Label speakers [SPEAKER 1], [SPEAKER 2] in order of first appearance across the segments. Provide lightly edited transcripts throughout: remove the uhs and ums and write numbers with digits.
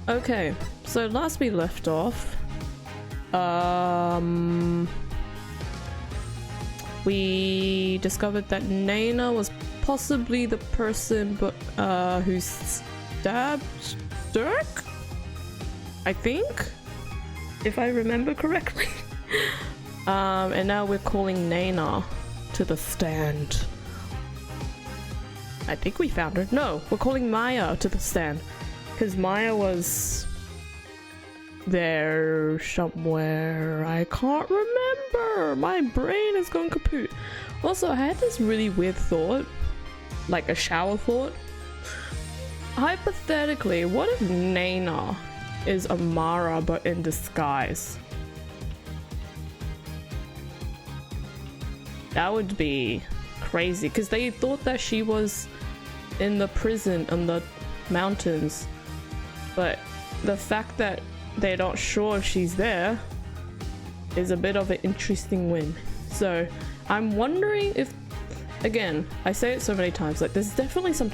[SPEAKER 1] Okay, so last we left off, we discovered that Naina was possibly the person who stabbed Dirk? I think? If I remember correctly. And now we're calling Naina to the stand. I think we found her. No, we're calling Maya to the stand. Because Maya was there somewhere. I can't remember. My brain is going kaput. Also, I had this really weird thought. Like a shower thought. Hypothetically, what if Naina is Amara but in disguise? That would be crazy because they thought that she was in the prison on the mountains, but the fact that they're not sure if she's there is a bit of an interesting win. So I'm wondering if, again, I say it so many times, like there's definitely some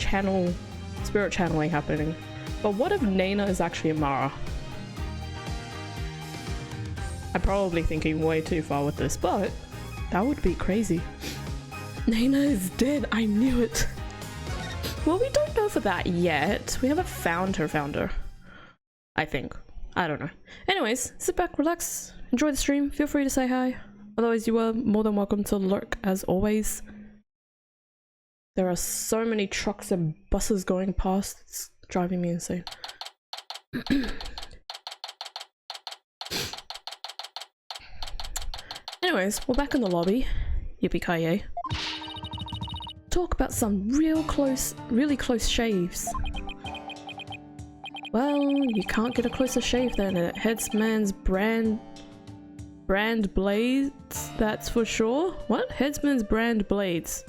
[SPEAKER 1] spirit channeling happening, but what if Naina is actually Amara? I'm probably thinking way too far with this, but that would be crazy. Naina is dead. I knew it. Well, we don't know for that yet. We haven't found her founder. I think. I don't know. Anyways, sit back, relax, enjoy the stream. Feel free to say hi. Otherwise, you are more than welcome to lurk as always. There are so many trucks and buses going past. It's driving me insane. Anyways, we're back in the lobby. Yippee-ki-yay. Talk about some really close shaves. Well, you can't get a closer shave than a Headsman's brand blades, that's for sure. What? Headsman's brand blades.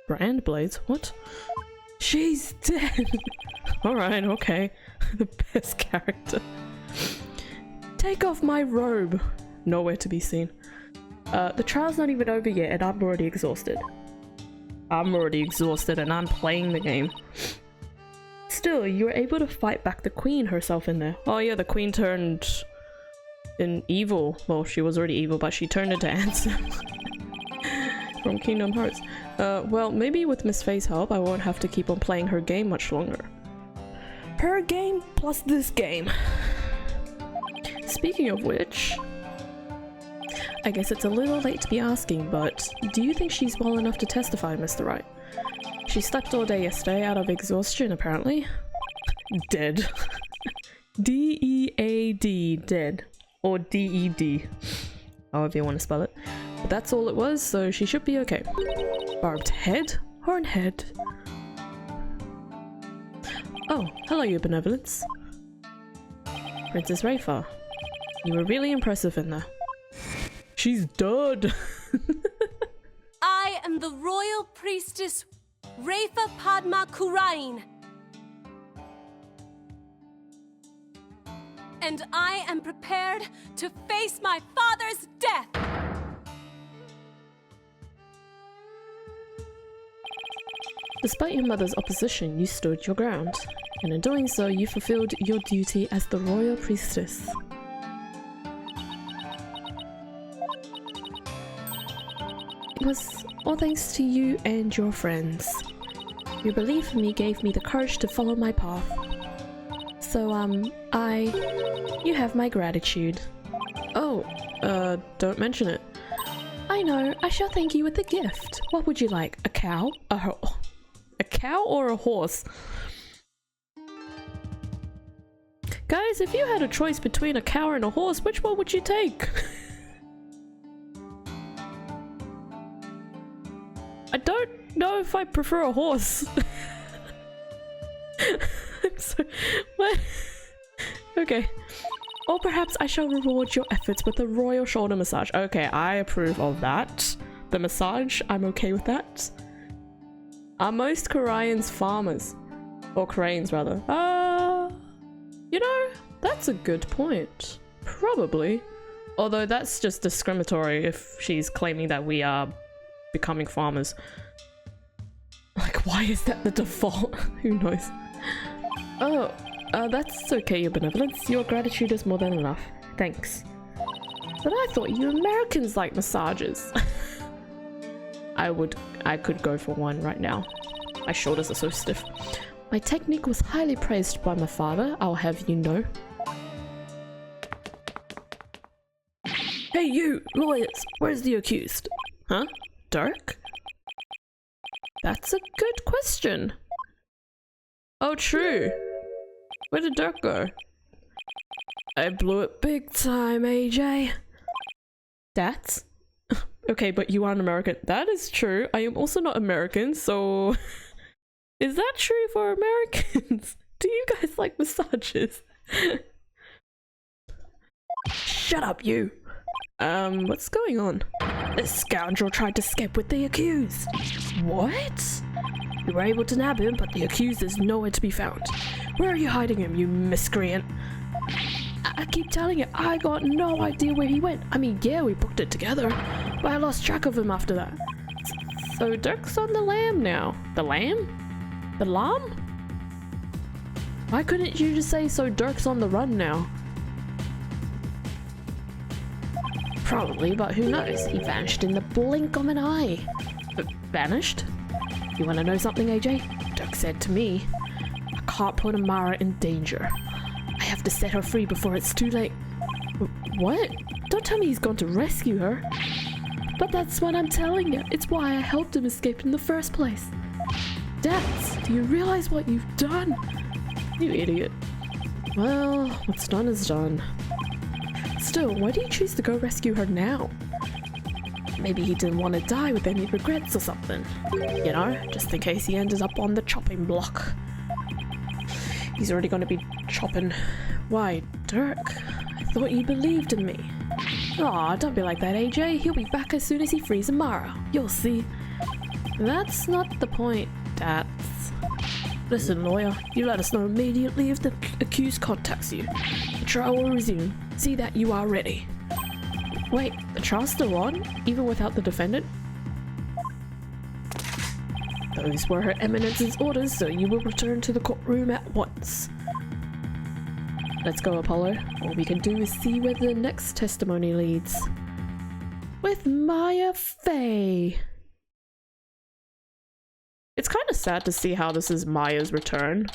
[SPEAKER 1] Brand blades? What? She's dead! Alright, okay. The best character. Take off my robe. Nowhere to be seen. The trial's not even over yet and I'm already exhausted. I'm already exhausted and I'm playing the game. Still, you were able to fight back the queen herself in there. Oh yeah, the queen turned in evil. Well, she was already evil, but she turned into Ansem from Kingdom Hearts. Well, maybe with Miss Faye's help, I won't have to keep on playing her game much longer. Her game plus this game. Speaking of which, I guess it's a little late to be asking, but do you think she's well enough to testify, Mr. Wright? She slept all day yesterday out of exhaustion, apparently. Dead. D-E-A-D, dead. Or D-E-D. However you want to spell it. But that's all it was, so she should be okay. Barbed head? Horn head? Oh, hello, your benevolence. Princess Rayfa. You were really impressive in there. She's dead!
[SPEAKER 2] I am the royal priestess Rayfa Padma Kurain. And I am prepared to face my father's death!
[SPEAKER 1] Despite your mother's opposition, you stood your ground. And in doing so, you fulfilled your duty as the royal priestess. It was all thanks to you and your friends. Your belief in me gave me the courage to follow my path. So, you have my gratitude. Oh, don't mention it. I know, I shall thank you with a gift. What would you like? A cow? A cow or a horse? Guys, if you had a choice between a cow and a horse, which one would you take? I don't know if I prefer a horse. I'm so... What? Okay. Or perhaps I shall reward your efforts with a royal shoulder massage. Okay, I approve of that. The massage, I'm okay with that. Are most Koreans farmers? Or Koreans, rather. You know, that's a good point. Probably. Although that's just discriminatory if she's claiming that we are becoming farmers. Like, why is that the default? Who knows? Oh, That's okay, your benevolence. Your gratitude is more than enough. Thanks. But I thought you Americans like massages. I could go for one right now. My shoulders are so stiff. My technique was highly praised by my father, I'll have you know. Hey you, lawyers, where's the accused? Huh? Dirk? That's a good question. Oh, true. Where did Dirk go? I blew it big time, AJ. That's? Okay, but you aren't American. That is true. I am also not American, so... Is that true for Americans? Do you guys like massages? Shut up, you! What's going on? This scoundrel tried to escape with the accused. What? You were able to nab him, but the accused is nowhere to be found. Where are you hiding him, you miscreant? I keep telling you, I got no idea where he went. I mean, yeah, we booked it together, but I lost track of him after that. So Dirk's on the lam now. The lamb? The lamb? Why couldn't you just say, so Dirk's on the run now? Probably, but who knows? He vanished in the blink of an eye. Vanished? You want to know something, AJ? Dirk said to me, I can't put Amara in danger. I have to set her free before it's too late. What? Don't tell me he's gone to rescue her. But that's what I'm telling you. It's why I helped him escape in the first place. Dads, do you realize what you've done? You idiot. Well, what's done is done. Still, why do you choose to go rescue her now? Maybe he didn't want to die with any regrets or something. You know, just in case he ended up on the chopping block. He's already going to be chopping. Why, Dirk? I thought you believed in me. Aw, don't be like that, AJ. He'll be back as soon as he frees Amara. You'll see. That's not the point, Dats. Listen, lawyer, you let us know immediately if the accused contacts you. The trial will resume. See that you are ready. Wait, the trial's still on? Even without the defendant? Those were Her Eminence's orders, so you will return to the courtroom at once. Let's go, Apollo. All we can do is see where the next testimony leads. With Maya Fey. It's kind of sad to see how this is Maya's return.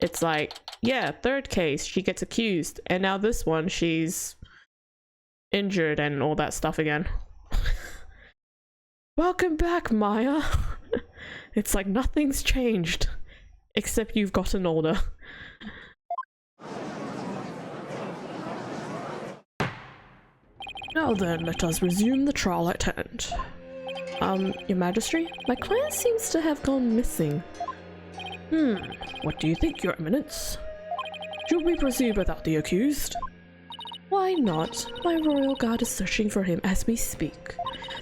[SPEAKER 1] It's like, yeah, third case, she gets accused, and now this one, she's injured and all that stuff again. Welcome back, Maya. It's like nothing's changed, except you've gotten older. Now then, let us resume the trial at hand. Your Majesty, my client seems to have gone missing. What do you think, Your Eminence? Should we proceed without the accused? Why not? My royal guard is searching for him as we speak.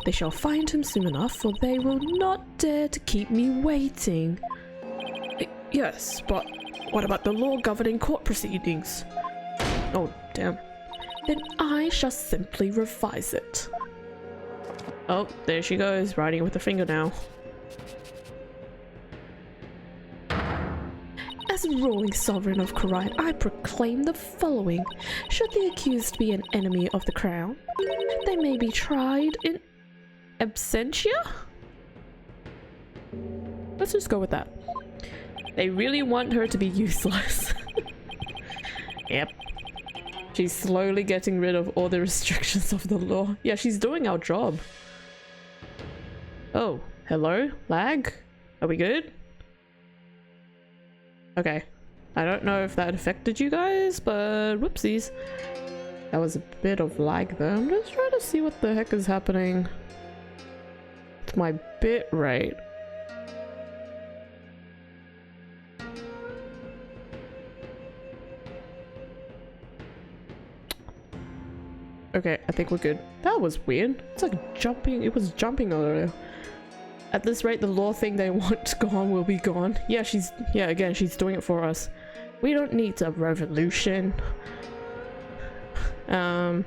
[SPEAKER 1] They shall find him soon enough, for they will not dare to keep me waiting. Yes, but what about the law governing court proceedings? Oh, damn. Then I shall simply revise it. Oh, there she goes, writing with her finger now. As ruling sovereign of Wright, I proclaim the following. Should the accused be an enemy of the crown, they may be tried in absentia? Let's just go with that. They really want her to be useless. Yep. She's slowly getting rid of all the restrictions of the law. Yeah, she's doing our job. Oh, hello? Lag? Are we good? Okay. I don't know if that affected you guys, but whoopsies. That was a bit of lag though. I'm just trying to see what the heck is happening. It's my bit rate. Okay, I think we're good. That was weird. It's like jumping. It was jumping earlier. At this rate, the law thing they want gone will be gone. Yeah, again, she's doing it for us. We don't need a revolution. Well,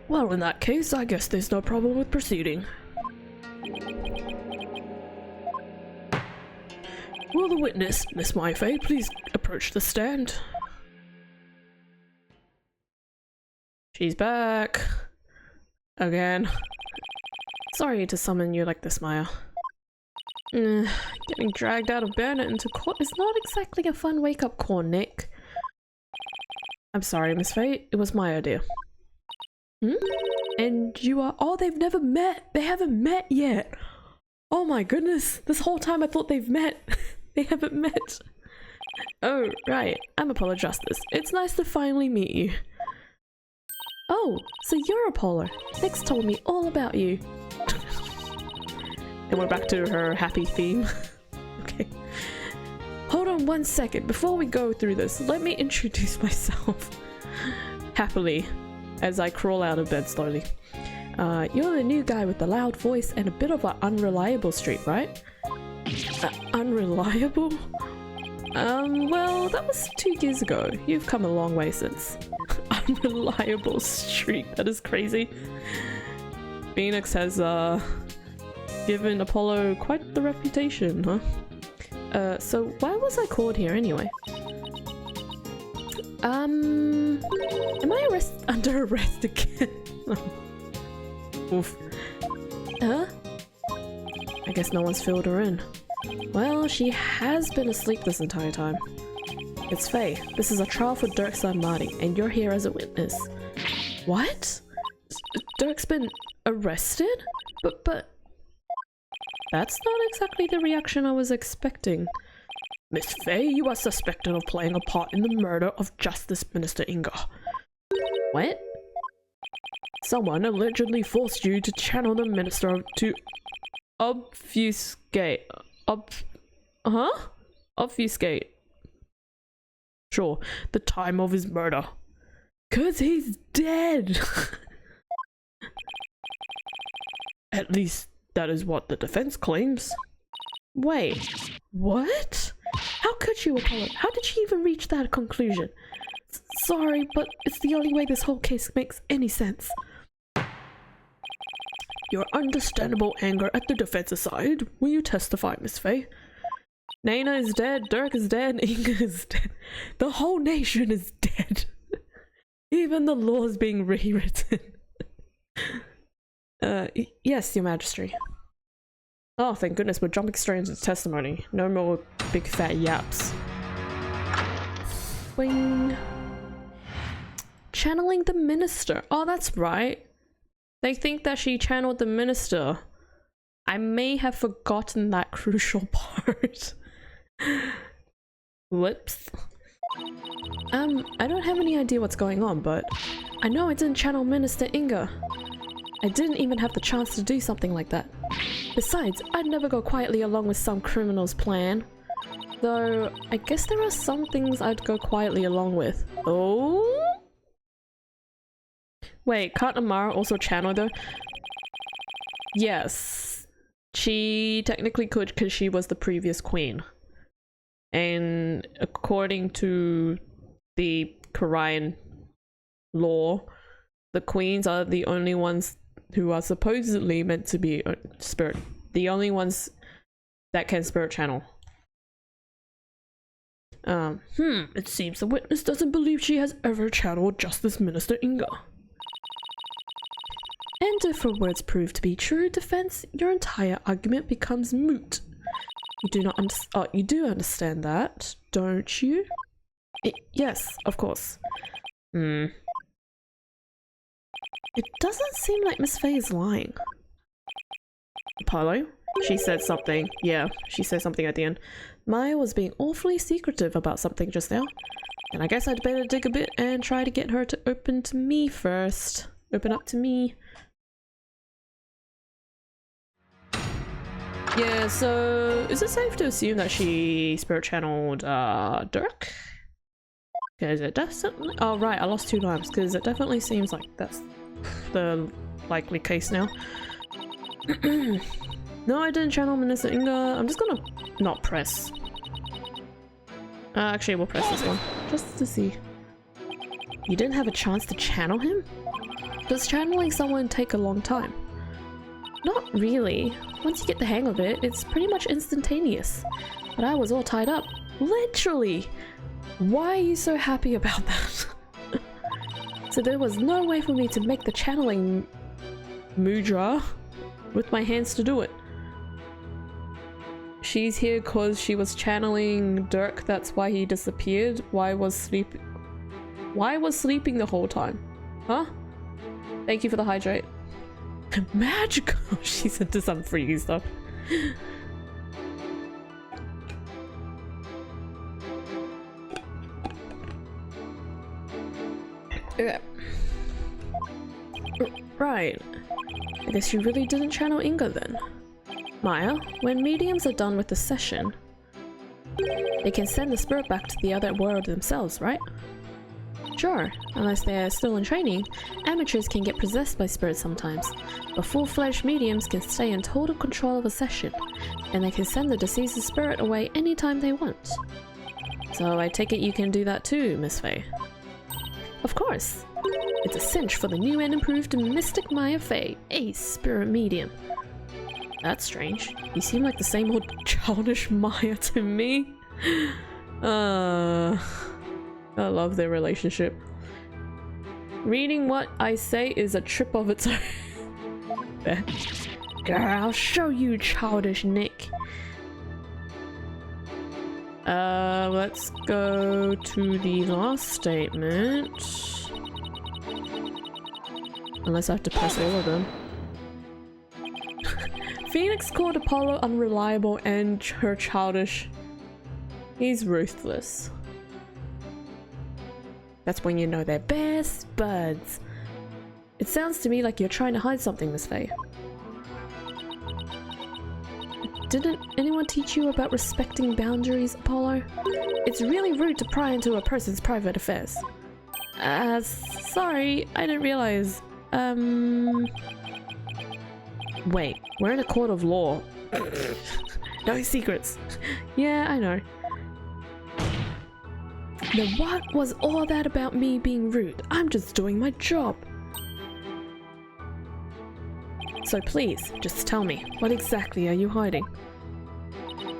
[SPEAKER 1] in that case, I guess there's no problem with proceeding. Will the witness, Miss Maifei, please approach the stand? She's back. Again. Sorry to summon you like this, Maya. Getting dragged out of Burnett into court is not exactly a fun wake-up call, Nick. I'm sorry, Miss Fay. It was my idea. And you are— oh, they've never met! They haven't met yet! Oh my goodness! This whole time I thought they've met! They haven't met! Oh, right. I'm Apollo Justice. It's nice to finally meet you. Oh, so you're Apollo. Nick's told me all about you. And we're back to her happy theme. Okay. Hold on one second. Before we go through this, let me introduce myself. Happily, as I crawl out of bed slowly. You're the new guy with the loud voice and a bit of an unreliable streak, right? Unreliable? Well, that was 2 years ago. You've come a long way since. Unreliable streak. That is crazy. Phoenix has, given Apollo quite the reputation, huh? So why was I called here anyway? Am I under arrest again? Oof. Huh? I guess no one's filled her in. Well, she has been asleep this entire time. It's Faye. This is a trial for Dirk's son Marty, and you're here as a witness. What? Dirk's been arrested? But... that's not exactly the reaction I was expecting. Miss Faye, you are suspected of playing a part in the murder of Justice Minister Inga. What? Someone allegedly forced you to channel the minister to obfuscate. Obfuscate. Sure, the time of his murder. 'Cause he's dead! At least that is what the defense claims. Wait, what? How could you, Apollo? How did she even reach that conclusion? Sorry, but it's the only way this whole case makes any sense. Your understandable anger at the defense aside, will you testify, Miss Faye? Nana is dead, Dirk is dead, Inga is dead. The whole nation is dead. Even the law is being rewritten. Yes, Your Majesty. Oh, thank goodness, we're jumping straight into testimony. No more big fat yaps. Wing. Channeling the minister. Oh, that's right. They think that she channeled the minister. I may have forgotten that crucial part. Lips. I don't have any idea what's going on, but I know I didn't channel Minister Inga. I didn't even have the chance to do something like that. Besides, I'd never go quietly along with some criminal's plan. Though, I guess there are some things I'd go quietly along with. Oh? Wait, can't Amara also channel though? Yes. She technically could because she was the previous queen. And according to the Korean law, the queens are the only ones who are supposedly meant to be spirit. The only ones that can spirit channel. It seems the witness doesn't believe she has ever channeled Justice Minister Inga. And if her words prove to be true, defense, your entire argument becomes moot. You do not you do understand that, don't you? Yes, of course. It doesn't seem like Miss Faye is lying. Apollo? She said something. Yeah, she said something at the end. Maya was being awfully secretive about something just now. And I guess I'd better dig a bit and try to get her to open to me first. Open up to me. Yeah, so is it safe to assume that she spirit channeled Dirk? Because it definitely— oh right, I lost 2 lives, because it definitely seems like that's the likely case now. No, I didn't channel Minister Inga. I'm just gonna not press. Actually, we'll press this one, just to see. You didn't have a chance to channel him? Does channeling someone take a long time? Not really. Once you get the hang of it, it's pretty much instantaneous. but I was all tied up. Literally! Why are you so happy about that? So there was no way for me to make the channeling mudra with my hands to do it. She's here cause she was channeling Dirk, that's why he disappeared. Why was sleeping the whole time? Huh? Thank you for the hydrate. Magical! She's into some freaky stuff. Okay. Right. I guess you really didn't channel Inga then. Maya, when mediums are done with the session, they can send the spirit back to the other world themselves, right? Sure, unless they're still in training, amateurs can get possessed by spirits sometimes, but full-fledged mediums can stay in total control of a session, and they can send the deceased spirit away anytime they want. So I take it you can do that too, Miss Faye? Of course! It's a cinch for the new and improved Mystic Maya Faye, a spirit medium. That's strange. You seem like the same old childish Maya to me. I love their relationship. Reading what I say is a trip of its own. Girl, I'll show you, childish Nick. Let's go to the last statement. Unless I have to press all of them. Phoenix called Apollo unreliable and her childish. He's ruthless. That's when you know they're best buds. It sounds to me like you're trying to hide something, Miss Faye. Didn't anyone teach you about respecting boundaries, Apollo? It's really rude to pry into a person's private affairs. Sorry, I didn't realize. Wait, we're in a court of law. No secrets. Yeah, I know. Now what was all that about me being rude? I'm just doing my job. So please, just tell me, what exactly are you hiding?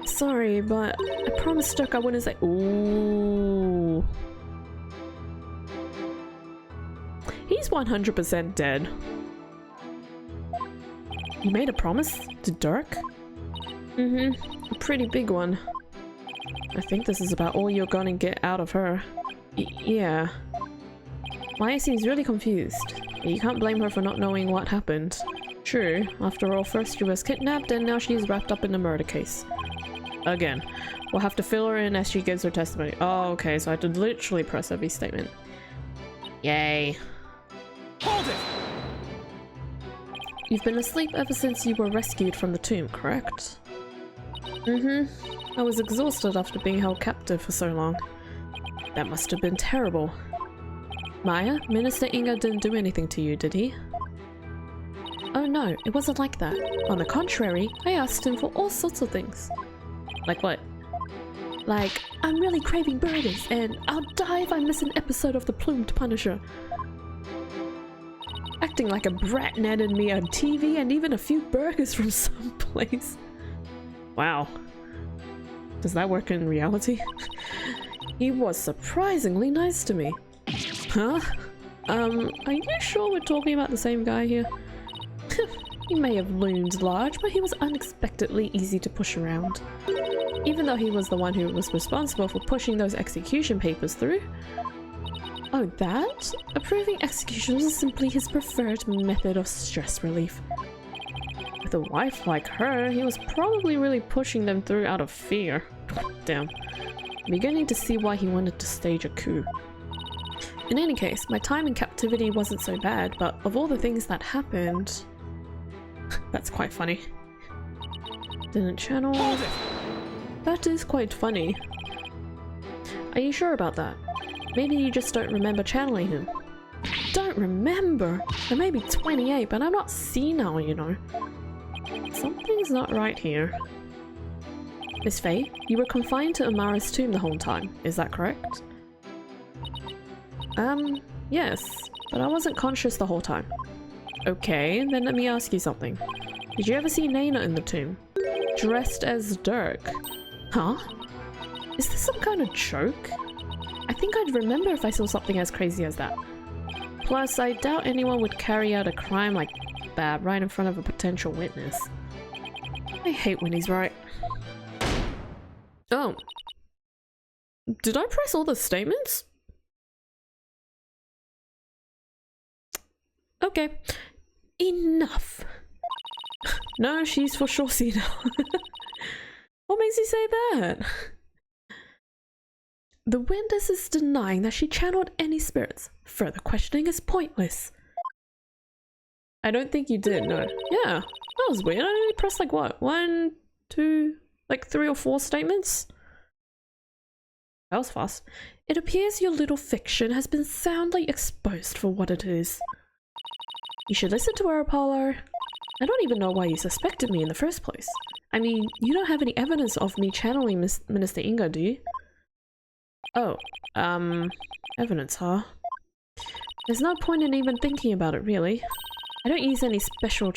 [SPEAKER 1] Sorry, but I promised Dirk I wouldn't say— Ooh. He's 100% dead. You made a promise to Dirk? Mm-hmm, a pretty big one. I think this is about all you're gonna get out of her. Yeah. Maya seems really confused. You can't blame her for not knowing what happened. True, after all, first she was kidnapped and now she's wrapped up in a murder case. Again. We'll have to fill her in as she gives her testimony. Oh, okay, so I had to literally press every statement. Yay. Hold it! You've been asleep ever since you were rescued from the tomb, correct? Mm-hmm. I was exhausted after being held captive for so long. That must have been terrible. Maya, Minister Inga didn't do anything to you, did he? Oh no, it wasn't like that. On the contrary, I asked him for all sorts of things. Like what? Like, I'm really craving burgers, and I'll die if I miss an episode of The Plumed Punisher. Acting like a brat netted me on TV and even a few burgers from someplace. Wow. Does that work in reality? He was surprisingly nice to me. Huh? Are you sure we're talking about the same guy here? He may have loomed large, but he was unexpectedly easy to push around. Even though he was the one who was responsible for pushing those execution papers through. Oh, that? Approving executions is simply his preferred method of stress relief. With a wife like her, he was probably really pushing them through out of fear. Damn. I'm beginning to see why he wanted to stage a coup. In any case, my time in captivity wasn't so bad, but of all the things that happened... That's quite funny. Didn't channel... That is quite funny. Are you sure about that? Maybe you just don't remember channeling him. Don't remember? I may be 28, but I'm not senile, you know. Something's not right here. Miss Faye, you were confined to Amara's tomb the whole time, is that correct? Yes, but I wasn't conscious the whole time. Okay, then let me ask you something. Did you ever see Naina in the tomb? Dressed as Dirk? Huh? Is this some kind of joke? I think I'd remember if I saw something as crazy as that. Plus, I doubt anyone would carry out a crime like that right in front of a potential witness. I hate when he's right. Oh. Did I press all the statements? Okay. Enough. No, she's for sure senile. What makes you say that? The witness is denying that she channeled any spirits. Further questioning is pointless. I don't think you did, no. Yeah, that was weird. I only pressed like what? 1, 2, like 3 or 4 statements? That was fast. It appears your little fiction has been soundly exposed for what it is. You should listen to her, Apollo. I don't even know why you suspected me in the first place. I mean, you don't have any evidence of me channeling Minister Inga, do you? Oh, evidence, huh? There's no point in even thinking about it, really. I don't use any special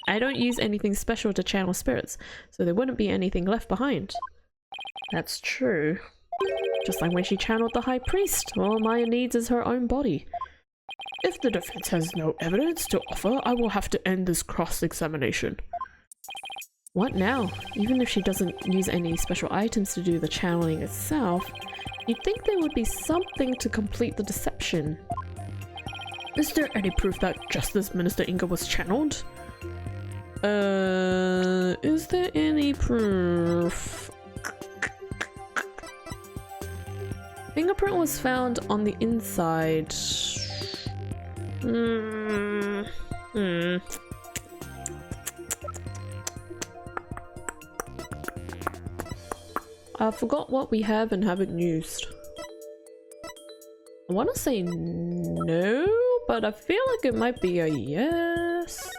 [SPEAKER 1] I don't use anything special to channel spirits, so there wouldn't be anything left behind. That's true. Just like when she channeled the High Priest, all Maya needs is her own body. If the defense has no evidence to offer, I will have to end this cross-examination. What now? Even if she doesn't use any special items to do the channeling itself, you'd think there would be something to complete the deception. Is there any proof that Justice Minister Inga was channeled? Is there any proof? Fingerprint was found on the inside. I forgot what we have and haven't used. I want to say no, but I feel like it might be a yes.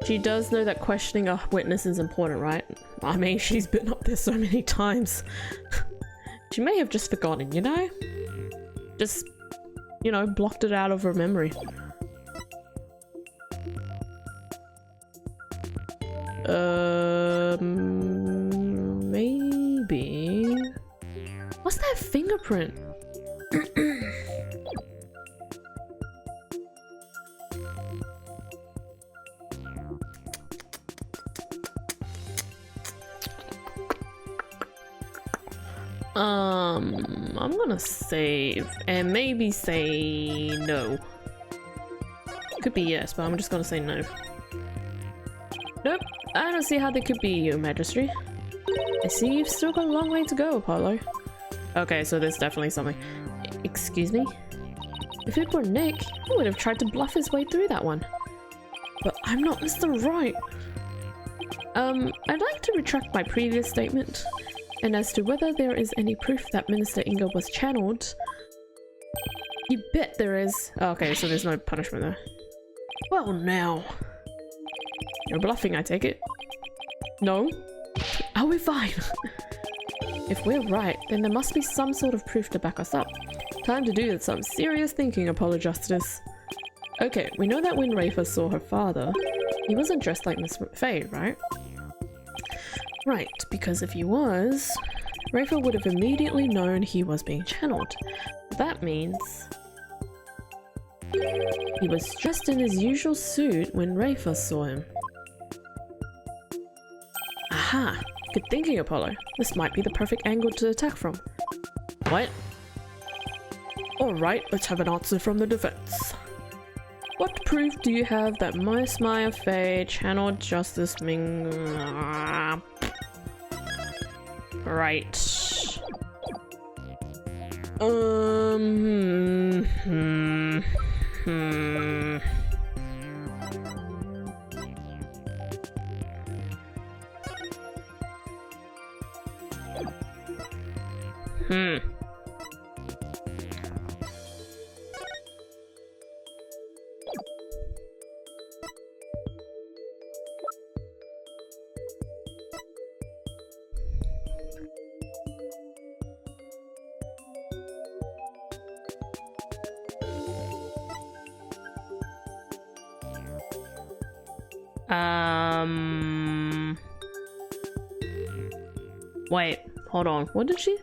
[SPEAKER 1] She does know that questioning a witness is important, right? I mean, she's been up there so many times. She may have just forgotten, you know? Just, you know, blocked it out of her memory. Maybe. What's that fingerprint? I'm gonna save and maybe say no. Could be yes, but I'm just gonna say no. Nope, I don't see how they could be, Your Majesty. I see you've still got a long way to go, Apollo. Okay, so there's definitely something. Excuse me? If it were Nick, he would have tried to bluff his way through that one. But I'm not Mr. Wright. I'd like to retract my previous statement. And as to whether there is any proof that Minister Inga was channeled, you bet there is. Oh, okay, so there's no punishment there. Well, now. You're bluffing, I take it? No? Oh, we're fine. If we're right, then there must be some sort of proof to back us up. Time to do some serious thinking, Apollo Justice. Okay, we know that when Rafa saw her father, he wasn't dressed like Miss Faye, right? Right, because if he was, Rafa would have immediately known he was being channeled. That means he was dressed in his usual suit when Rafa saw him. Aha! Good thinking, Apollo. This might be the perfect angle to attack from. What? Alright, let's have an answer from the defense. What proof do you have that Miss Maya Fey channeled Justice Ming... Right. Wait, hold on. What did she?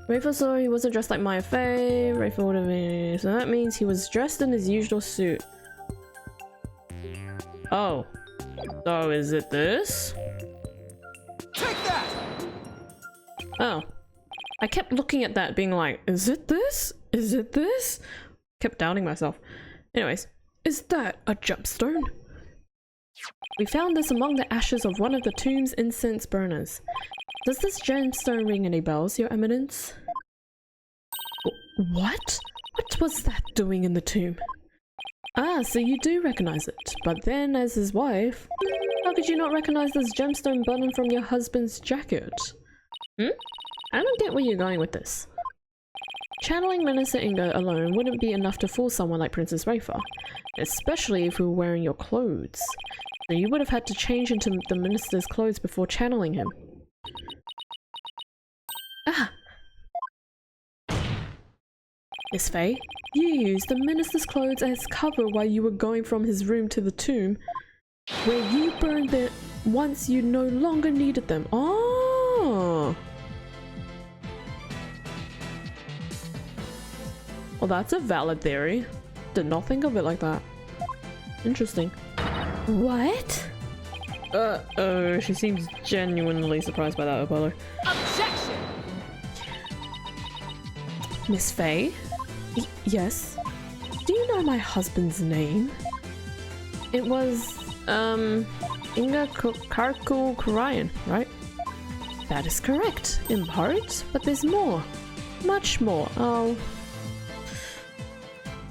[SPEAKER 1] Rafa saw he wasn't dressed like Maya Fey. Rafa would have been. So that means he was dressed in his usual suit. Oh. So is it this?
[SPEAKER 3] Take that!
[SPEAKER 1] Oh. I kept looking at that being like, is it this? Is it this? Kept doubting myself. Anyways, is that a gemstone? We found this among the ashes of one of the tomb's incense burners. Does this gemstone ring any bells, Your Eminence? What? What was that doing in the tomb? Ah, so you do recognize it. But then, as his wife, how could you not recognize this gemstone button from your husband's jacket? I don't get where you're going with this. Channeling Minister Inga alone wouldn't be enough to fool someone like Princess Rafa, especially if we were wearing your clothes. So you would have had to change into the minister's clothes before channeling him. Ah! Miss Faye, you used the minister's clothes as cover while you were going from his room to the tomb, where you burned them once you no longer needed them. Oh! Well, that's a valid theory. Did not think of it like that. Interesting. What? Oh, she seems genuinely surprised by that, Apollo.
[SPEAKER 2] Objection!
[SPEAKER 1] Miss Faye? Yes? Do you know my husband's name? It was, Inga Karku Karayan, right? That is correct, in part, but there's more. Much more. Oh.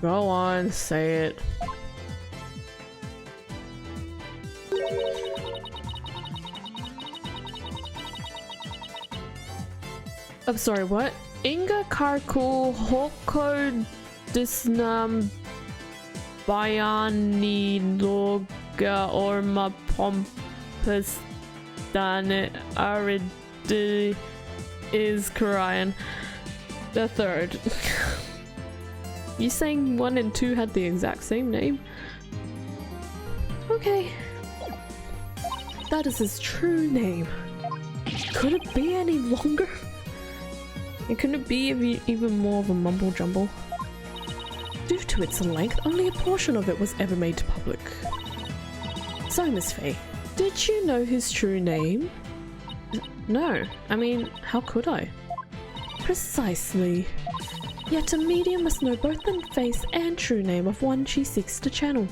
[SPEAKER 1] Go on, say it. I'm sorry, what? Inga Karku Hoko Disnam Bayani Loga Orma Pompus Dan Aridi is Karayan. The third. You saying 1 and 2 had the exact same name? Okay. That is his true name. Could it be any longer? And couldn't it be even more of a mumble jumble? Due to its length, only a portion of it was ever made public. So, Miss Faye, did you know his true name? No. I mean, how could I? Precisely. Yet a medium must know both the face and true name of one she seeks to channel.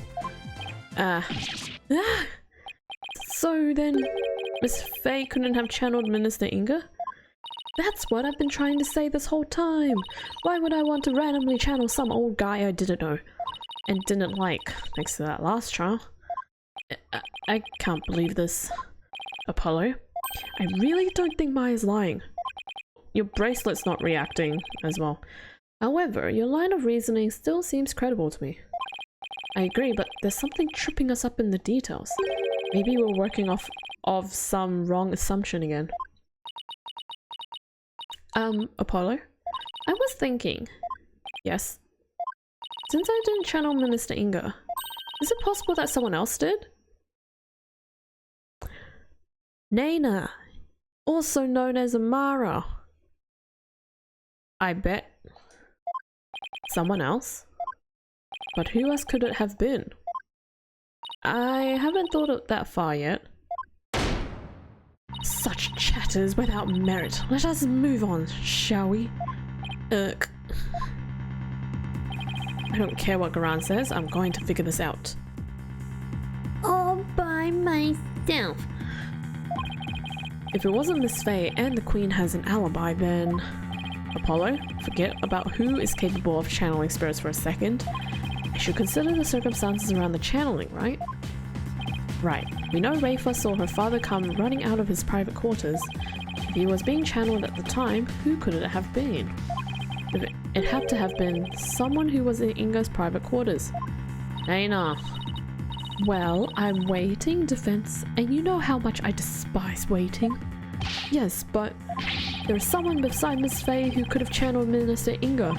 [SPEAKER 1] So then, Miss Faye couldn't have channeled Minister Inga? That's what I've been trying to say this whole time. Why would I want to randomly channel some old guy I didn't know and didn't like, thanks to that last trial? I can't believe this. Apollo, I really don't think Maya's lying. Your bracelet's not reacting as well. However, your line of reasoning still seems credible to me. I agree, but there's something tripping us up in the details. Maybe we're working off of some wrong assumption again. Apollo? I was thinking. Yes? Since I didn't channel Minister Inga, is it possible that someone else did? Naina, also known as Amara. I bet. Someone else? But who else could it have been? I haven't thought it that far yet. Such chatters without merit. Let us move on, shall we? I don't care what Garan says, I'm going to figure this out. All by myself. If it wasn't Miss Faye and the Queen has an alibi, then... Apollo, forget about who is capable of channeling spirits for a second. I should consider the circumstances around the channeling, right? Right. We know Rafa saw her father come running out of his private quarters. If he was being channeled at the time, who could it have been? It had to have been someone who was in Inga's private quarters. Naina. Well, I'm waiting, Defense, and you know how much I despise waiting. Yes, but there's someone beside Miss Faye who could have channeled Minister Inga.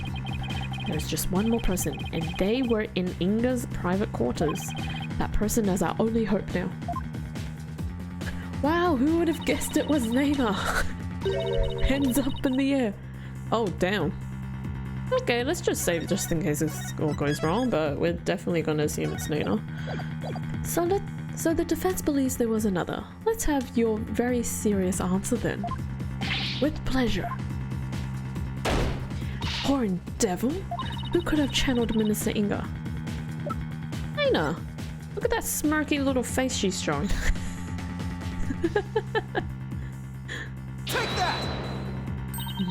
[SPEAKER 1] There's just one more person, and they were in Inga's private quarters. That person is our only hope now. Wow, who would have guessed it was Naina? Hands up in the air. Oh, damn. Okay, let's just save it just in case this all goes wrong, but we're definitely gonna assume it's Naina. So the defense believes there was another. Let's have your very serious answer then. With pleasure. Horned devil? Who could have channeled Minister Inga? Naina! Look at that smirky little face she's showing.
[SPEAKER 3] Take that!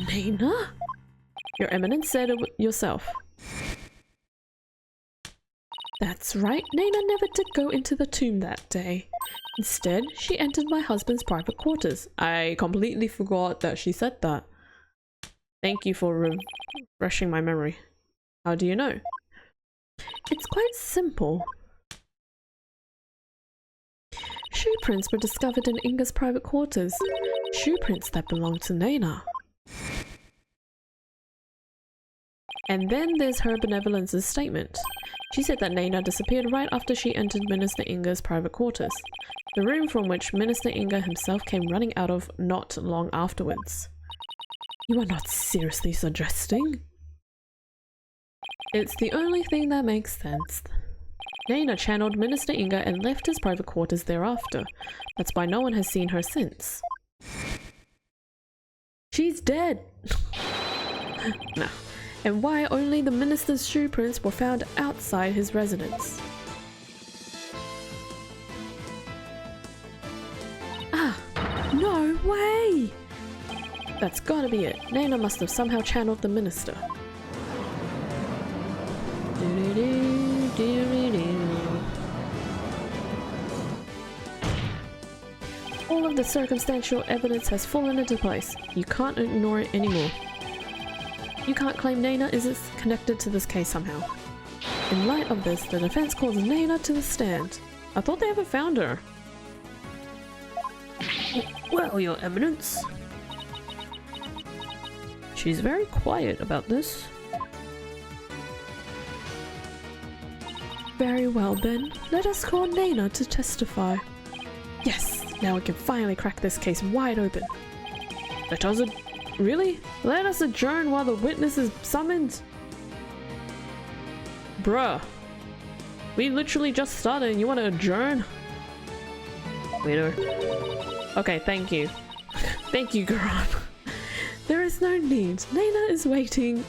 [SPEAKER 1] Naina? Your Eminence said it yourself. That's right, Naina never did go into the tomb that day. Instead, she entered my husband's private quarters. I completely forgot that she said that. Thank you for refreshing my memory. How do you know? It's quite simple. Shoe prints were discovered in Inga's private quarters. Shoe prints that belonged to Naina. And then there's her benevolence's statement. She said that Naina disappeared right after she entered Minister Inga's private quarters, the room from which Minister Inga himself came running out of not long afterwards. You are not seriously suggesting? It's the only thing that makes sense. Naina channeled Minister Inga and left his private quarters thereafter. That's why no one has seen her since. She's dead! No. And why only the minister's shoe prints were found outside his residence. Ah, no way! That's gotta be it. Naina must have somehow channeled the minister. All of the circumstantial evidence has fallen into place. You can't ignore it anymore. You can't claim Naina isn't connected to this case somehow. In light of this, the defense calls Naina to the stand. I thought they ever found her. Well, Your Eminence. She's very quiet about this. Very well then, let us call Naina to testify. Yes, now we can finally crack this case wide open. Let us really? Let us adjourn while the witness is summoned? Bruh. We literally just started and you want to adjourn? Waiter. Okay, thank you. Thank you, Garan. There is no need. Naina is waiting.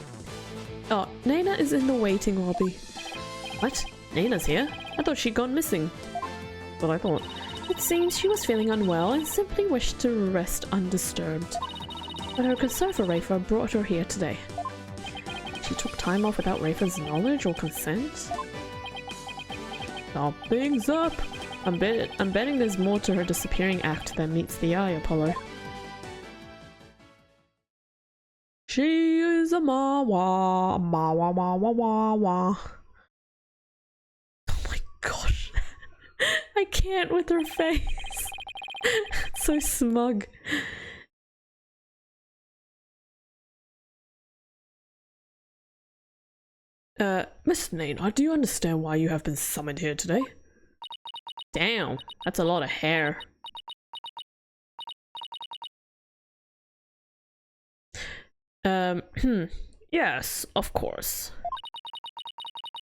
[SPEAKER 1] Oh, Naina is in the waiting lobby. What? Naina's here? I thought she'd gone missing. But I thought. It seems she was feeling unwell and simply wished to rest undisturbed. But her concern for Rafa brought her here today. She took time off without Rafa's knowledge or consent? Something's up! I'm betting there's more to her disappearing act than meets the eye, Apollo. She is a Mawa, Mawa, Mawa, Mawa. Oh my gosh. I can't with her face. So smug. Miss Naina, do you understand why you have been summoned here today? Damn, that's a lot of hair. Yes, of course.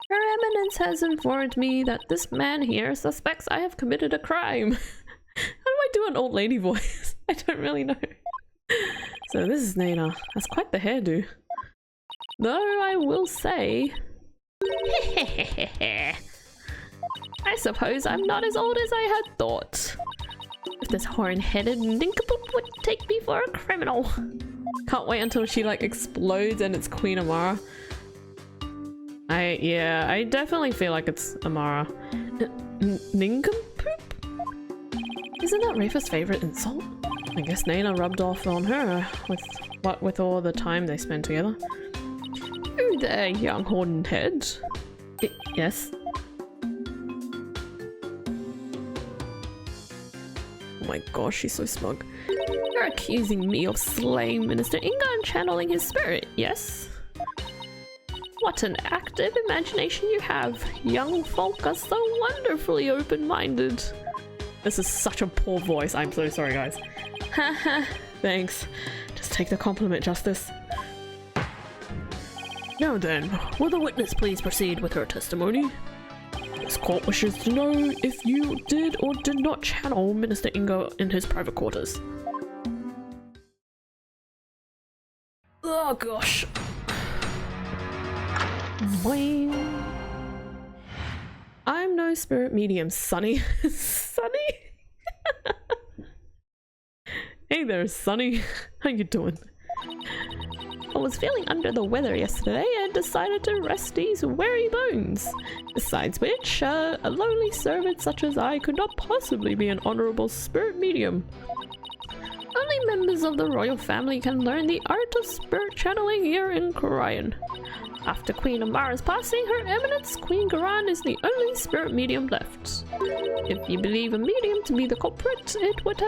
[SPEAKER 1] Your Eminence has informed me that this man here suspects I have committed a crime. How do I do an old lady voice? I don't really know. So this is Naina. That's quite the hairdo. Though I will say... I suppose I'm not as old as I had thought. If this horn-headed nincompoop would take me for a criminal. Can't wait until she like explodes and it's Queen Amara. Yeah, I definitely feel like it's Amara. Nincompoop? Isn't that Rafa's favorite insult? I guess Naina rubbed off on her with all the time they spent together. Oh there, young horned head. Yes? Oh my gosh, she's so smug. You're accusing me of slaying Minister Inga and channeling his spirit, yes? What an active imagination you have. Young folk are so wonderfully open-minded. This is such a poor voice. I'm so sorry, guys. Haha, thanks. Just take the compliment, Justice. Now then, will the witness please proceed with her testimony? This court wishes to know if you did or did not channel Minister Ingo in his private quarters. Oh gosh. Boing. I'm no spirit medium, Sonny. Sonny? Hey there, Sonny. How you doing? I was feeling under the weather yesterday and decided to rest these weary bones. Besides which, a lowly servant such as I could not possibly be an honorable spirit medium. Only members of the royal family can learn the art of spirit channeling here in Korayan. After Queen Amara's passing, Her Eminence Queen Garan is the only spirit medium left. If you believe a medium to be the culprit, it would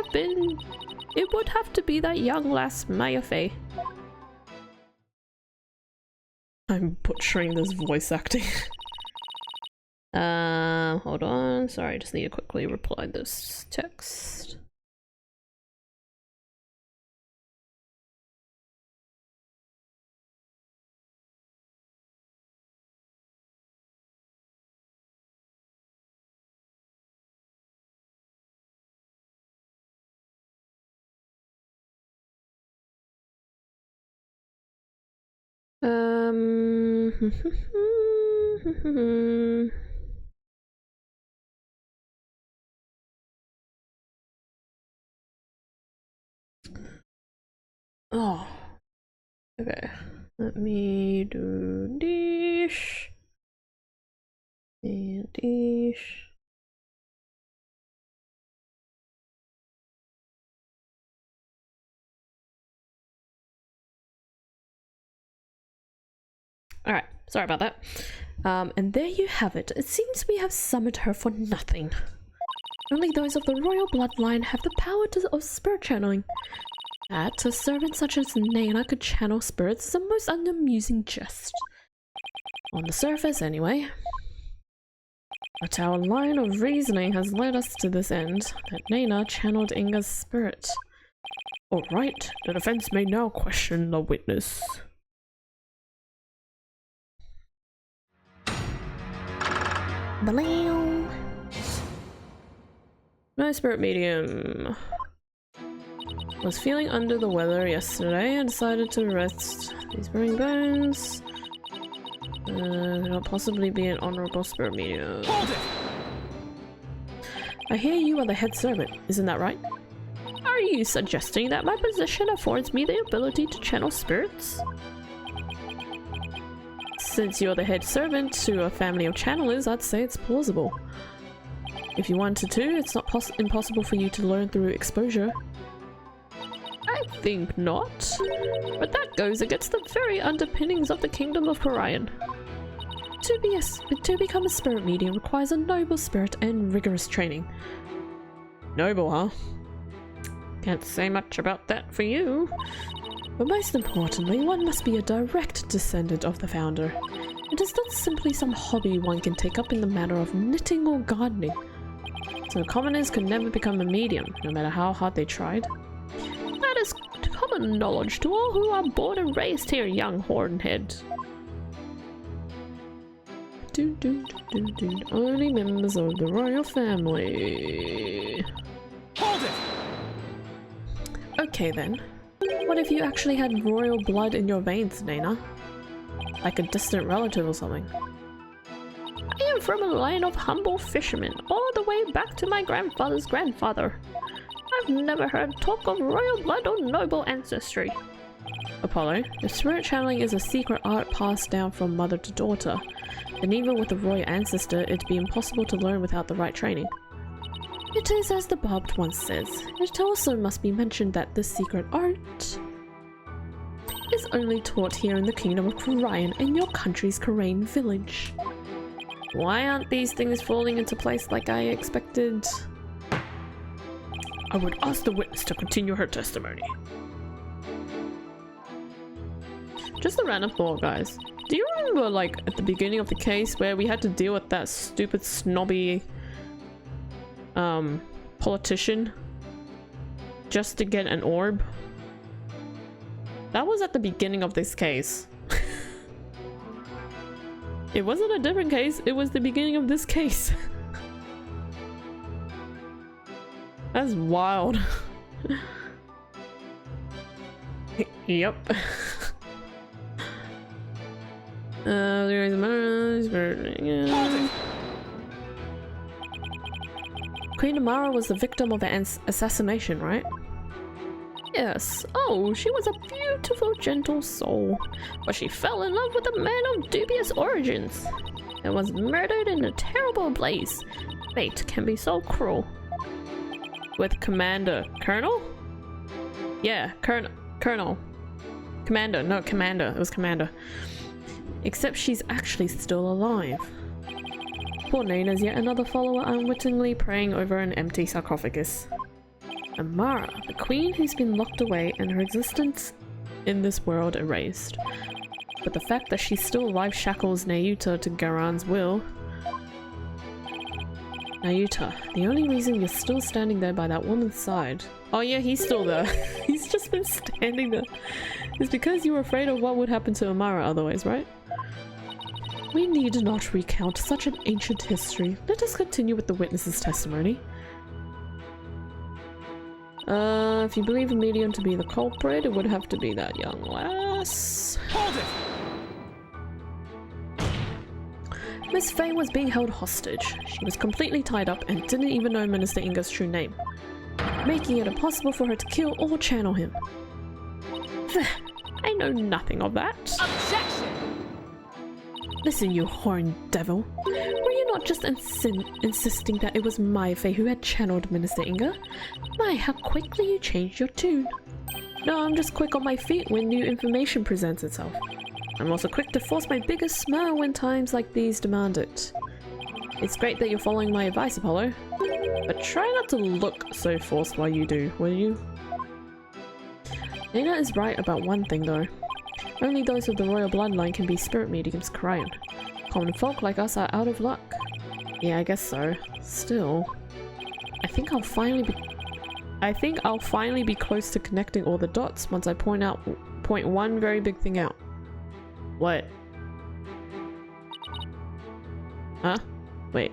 [SPEAKER 1] have to be that young lass Maya Fey. I'm butchering this voice acting. Hold on. Sorry, I just need to quickly reply this text. Oh, okay. Let me do this and this. Alright, sorry about that. And there you have it. It seems we have summoned her for nothing. Only those of the royal bloodline have the power of spirit channeling. That a servant such as Naina could channel spirits is a most unamusing jest. On the surface, anyway. But our line of reasoning has led us to this end, that Naina channeled Inga's spirit. Alright, the defense may now question the witness. No spirit medium. Was feeling under the weather yesterday and decided to rest these burning bones. Could not possibly be an honorable spirit medium.
[SPEAKER 3] Hold it!
[SPEAKER 1] I hear you are the head servant, isn't that right? Are you suggesting that my position affords me the ability to channel spirits? Since you're the head servant to a family of channelers, I'd say it's plausible. If you wanted to, it's not impossible for you to learn through exposure. I think not, but that goes against the very underpinnings of the Kingdom of Korayan. To become a spirit medium requires a noble spirit and rigorous training. Noble, huh? Can't say much about that for you. But most importantly, one must be a direct descendant of the founder. It is not simply some hobby one can take up in the matter of knitting or gardening. So commoners could never become a medium, no matter how hard they tried. That is common knowledge to all who are born and raised here, young hornhead. Only members of the royal family.
[SPEAKER 3] Hold it!
[SPEAKER 1] Okay then. What if you actually had royal blood in your veins, Naina? Like a distant relative or something? I am from a line of humble fishermen, all the way back to my grandfather's grandfather. I've never heard talk of royal blood or noble ancestry. Apollo, if spirit channeling is a secret art passed down from mother to daughter, then even with a royal ancestor, it'd be impossible to learn without the right training. It is as the Barbed once says. It also must be mentioned that this secret art is only taught here in the Kingdom of Korayan in your country's Korayan village. Why aren't these things falling into place like I expected? I would ask the witness to continue her testimony. Just a random thought, guys. Do you remember, like, at the beginning of the case where we had to deal with that stupid, snobby, politician just to get an orb? That was at the beginning of this case. It wasn't a different case, it was the beginning of this case. That's wild. Yep. Queen Amara was the victim of an assassination, right? Yes. Oh, she was a beautiful, gentle soul, but she fell in love with a man of dubious origins and was murdered in a terrible blaze. Fate can be so cruel. With Colonel? Yeah, Colonel. Commander, no, Commander. It was Commander. Except she's actually still alive. Poor Nana's yet another follower unwittingly praying over an empty sarcophagus. Amara, the queen who's been locked away and her existence in this world erased. But the fact that she's still alive shackles Nayuta to Garan's will. Nayuta, the only reason you're still standing there by that woman's side— oh yeah, he's still there. He's just been standing there. It's because you were afraid of what would happen to Amara otherwise, right? We need not recount such an ancient history. Let us continue with the witness's testimony. If you believe a medium to be the culprit, it would have to be that young lass.
[SPEAKER 3] Hold it!
[SPEAKER 1] Miss Faye was being held hostage. She was completely tied up and didn't even know Minister Inga's true name, making it impossible for her to kill or channel him. I know nothing of that.
[SPEAKER 2] Objection!
[SPEAKER 1] Listen, you horned devil. Were you not just insisting that it was my Faye who had channeled Minister Inga? My, how quickly you changed your tune. No, I'm just quick on my feet when new information presents itself. I'm also quick to force my biggest smile when times like these demand it. It's great that you're following my advice, Apollo. But try not to look so forced while you do, will you? Nana is right about one thing though. Only those of the royal bloodline can be spirit mediums, Cryon. Common folk like us are out of luck. Yeah, I guess so. Still, I think I'll finally be close to connecting all the dots once I point one very big thing out. What? Huh? Wait.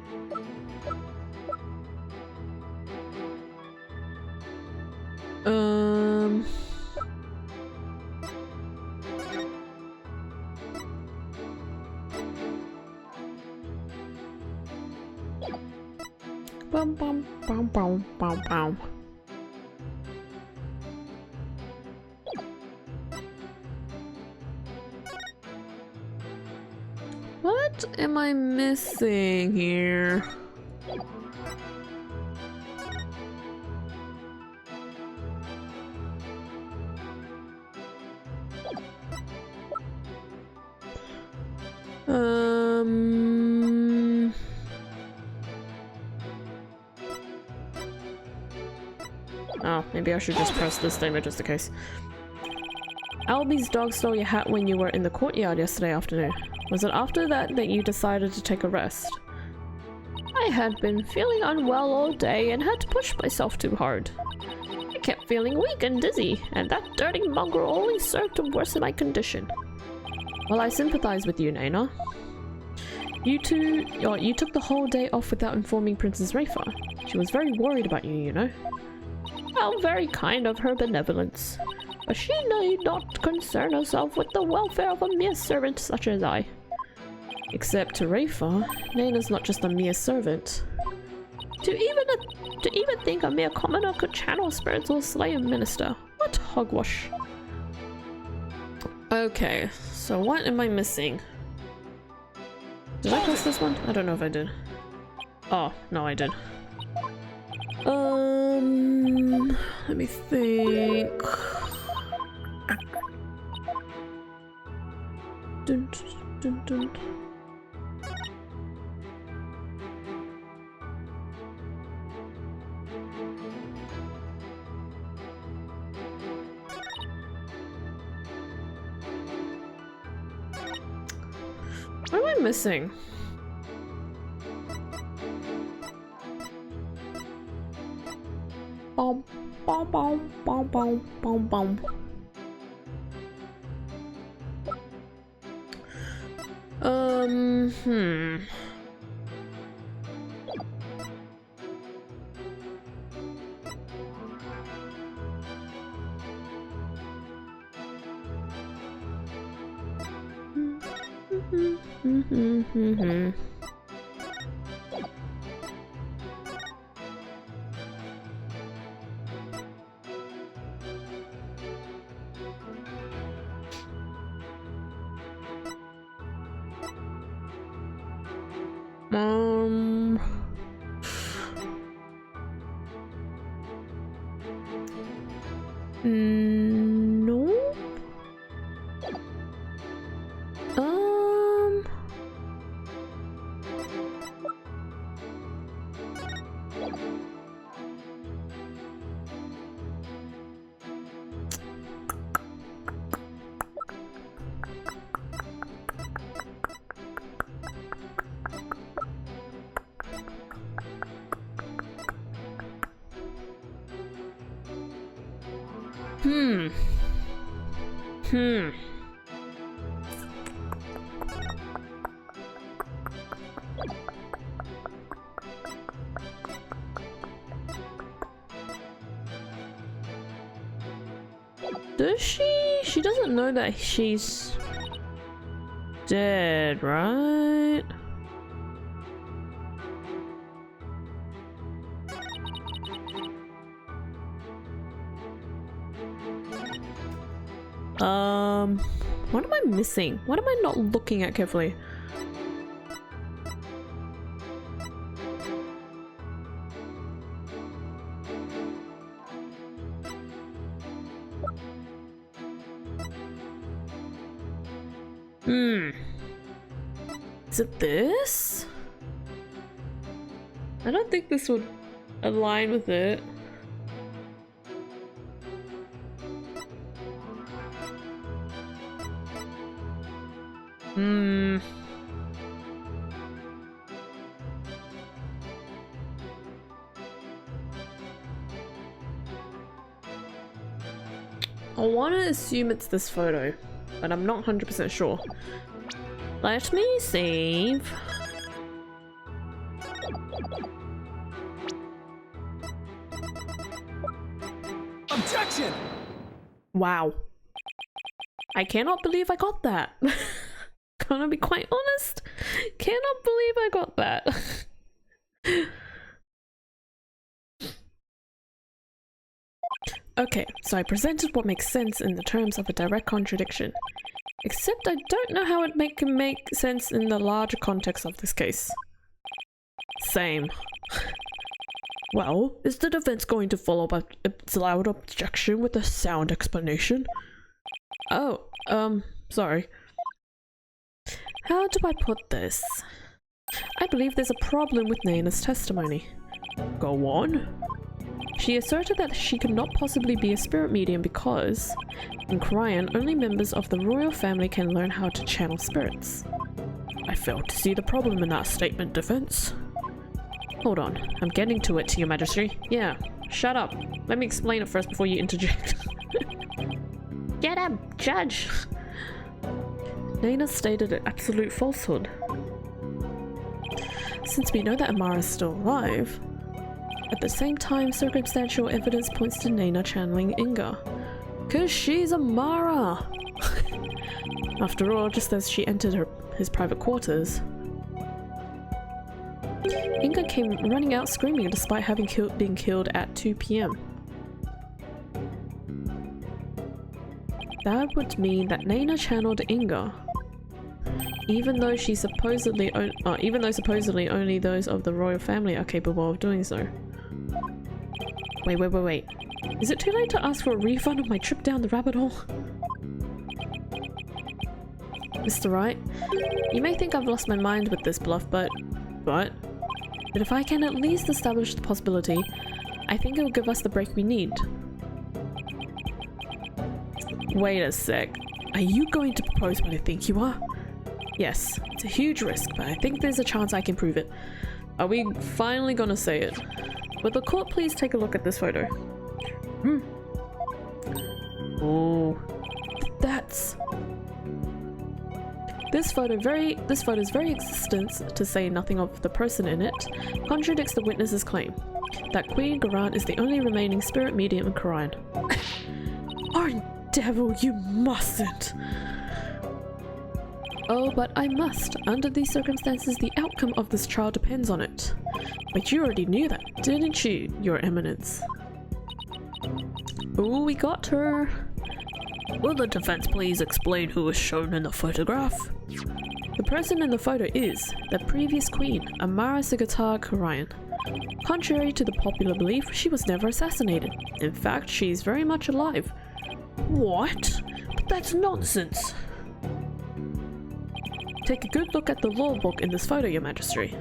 [SPEAKER 1] Bum bum bum bum bum bum. What am I missing here? Oh, maybe I should just press this statement just in case. Albie's dog stole your hat when you were in the courtyard yesterday afternoon. Was it after that that you decided to take a rest? I had been feeling unwell all day and had to push myself too hard. I kept feeling weak and dizzy, and that dirty mongrel only served to worsen my condition. Well, I sympathize with you, Nana. You took the whole day off without informing Princess Rafa. She was very worried about you, you know. How very kind of her benevolence. But she need not concern herself with the welfare of a mere servant such as I. Except to Rafa, Nana's not just a mere servant. To even think a mere commoner could channel spirits or slay a minister. What hogwash. Okay, so what am I missing? Did I press this one? I don't know if I did. Oh, no I did. Let me think. Dun, dun, dun. What am I missing? Bom, bom, bom, bom, bom, bom, bom. No. Does she? She doesn't know that she's dead, right? What am I missing? What am I not looking at carefully? Is it this? I don't think this would align with it. I want to assume it's this photo, but I'm not 100% sure. Let me save.
[SPEAKER 3] Objection!
[SPEAKER 1] Wow. I cannot believe I got that. Gonna be quite honest. Cannot believe I got that. Okay, so I presented what makes sense in the terms of a direct contradiction. Except I don't know how it can make sense in the larger context of this case. Same. Well, is the defense going to follow up its loud objection with a sound explanation? Oh, sorry. How do I put this? I believe there's a problem with Naina's testimony. Go on. She asserted that she could not possibly be a spirit medium because, in Korean, only members of the royal family can learn how to channel spirits. I fail to see the problem in that statement, defense. Hold on, I'm getting to it, Your Majesty. Yeah, shut up. Let me explain it first before you interject. Get up, Judge! Naina stated an absolute falsehood. Since we know that Amara is still alive, at the same time, circumstantial evidence points to Naina channeling Inga. 'Cause she's Amara! After all, just as she entered his private quarters, Inga came running out screaming despite having been killed at 2 PM. That would mean that Naina channeled Inga, even though supposedly only those of the royal family are capable of doing so. Wait. Is it too late to ask for a refund of my trip down the rabbit hole? Mr. Wright, you may think I've lost my mind with this bluff, but if I can at least establish the possibility, I think it will give us the break we need. Wait a sec. Are you going to propose what I think you are? Yes, it's a huge risk, but I think there's a chance I can prove it. Are we finally gonna say it? Would the court please take a look at this photo? Oh, that's... This photo's very existence, to say nothing of the person in it, contradicts the witness's claim that Queen Garan is the only remaining spirit medium in Khura'in. Oh, devil, you mustn't! Oh, but I must. Under these circumstances, the outcome of this trial depends on it. But you already knew that, didn't you, Your Eminence? Oh, we got her! Will the defense please explain who is shown in the photograph? The person in the photo is the previous queen, Amara Sigatar Khura'in. Contrary to the popular belief, she was never assassinated. In fact, she is very much alive. What? But that's nonsense! Take a good look at the law book in this photo, Your Majesty.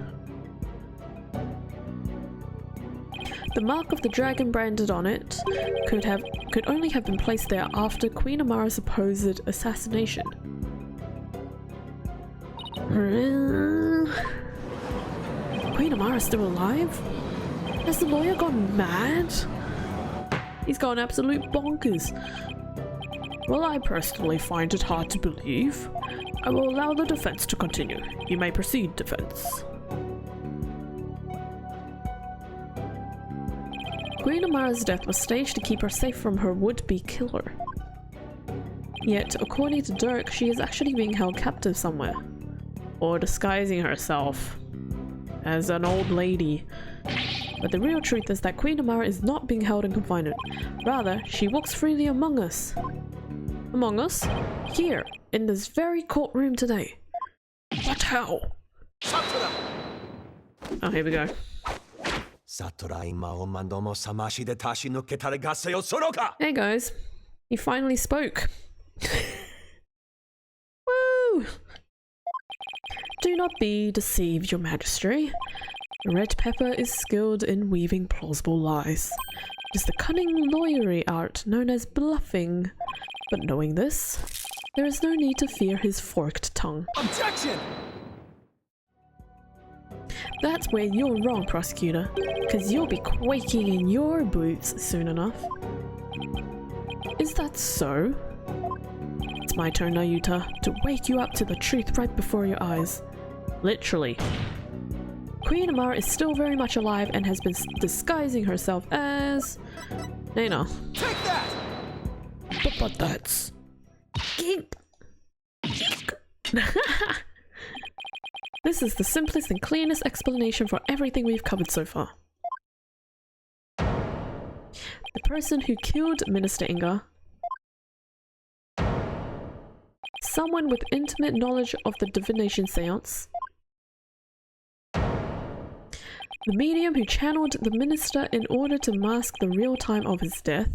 [SPEAKER 1] The mark of the dragon branded on it could only have been placed there after Queen Amara's supposed assassination. Queen Amara's still alive? Has the lawyer gone mad? He's gone absolute bonkers. Well, I personally find it hard to believe. I will allow the defense to continue. You may proceed, defense. Queen Amara's death was staged to keep her safe from her would-be killer. Yet, according to Dirk, she is actually being held captive somewhere. Or disguising herself as an old lady. But the real truth is that Queen Amara is not being held in confinement. Rather, she walks freely among us. Among us? Here, in this very courtroom today. But how? Oh, here we go. Hey guys, he finally spoke. Woo! Do not be deceived, Your Majesty. Red Pepper is skilled in weaving plausible lies. It is the cunning lawyery art known as bluffing. But knowing this, there is no need to fear his forked tongue.
[SPEAKER 3] Objection!
[SPEAKER 1] That's where you're wrong, prosecutor, because you'll be quaking in your boots soon enough. Is that so? It's my turn now, Yuta, to wake you up to the truth right before your eyes. Literally. Queen Amara is still very much alive and has been disguising herself as... Nana.
[SPEAKER 3] Take that!
[SPEAKER 1] But that's... This is the simplest and cleanest explanation for everything we've covered so far. The person who killed Minister Inga, someone with intimate knowledge of the divination seance, the medium who channeled the minister in order to mask the real time of his death.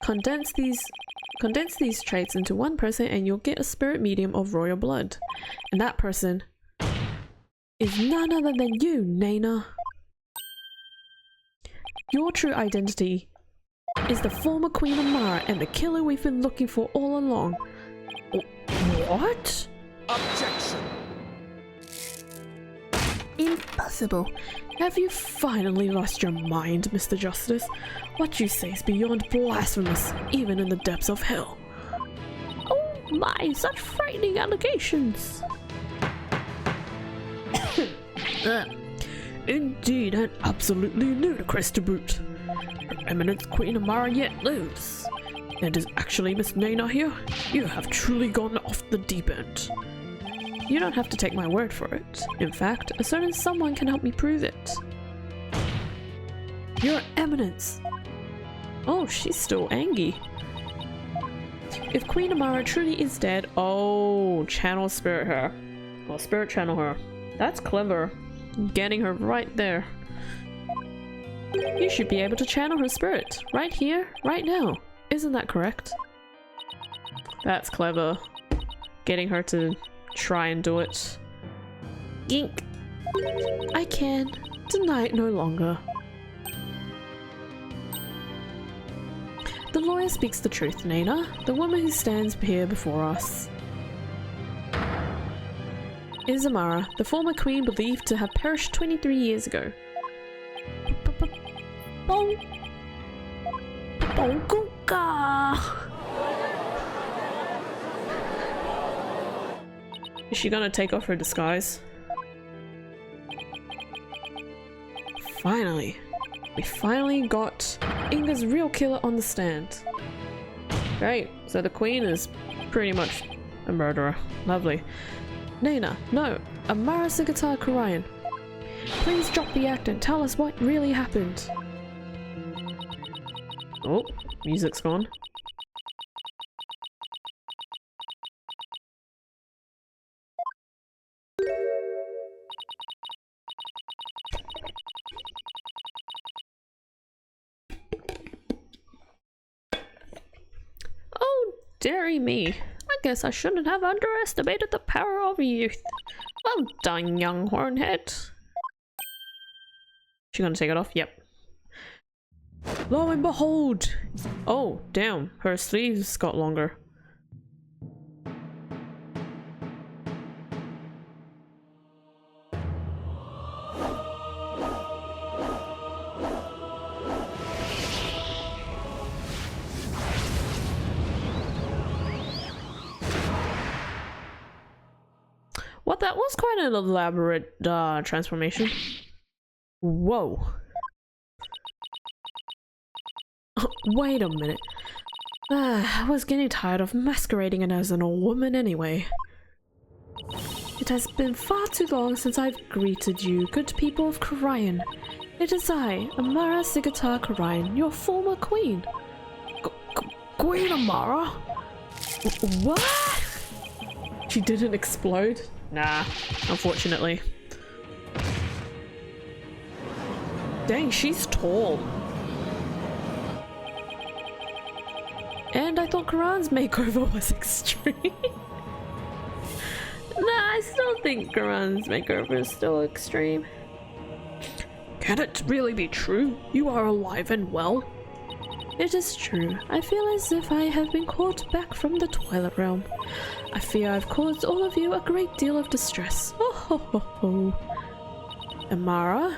[SPEAKER 1] Condense these traits into one person and you'll get a spirit medium of royal blood. And that person is none other than you, Nana. Your true identity is the former Queen Amara and the killer we've been looking for all along. What?
[SPEAKER 3] Objection!
[SPEAKER 1] Impossible. Have you finally lost your mind, Mr. Justice? What you say is beyond blasphemous, even in the depths of hell. Oh my, such frightening allegations! Indeed, and absolutely ludicrous to boot. Her Eminence Queen Amara yet lives. And is actually Miss Nana here? You have truly gone off the deep end. You don't have to take my word for it. In fact, a certain someone can help me prove it. Your Eminence! Oh, she's still angry. If Queen Amara truly is dead, oh, channel spirit her. Well, spirit channel her. That's clever. Getting her right there. You should be able to channel her spirit. Right here, right now. Isn't that correct? That's clever. Getting her to try and do it. Gink. I can. Deny it no longer. The lawyer speaks the truth, Nana. The woman who stands here before us is Amara, the former queen believed to have perished 23 years ago. Is she gonna take off her disguise? Finally. We finally got Inga's real killer on the stand. Great, so the queen is pretty much a murderer. Lovely. Nana, no, Amara Sigata Karayan. Please drop the act and tell us what really happened. Oh, music's gone. Oh, dearie me. I guess I shouldn't have underestimated the power of youth. Well done, young hornhead. She gonna take it off? Yep. Lo and behold! Oh, damn. Her sleeves got longer. What, that was quite an elaborate transformation. Whoa. Wait a minute. I was getting tired of masquerading as an old woman anyway. It has been far too long since I've greeted you, good people of Karayan. It is I, Amara Sigata Karayan, your former queen. Queen Amara? What? She didn't explode? Nah, unfortunately. Dang, she's tall. And I thought Karan's makeover was extreme. Nah, I still think Karan's makeover is still extreme. Can it really be true? You are alive and well? It is true. I feel as if I have been called back from the Twilight Realm. I fear I've caused all of you a great deal of distress. Oh ho ho ho. Amara,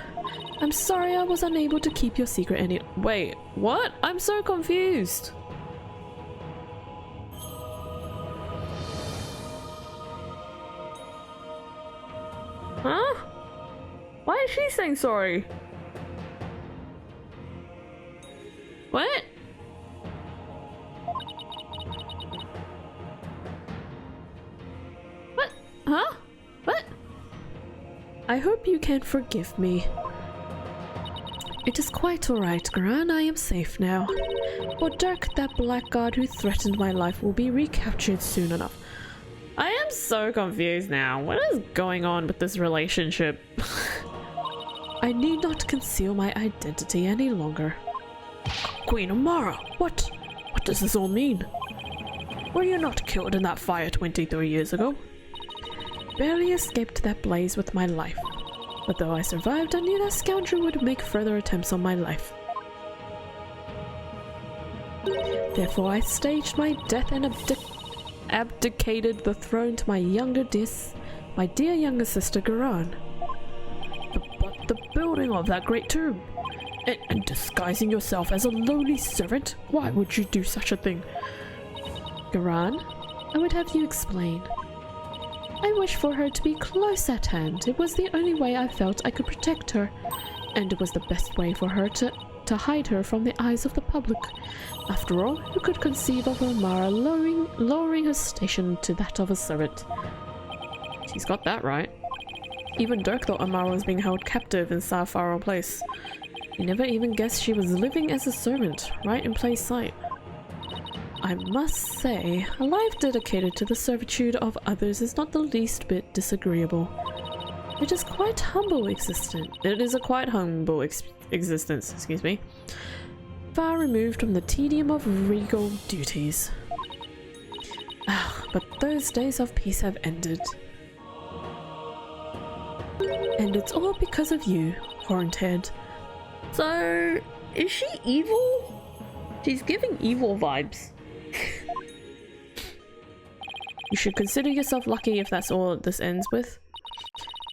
[SPEAKER 1] I'm sorry I was unable to keep your secret any- Wait, what? I'm so confused. Huh? Why is she saying sorry? What? What? Huh? What? I hope you can forgive me. It is quite alright, Gran. I am safe now. For Dirk, that blackguard who threatened my life will be recaptured soon enough. I am so confused now. What is going on with this relationship? I need not conceal my identity any longer. Queen Amara, what? What does this all mean? Were you not killed in that fire 23 years ago? Barely escaped that blaze with my life. But though I survived, I knew that scoundrel would make further attempts on my life. Therefore I staged my death and abdicated the throne to my dear younger sister Garan. But the building of that great tomb, and disguising yourself as a lowly servant, why would you do such a thing? Garan, I would have you explain. I wish for her to be close at hand. It was the only way I felt I could protect her, and it was the best way for her to hide her from the eyes of the public. After all, who could conceive of Amara lowering her station to that of a servant? She's got that right. Even Dirk thought Amara was being held captive in Sapphire Place. He never even guessed she was living as a servant, right in plain sight. I must say, a life dedicated to the servitude of others is not the least bit disagreeable. It is quite humble existence. It is a quite humble existence, excuse me. Far removed from the tedium of regal duties. But those days of peace have ended. And it's all because of you, Horned Head. So, is she evil? She's giving evil vibes. You should consider yourself lucky if that's all this ends with.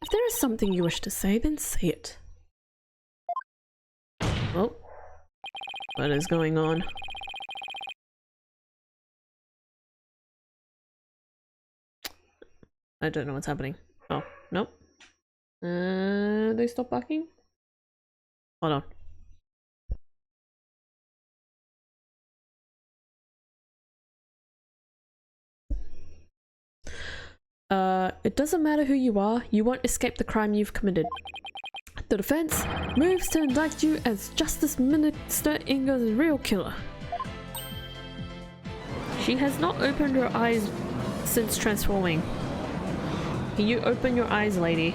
[SPEAKER 1] If there is something you wish to say, then say it. Oh. What is going on? I don't know what's happening. Oh, nope. They stop barking? Hold on. It doesn't matter who you are, you won't escape the crime you've committed. The defense moves to indict you as Justice Minister Inga's real killer. She has not opened her eyes since transforming. Can you open your eyes, lady?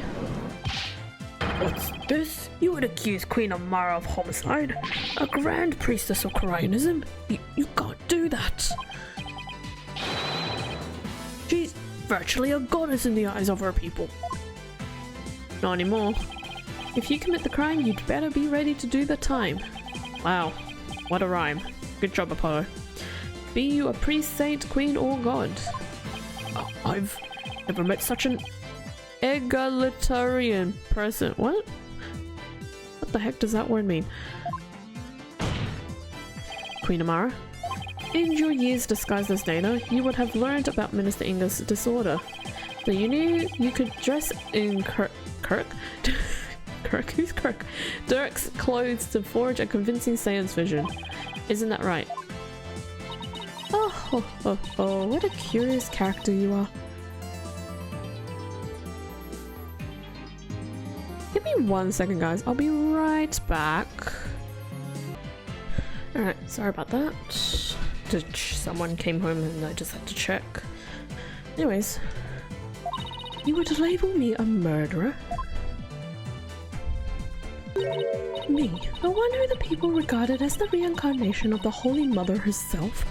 [SPEAKER 1] What's this? You would accuse Queen Amara of homicide? A Grand Priestess of Koreanism? You can't do that. She's virtually a goddess in the eyes of her people. Not anymore. If you commit the crime, you'd better be ready to do the time. Wow, what a rhyme. Good job, Apollo. Be you a priest, saint, queen, or god. I've never met such an egalitarian person. What? What the heck does that word mean? Queen Amara? In your years disguised as Dana, you would have learned about Minister Inga's disorder. So you knew you could dress in Kirk? Who's Kirk? Dirk's clothes to forge a convincing seance vision. Isn't that right? Oh, what a curious character you are. Give me 1 second, guys. I'll be right back. Alright, sorry about that. Someone came home and I just had to check. Anyways. You would label me a murderer? Me, the one who the people regarded as the reincarnation of the Holy Mother herself?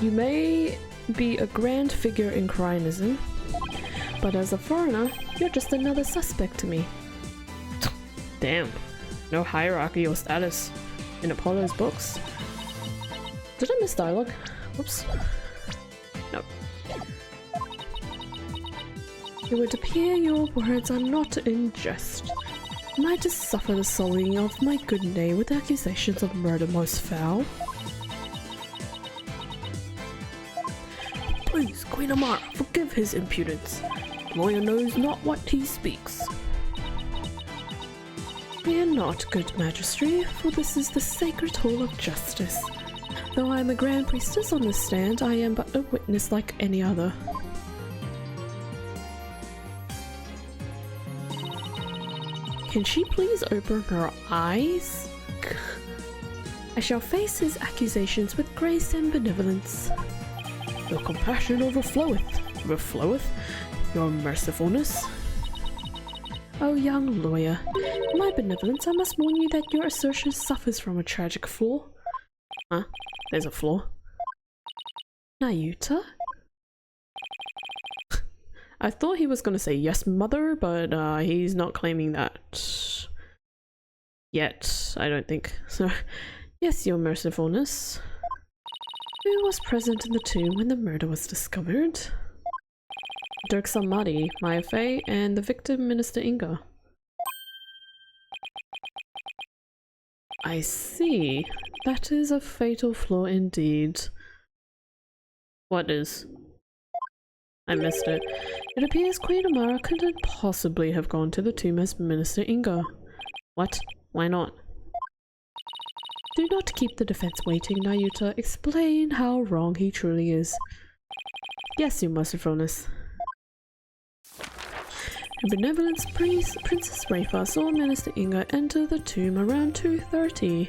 [SPEAKER 1] You may be a grand figure in Koreanism, but as a foreigner, you're just another suspect to me. Damn, no hierarchy or status in Apollo's books. Did I miss dialogue? Whoops. Nope. It would appear your words are not in jest. Am I to suffer the sullying of my good name with accusations of murder most foul? Please, Queen Amara, forgive his impudence. The lawyer knows not what he speaks. Fear not, good Majesty, for this is the sacred hall of justice. Though I am a Grand Priestess on this stand, I am but a witness like any other. Can she please open her eyes? I shall face his accusations with grace and benevolence. Your compassion overfloweth your mercifulness. Oh, young lawyer, in my benevolence, I must warn you that your assertion suffers from a tragic flaw. Huh? There's a flaw. Nayuta? I thought he was gonna say yes, mother, but he's not claiming that yet, I don't think. So, yes, your mercifulness. Who was present in the tomb when the murder was discovered? Dirk Samadi, Maya Fey, and the victim, Minister Inga. I see. That is a fatal flaw indeed. What is? I missed it. It appears Queen Amara couldn't possibly have gone to the tomb as Minister Inga. What? Why not? Do not keep the defense waiting, Nayuta. Explain how wrong he truly is. Yes, your mercifulness. Her benevolence Princess Rafa saw Minister Inga enter the tomb around 2:30.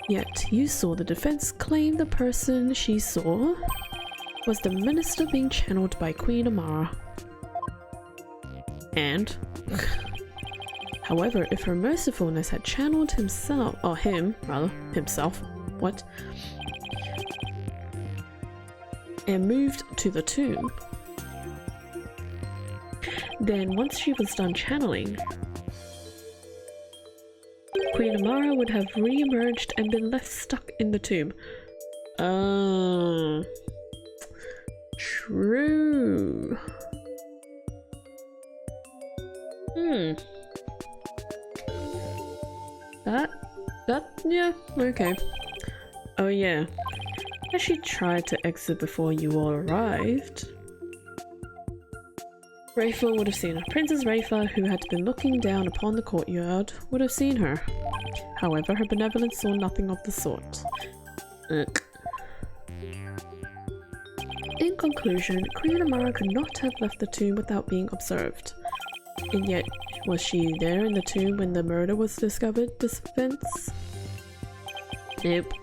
[SPEAKER 1] Yet you saw the defense claim the person she saw was the minister being channeled by Queen Amara. And however, if her mercifulness had channeled himself, or him, rather, himself, what? And moved to the tomb, then once she was done channeling, Queen Amara would have re-emerged and been left stuck in the tomb. True. Yeah, okay. Oh yeah. As she tried to exit before you all arrived, Rayfa would have seen her. Princess Rayfa, who had been looking down upon the courtyard, would have seen her. However, her benevolence saw nothing of the sort. In conclusion, Queen Amara could not have left the tomb without being observed. And yet, was she there in the tomb when the murder was discovered? Defense? Nope.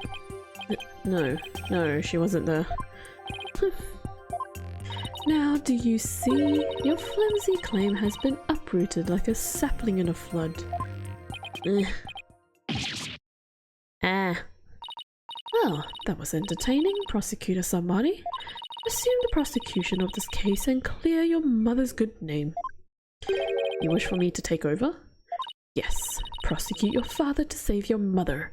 [SPEAKER 1] No, she wasn't there. Now, do you see? Your flimsy claim has been uprooted like a sapling in a flood. Well, that was entertaining, Prosecutor somebody. Assume the prosecution of this case and clear your mother's good name. You wish for me to take over? Yes, prosecute your father to save your mother.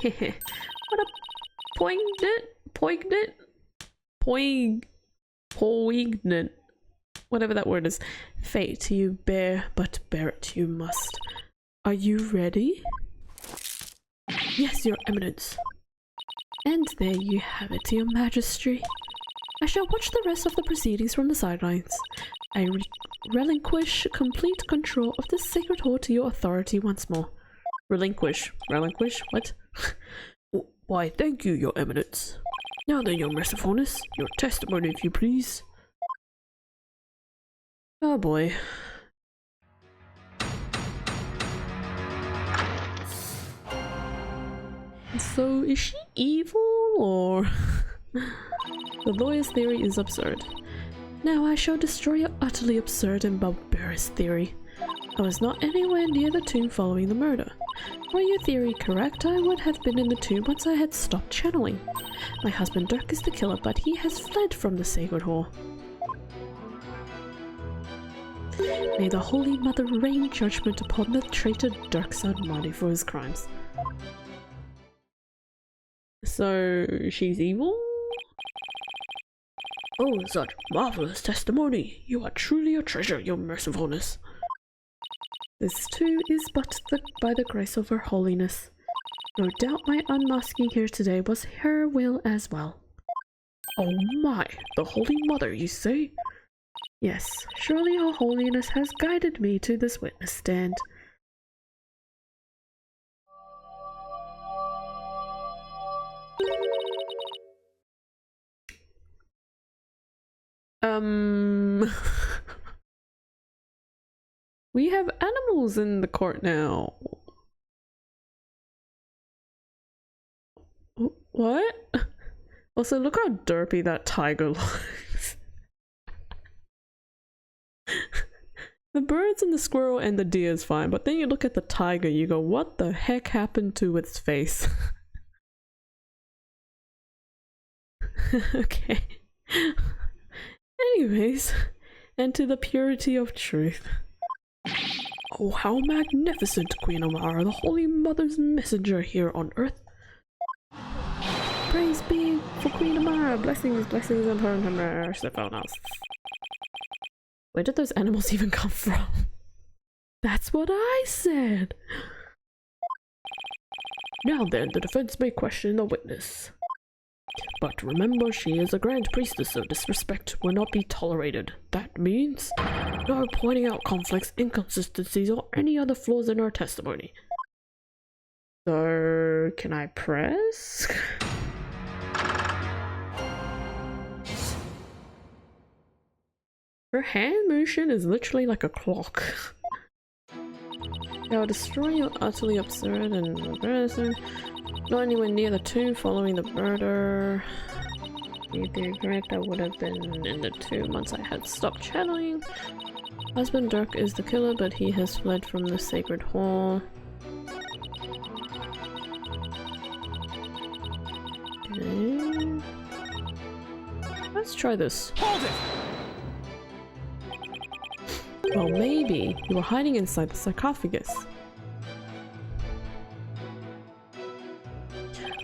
[SPEAKER 1] What a poignant, whatever that word is. Fate you bear, but bear it you must. Are you ready? Yes, your eminence. And there you have it, your majesty. I shall watch the rest of the proceedings from the sidelines. I relinquish complete control of this sacred hall to your authority once more. Relinquish? What? Why, thank you, your eminence. Now then, your mercifulness, your testimony, if you please. Oh boy. So, is she evil, or...? The lawyer's theory is absurd. Now I shall destroy your utterly absurd and barbarous theory. I was not anywhere near the tomb following the murder. Were your theory correct, I would have been in the tomb once I had stopped channeling. My husband Dirk is the killer, but he has fled from the sacred hall. May the Holy Mother rain judgment upon the traitor Dirk Almighty for his crimes. So, she's evil? Oh, such marvelous testimony! You are truly a treasure, your mercifulness. This too is but by the grace of her holiness. No doubt my unmasking here today was her will as well. Oh my, the Holy Mother, you say? Yes, surely her holiness has guided me to this witness stand. We have animals in the court now. What? Also, look how derpy that tiger looks. The birds and the squirrel and the deer is fine, but then you look at the tiger, you go, what the heck happened to its face? Okay. Anyways, and to the purity of truth. Oh, how magnificent, Queen Amara, the Holy Mother's messenger here on earth. Praise be for Queen Amara, blessings upon her, everyone else. Where did those animals even come from? That's what I said! Now then, the defense may question the witness. But remember, she is a Grand Priestess, so disrespect will not be tolerated. That means no pointing out conflicts, inconsistencies, or any other flaws in her testimony. So, can I press? Her hand motion is literally like a clock. I will destroy your utterly absurd and embarrassing. Not anywhere near the tomb following the murder. If you're correct, I would have been in the tomb once I had stopped channeling. Husband Dirk is the killer, but he has fled from the sacred hall. Okay. Let's try this.
[SPEAKER 3] Hold it!
[SPEAKER 1] Well, maybe you were hiding inside the sarcophagus.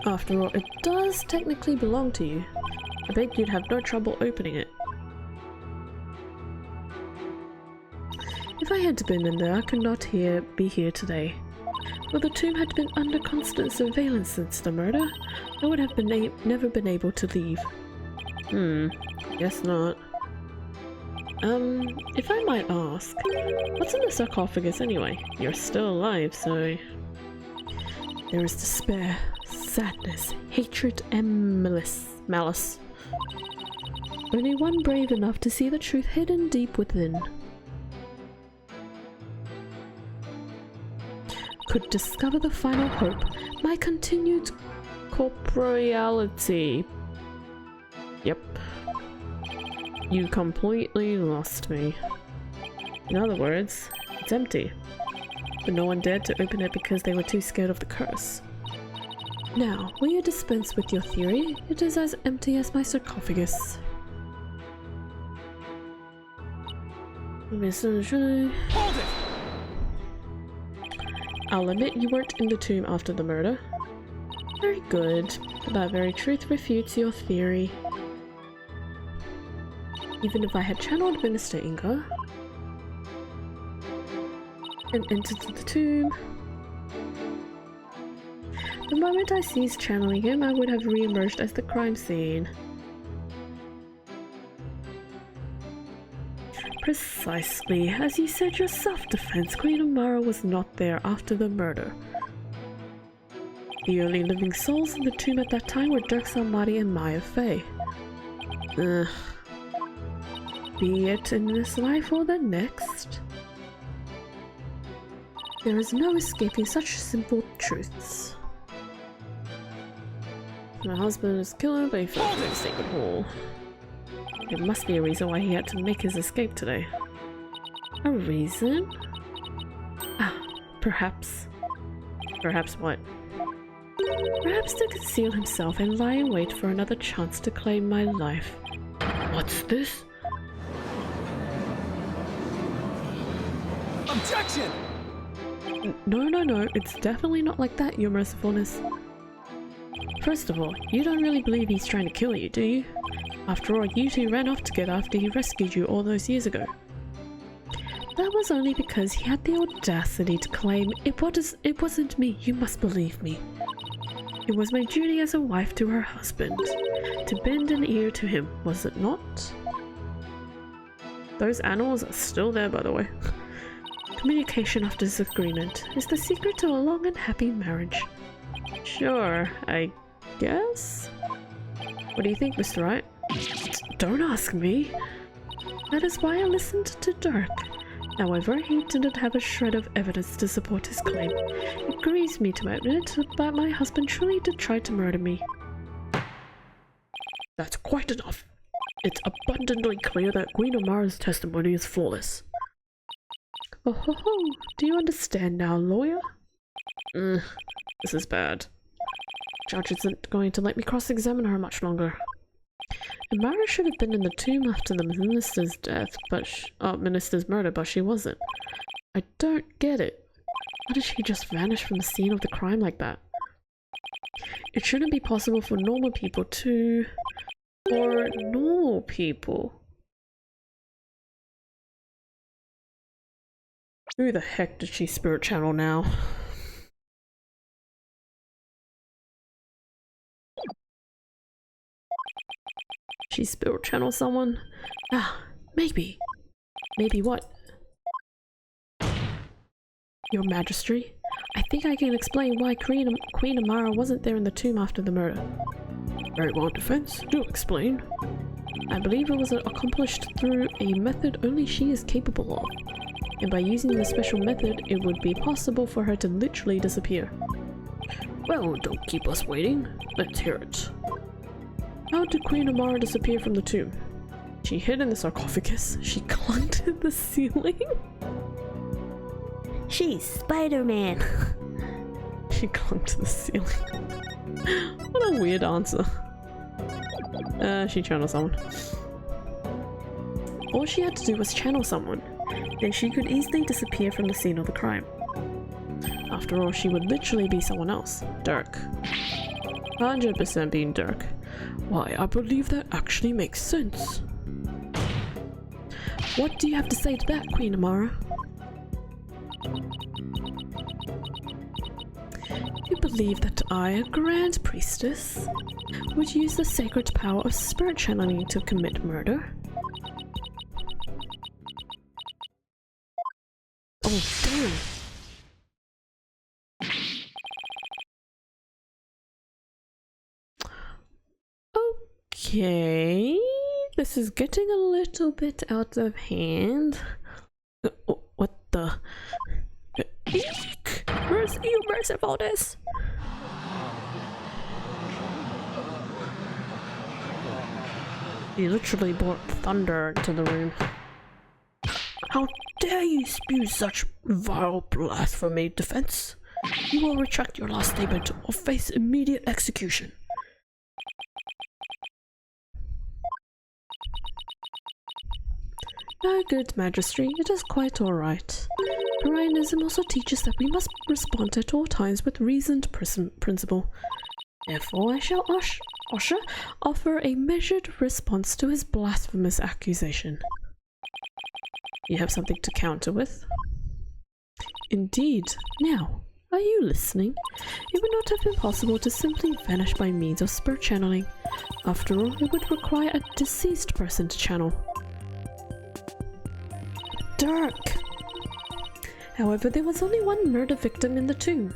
[SPEAKER 1] After all, it does technically belong to you. I bet you'd have no trouble opening it. If I had been in there, I could not be here today. Well, the tomb had been under constant surveillance since the murder. I would have never been able to leave. Guess not. If I might ask, what's in the sarcophagus anyway? You're still alive, so... There is despair, sadness, hatred, and malice. Only one brave enough to see the truth hidden deep within could discover the final hope, my continued corporeality. Yep. You completely lost me. In other words, it's empty. But no one dared to open it because they were too scared of the curse. Now, will you dispense with your theory? It is as empty as my sarcophagus.
[SPEAKER 3] Hold it!
[SPEAKER 1] I'll admit you weren't in the tomb after the murder. Very good, but that very truth refutes your theory. Even if I had channeled Minister Inga and entered the tomb, the moment I ceased channeling him, I would have re-emerged as the crime scene. Precisely, as you said yourself, defense, Queen Amara was not there after the murder. The only living souls in the tomb at that time were Dirk Salmati and Maya Fey. Be it in this life or the next. There is no escaping such simple truths. My husband is killed, but he fell in the sacred hole. There must be a reason why he had to make his escape today. A reason? Ah, perhaps. Perhaps what? Perhaps to conceal himself and lie in wait for another chance to claim my life. What's this?
[SPEAKER 3] Objection!
[SPEAKER 1] No, it's definitely not like that, your mercifulness. First of all, you don't really believe he's trying to kill you, do you? After all, you two ran off together after he rescued you all those years ago. That was only because he had the audacity to claim, it wasn't me, you must believe me. It was my duty as a wife to her husband, to bend an ear to him, was it not? Those animals are still there, by the way. Communication after disagreement is the secret to a long and happy marriage. Sure, I guess? What do you think, Mr. Wright? Don't ask me. That is why I listened to Dirk. However, he didn't have a shred of evidence to support his claim. It grieves me to admit that my husband truly did try to murder me. That's quite enough. It's abundantly clear that Queen Amara's testimony is flawless. Oh ho ho, do you understand now, lawyer? This is bad. Judge isn't going to let me cross-examine her much longer. Amara should have been in the tomb after the minister's death, minister's murder, but she wasn't. I don't get it. How did she just vanish from the scene of the crime like that? It shouldn't be possible for normal people to... For normal people. Who the heck did she spirit channel now? She spirit channel someone? Ah, maybe. Maybe what? Your Majesty, I think I can explain why Queen Amara wasn't there in the tomb after the murder. Very well, defense. Do explain. I believe it was accomplished through a method only she is capable of. And by using this special method, it would be possible for her to literally disappear. Well, don't keep us waiting. Let's hear it. How did Queen Amara disappear from the tomb? She hid in the sarcophagus. She clung to the ceiling.
[SPEAKER 4] She's Spider-Man.
[SPEAKER 1] She clung to the ceiling. What a weird answer. She channeled someone. All she had to do was channel someone. then she could easily disappear from the scene of the crime. After all, she would literally be someone else. Dirk. 100% being Dirk. Why, I believe that actually makes sense. What do you have to say to that, Queen Amara? You believe that I, a Grand Priestess, would use the sacred power of spirit channeling to commit murder? Oh, damn. Okay, this is getting a little bit out of hand. What the? Eek! You mercifulness! He literally brought thunder into the room. How dare you spew such vile blasphemy, Defense? You will retract your last statement or face immediate execution. No, good Majesty, it is quite alright. Parianism also teaches that we must respond at all times with reasoned principle. Therefore, I shall offer a measured response to his blasphemous accusation. You have something to counter with? Indeed. Now, are you listening? It would not have been possible to simply vanish by means of spirit channeling. After all, it would require a deceased person to channel. Dirk! However, there was only one murder victim in the tomb.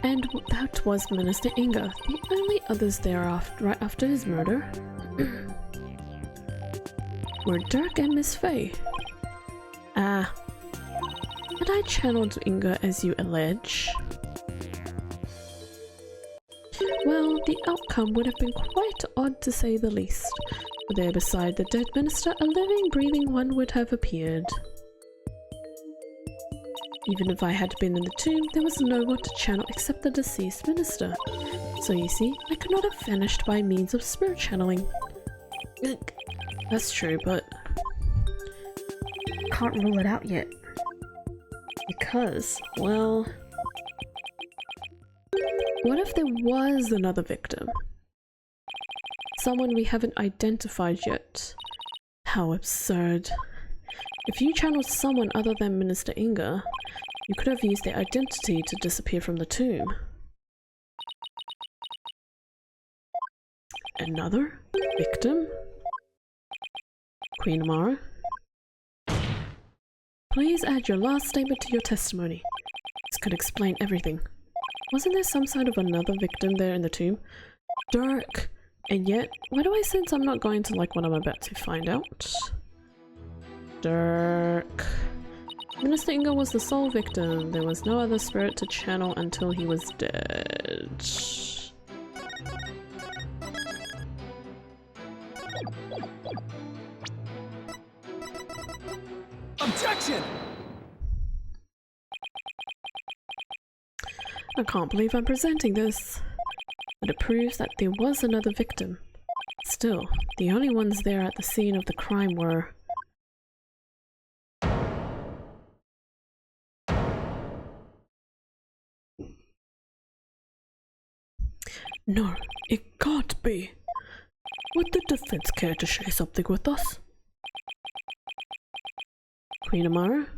[SPEAKER 1] And that was Minister Inga, the only others thereafter, right after his murder, were Dirk and Miss Faye. Ah. Had I channeled Inga as you allege? Well, the outcome would have been quite odd to say the least. There beside the dead minister, a living, breathing one would have appeared. Even if I had been in the tomb, there was no one to channel except the deceased minister. So you see, I could not have vanished by means of spirit channeling. That's true, but can't rule it out yet. Because, well, what if there was another victim? Someone we haven't identified yet. How absurd. If you channeled someone other than Minister Inga, you could have used their identity to disappear from the tomb. Another victim? Queen Amara? Please add your last statement to your testimony. This could explain everything. Wasn't there some sort of another victim there in the tomb? Dirk! And yet, why do I sense I'm not going to like what I'm about to find out? Dirk. Minister Inga was the sole victim. There was no other spirit to channel until he was dead.
[SPEAKER 4] Objection!
[SPEAKER 1] I can't believe I'm presenting this. But it proves that there was another victim. Still, the only ones there at the scene of the crime were... No, it can't be. Would the defense care to share something with us? Queen Amara?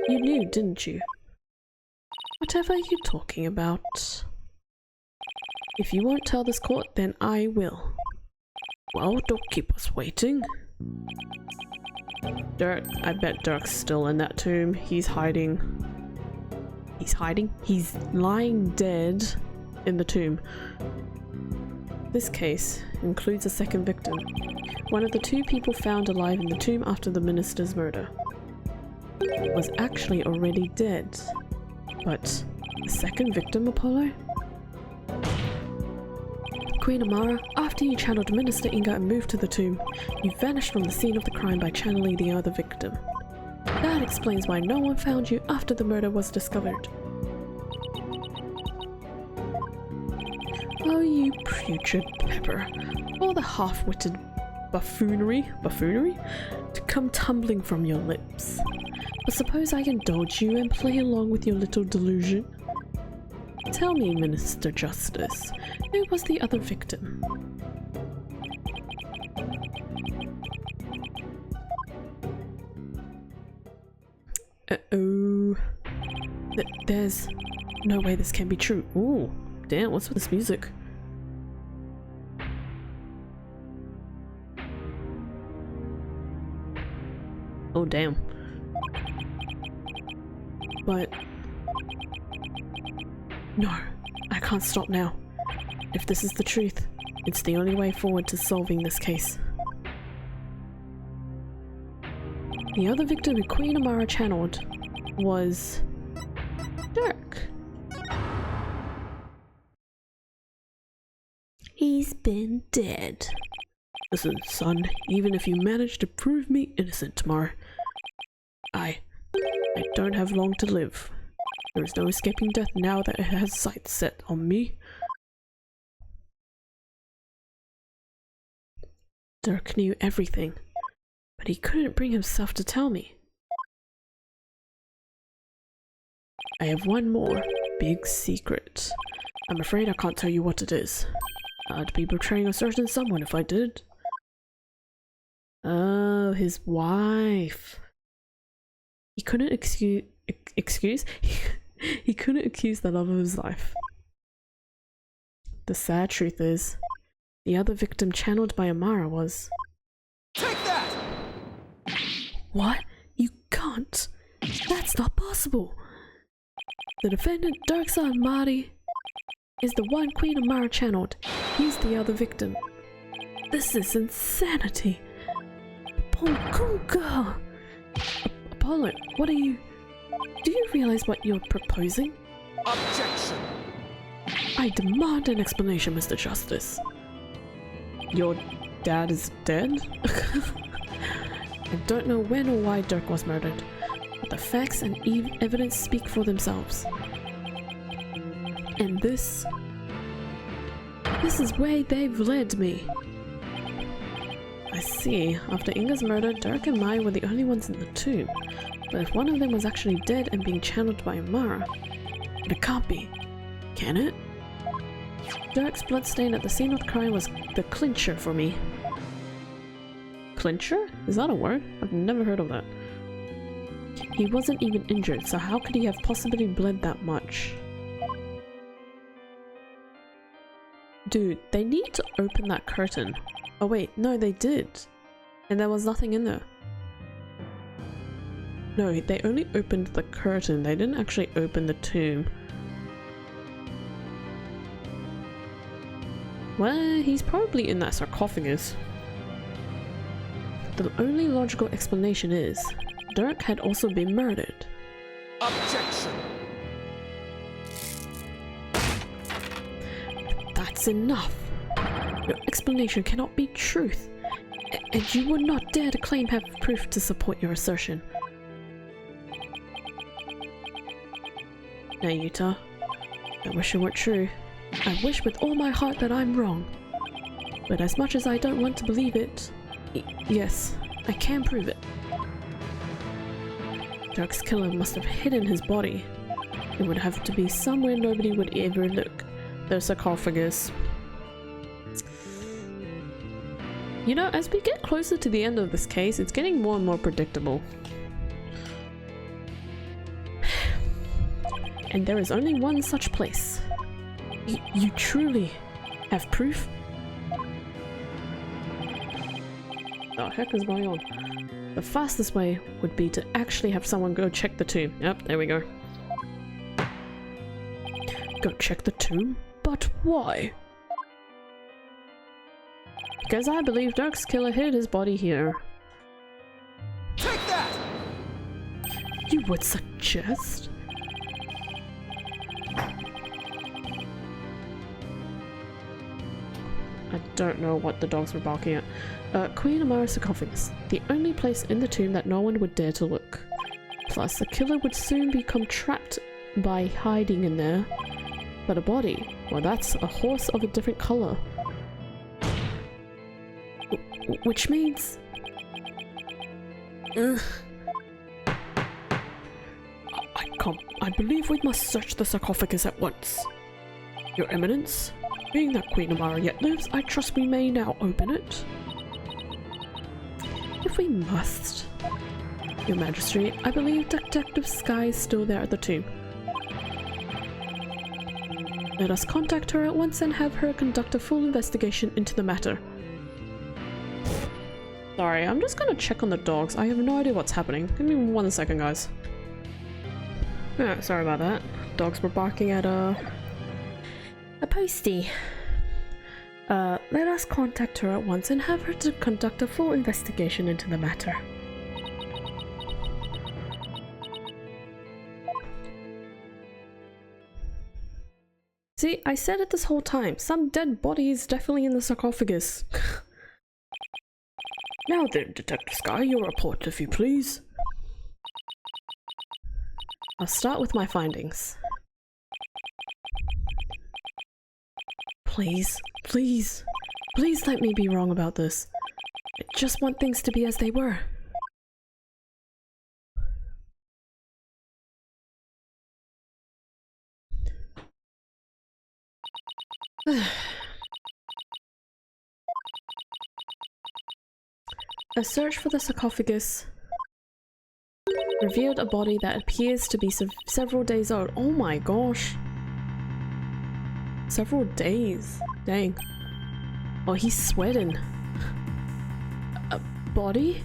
[SPEAKER 1] You knew, didn't you? Whatever are you talking about? If you won't tell this court, then I will. Well, don't keep us waiting. Dirk, I bet Dirk's still in that tomb. He's hiding. He's hiding? He's lying dead in the tomb. This case includes a second victim. One of the two people found alive in the tomb after the minister's murder was actually already dead. But the second victim, Apollo? Queen Amara, after you channeled Minister Inga and moved to the tomb, you vanished from the scene of the crime by channeling the other victim. That explains why no one found you after the murder was discovered. Oh, you putrid pepper. All the half-witted buffoonery to come tumbling from your lips. But suppose I indulge you and play along with your little delusion? Tell me, Minister Justice, who was the other victim? Uh-oh. There's no way this can be true. Ooh, damn, what's with this music? Oh, damn. But... no, I can't stop now. If this is the truth, it's the only way forward to solving this case. The other victim who Queen Amara channeled was... Dirk. He's been dead. Listen, son, even if you manage to prove me innocent tomorrow, I don't have long to live. There is no escaping death now that it has sights set on me. Dirk knew everything, but he couldn't bring himself to tell me. I have one more big secret. I'm afraid I can't tell you what it is. I'd be betraying a certain someone if I did. Oh, his wife. He couldn't excuse he couldn't accuse the love of his life. The sad truth is, the other victim channeled by Amara was... Take that! What? You can't! That's not possible! The defendant, Dirk's son Marty, is the one Queen Amara channeled. He's the other victim. This is insanity! Ponkunga! Apollo, what are you... Do you realize what you're proposing? Objection! I demand an explanation, Mr. Justice. Your dad is dead? I don't know when or why Dirk was murdered, but the facts and evidence speak for themselves. And this is where they've led me. I see. After Inga's murder, Dirk and Mai were the only ones in the tomb. But if one of them was actually dead and being channeled by Amara, it can't be. Can it? Dirk's bloodstain at the scene of the crime was the clincher for me. Clincher? Is that a word? I've never heard of that. He wasn't even injured, so how could he have possibly bled that much? Dude, they need to open that curtain. Oh wait, no they did. And there was nothing in there. No, they only opened the curtain, they didn't actually open the tomb. Well, he's probably in that sarcophagus. The only logical explanation is, Dirk had also been murdered. Objection! That's enough! Your explanation cannot be truth, and you would not dare to claim have proof to support your assertion. Now, Yuta, I wish it weren't true. I wish with all my heart that I'm wrong. But as much as I don't want to believe it, yes, I can prove it. Dirk's killer must have hidden his body. It would have to be somewhere nobody would ever look. The sarcophagus. You know, as we get closer to the end of this case, it's getting more and more predictable. And there is only one such place. You truly have proof? What the heck is going on? The fastest way would be to actually have someone go check the tomb. Yep, there we go. Go check the tomb? But why? Because I believe Dirk's killer hid his body here. Take that! You would suggest? I don't know what the dogs were barking at. Queen Amara's sarcophagus. The only place in the tomb that no one would dare to look. Plus, the killer would soon become trapped by hiding in there. But a body? Well, that's a horse of a different color. Which means... I believe we must search the sarcophagus at once. Your Eminence, being that Queen Amara yet lives, I trust we may now open it. If we must. Your Majesty, I believe Detective Sky is still there at the tomb. Let us contact her at once and have her conduct a full investigation into the matter. Sorry, I'm just gonna check on the dogs. I have no idea what's happening. Give me 1 second, guys. Yeah, sorry about that. Dogs were barking at a postie. Let us contact her at once and have her to conduct a full investigation into the matter. See, I said it this whole time. Some dead body is definitely in the sarcophagus. Now then, Detective Sky, your report, if you please. I'll start with my findings. Please, please, please let me be wrong about this. I just want things to be as they were. A search for the sarcophagus revealed a body that appears to be several days old. Oh my gosh. Several days. Dang. Oh, he's sweating. A body?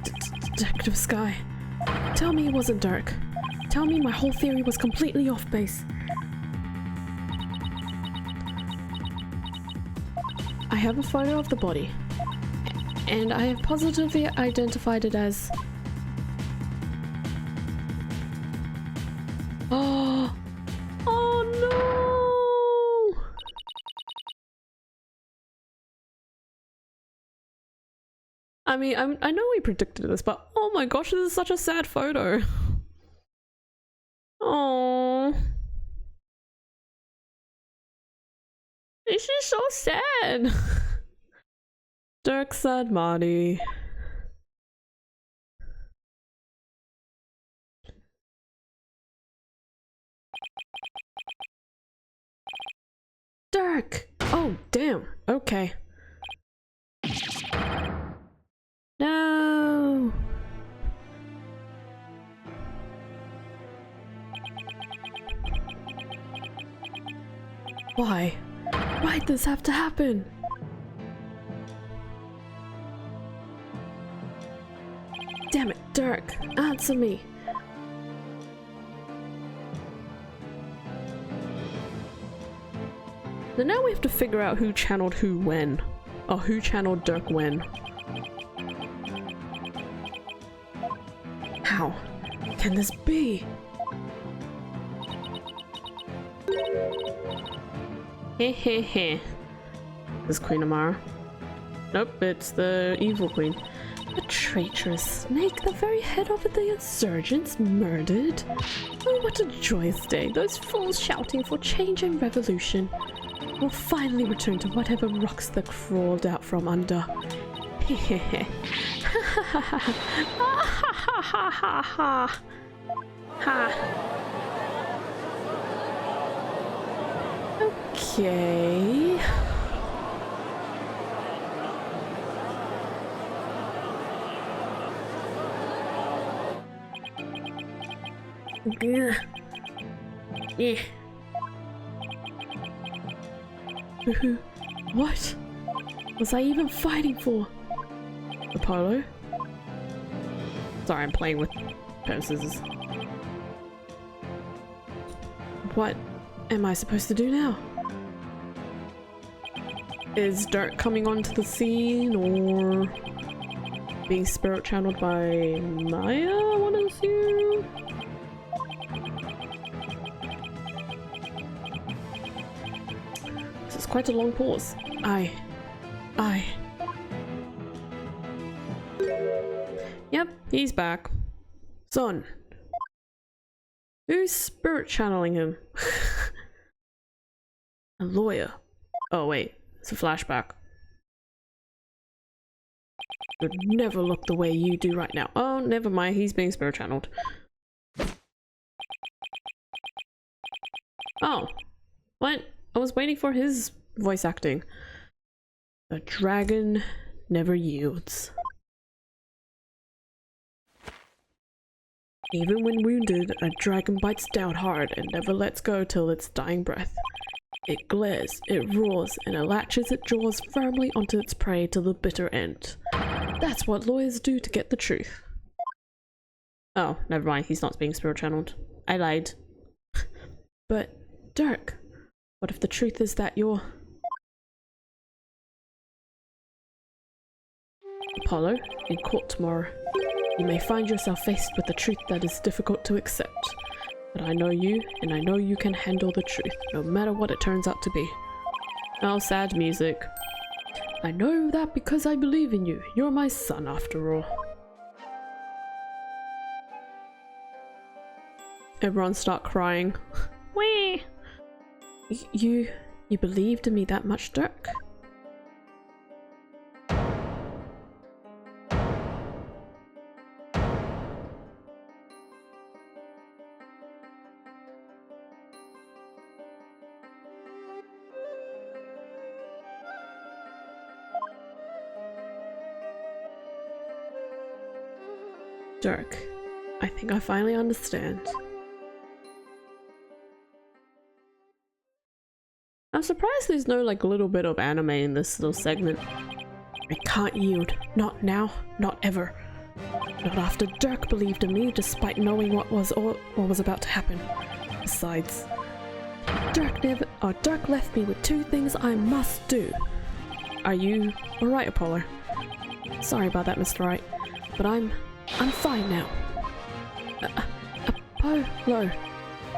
[SPEAKER 1] Detective Sky. Tell me it wasn't Dirk. Tell me my whole theory was completely off base. I have a photo of the body, and I have positively identified it as... Oh! Oh no! I mean, I know we predicted this, but oh my gosh, this is such a sad photo. Oh. This is so sad. Dirk sad Marty. Dirk! Oh, damn. Okay. No! Why? Why'd this have to happen? Damn it, Dirk, answer me. So now we have to figure out who channeled who when. Or who channeled Dirk when. How can this be? Hehehe. This is Queen Amara. Nope, it's the evil queen. A traitorous snake, the very head of the insurgents, murdered. Oh, what a joyous day. Those fools shouting for change and revolution will finally return to whatever rocks they crawled out from under. Hehehe. Ha ha ha ha ha ha ha ha ha. Okay. Yeah. What was I even fighting for? The polo? Sorry, I'm playing with pair of scissors. What am I supposed to do now? Is Dirk coming onto the scene or being spirit channeled by Maya, I want to assume? This is quite a long pause. Yep, he's back. Son. Who's spirit channeling him? A lawyer. Oh wait, it's a flashback. Would never look the way you do right now. Oh, never mind, he's being spirit channeled. Oh, what? I was waiting for his voice acting. A dragon never yields. Even when wounded, a dragon bites down hard and never lets go till its dying breath. It glares, it roars, and it latches its jaws firmly onto its prey till the bitter end. That's what lawyers do to get the truth. Oh, never mind, he's not being spirit channeled. I lied. But, Dirk, what if the truth is that you're... Apollo, in court tomorrow, you may find yourself faced with a truth that is difficult to accept. But I know you, and I know you can handle the truth, no matter what it turns out to be. Oh, sad music. I know that because I believe in you. You're my son, after all. Everyone start crying. Wee! You believed in me that much, Dirk? Dirk, I think I finally understand. I'm surprised there's no like little bit of anime in this little segment. I can't yield. Not now, not ever. Not after Dirk believed in me despite knowing what was about to happen. Besides, Dirk left me with two things I must do. Are you alright, Apollo? Sorry about that, Mr. Wright, but I'm fine now. Apollo.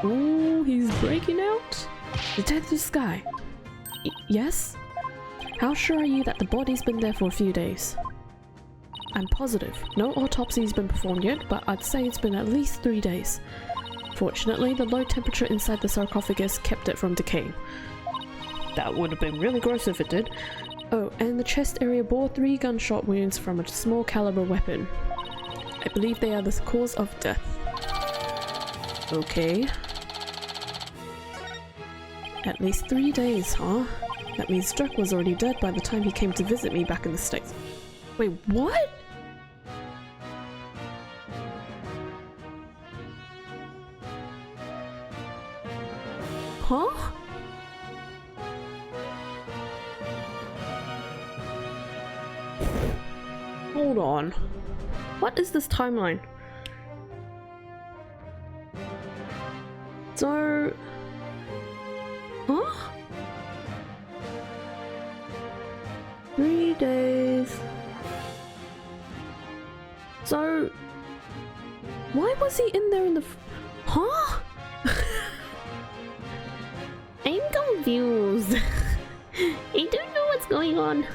[SPEAKER 1] Ooh, he's breaking out. Detective Sky. Yes? How sure are you that the body's been there for a few days? I'm positive. No autopsy's been performed yet, but I'd say it's been at least 3 days. Fortunately, the low temperature inside the sarcophagus kept it from decaying. That would have been really gross if it did. Oh, and the chest area bore 3 gunshot wounds from a small caliber weapon. I believe they are the cause of death. Okay. At least 3 days, huh? That means Dirk was already dead by the time he came to visit me back in the States. Wait, what? Huh? Hold on. What is this timeline? So... Huh? 3 days. So... Why was he in there in the... Huh? I'm confused. I don't know what's going on.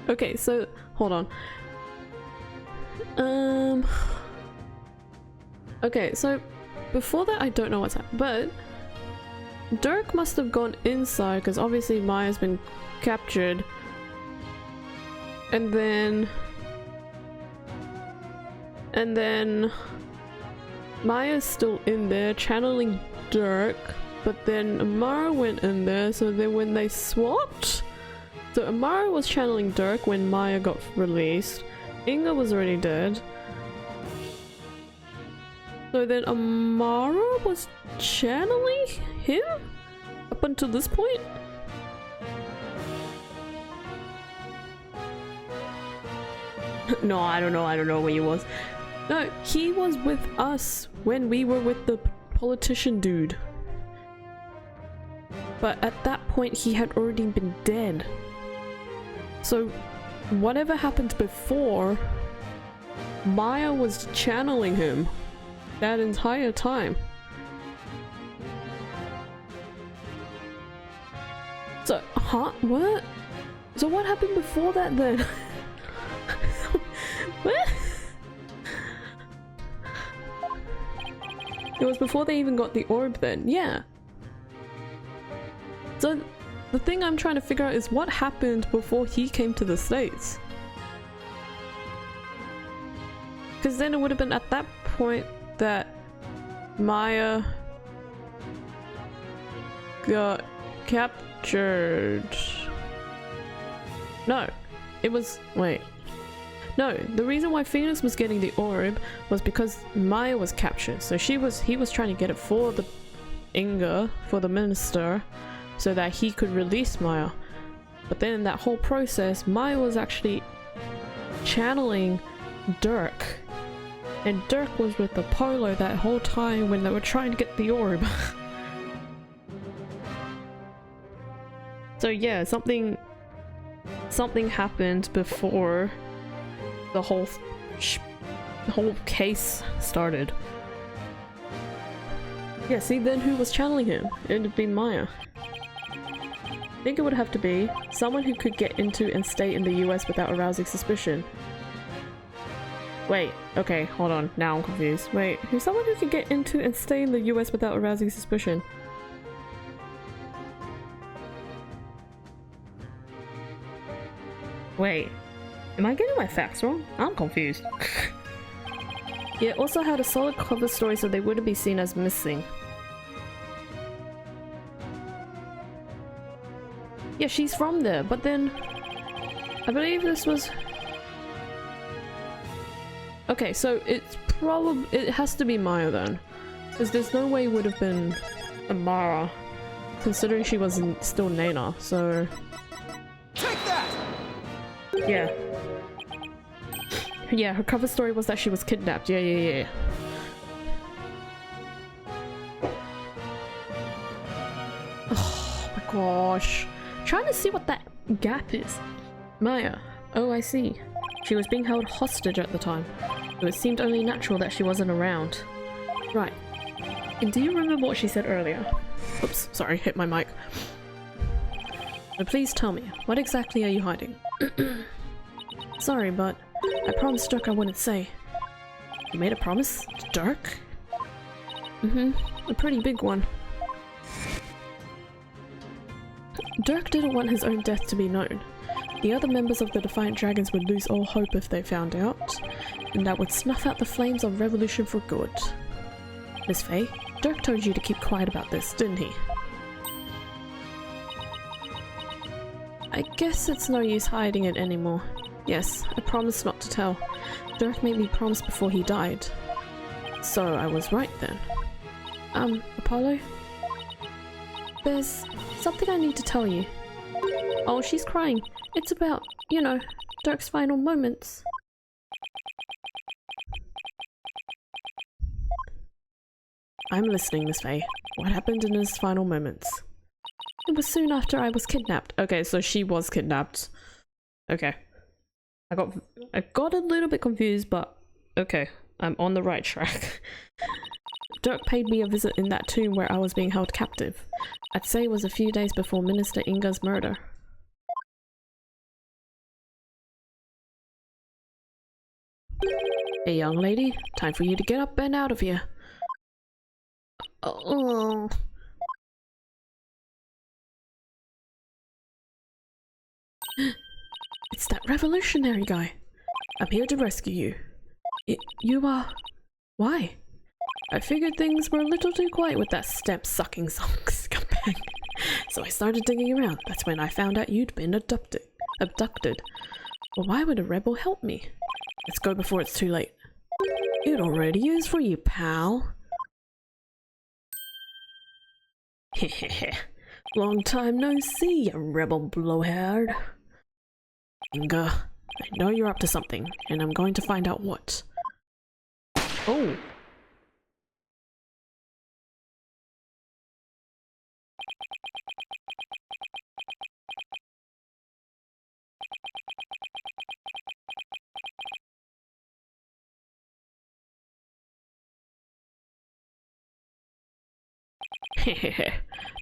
[SPEAKER 1] Okay, so... Hold on. Okay, so... Before that, I don't know what's happened, but... Dirk must have gone inside, because obviously Maya's been captured. And then... Maya's still in there, channeling Dirk. But then Amara went in there, so then when they swapped... So Amara was channeling Dirk when Maya got released. Inga was already dead. So then Amara was channeling him? Up until this point? No, I don't know where he was. No, he was with us when we were with the politician dude. But at that point he had already been dead. So whatever happened before, Maya was channeling him that entire time. So, huh? What? So what happened before that then? What? It was before they even got the orb then, yeah. So the thing I'm trying to figure out is what happened before he came to the States. Because then it would have been at that point that Maya got captured. No, it was, wait. No, the reason why Phoenix was getting the orb was because Maya was captured. So he was trying to get it for the Inga, for the minister, so that he could release Maya. But then in that whole process, Maya was actually channeling Dirk. And Dirk was with Apollo that whole time when they were trying to get the orb. So yeah, something happened before the whole case started. Yeah, see, then who was channeling him? It would be Maya. I think it would have to be someone who could get into and stay in the US without arousing suspicion. Wait, okay, hold on, now I'm confused. Wait, who's someone who could get into and stay in the US without arousing suspicion? Wait, am I getting my facts wrong? I'm confused. Yeah, it also had a solid cover story so they wouldn't be seen as missing. Yeah, she's from there, but then I believe this was... Okay, so it's probably... it has to be Maya then. Because there's no way it would have been Amara, considering she was still Nana, so...
[SPEAKER 4] Take that!
[SPEAKER 1] Yeah. Yeah, her cover story was that she was kidnapped. Yeah. Oh my gosh. Trying to see what that gap is. Maya. Oh, I see. She was being held hostage at the time. So it seemed only natural that she wasn't around. Right. And do you remember what she said earlier? Oops, sorry, hit my mic. So please tell me, what exactly are you hiding? Sorry, but I promised Dirk I wouldn't say. You made a promise? To Dirk? A pretty big one. Dirk didn't want his own death to be known. The other members of the Defiant Dragons would lose all hope if they found out, and that would snuff out the flames of revolution for good. Miss Faye, Dirk told you to keep quiet about this, didn't he? I guess it's no use hiding it anymore. Yes, I promised not to tell. Dirk made me promise before he died. So I was right then. Apollo? There's something I need to tell you. Oh, she's crying. It's about, you know, Dirk's final moments. I'm listening, Miss Faye. What happened in his final moments? It was soon after I was kidnapped. Okay, so she was kidnapped. Okay. I got a little bit confused, but okay, I'm on the right track. Dirk paid me a visit in that tomb where I was being held captive. I'd say it was a few days before Minister Inga's murder. Hey, young lady, time for you to get up and out of here. Oh. It's that revolutionary guy. I'm here to rescue you. You are... Why? I figured things were a little too quiet with that stamp-sucking scumbag. So I started digging around. That's when I found out you'd been abducted. Well, why would a rebel help me? Let's go before it's too late. It already is for you, pal. Hehehe. Long time no see, you rebel blowhard. Inga, I know you're up to something, and I'm going to find out what. Oh. Hehehe,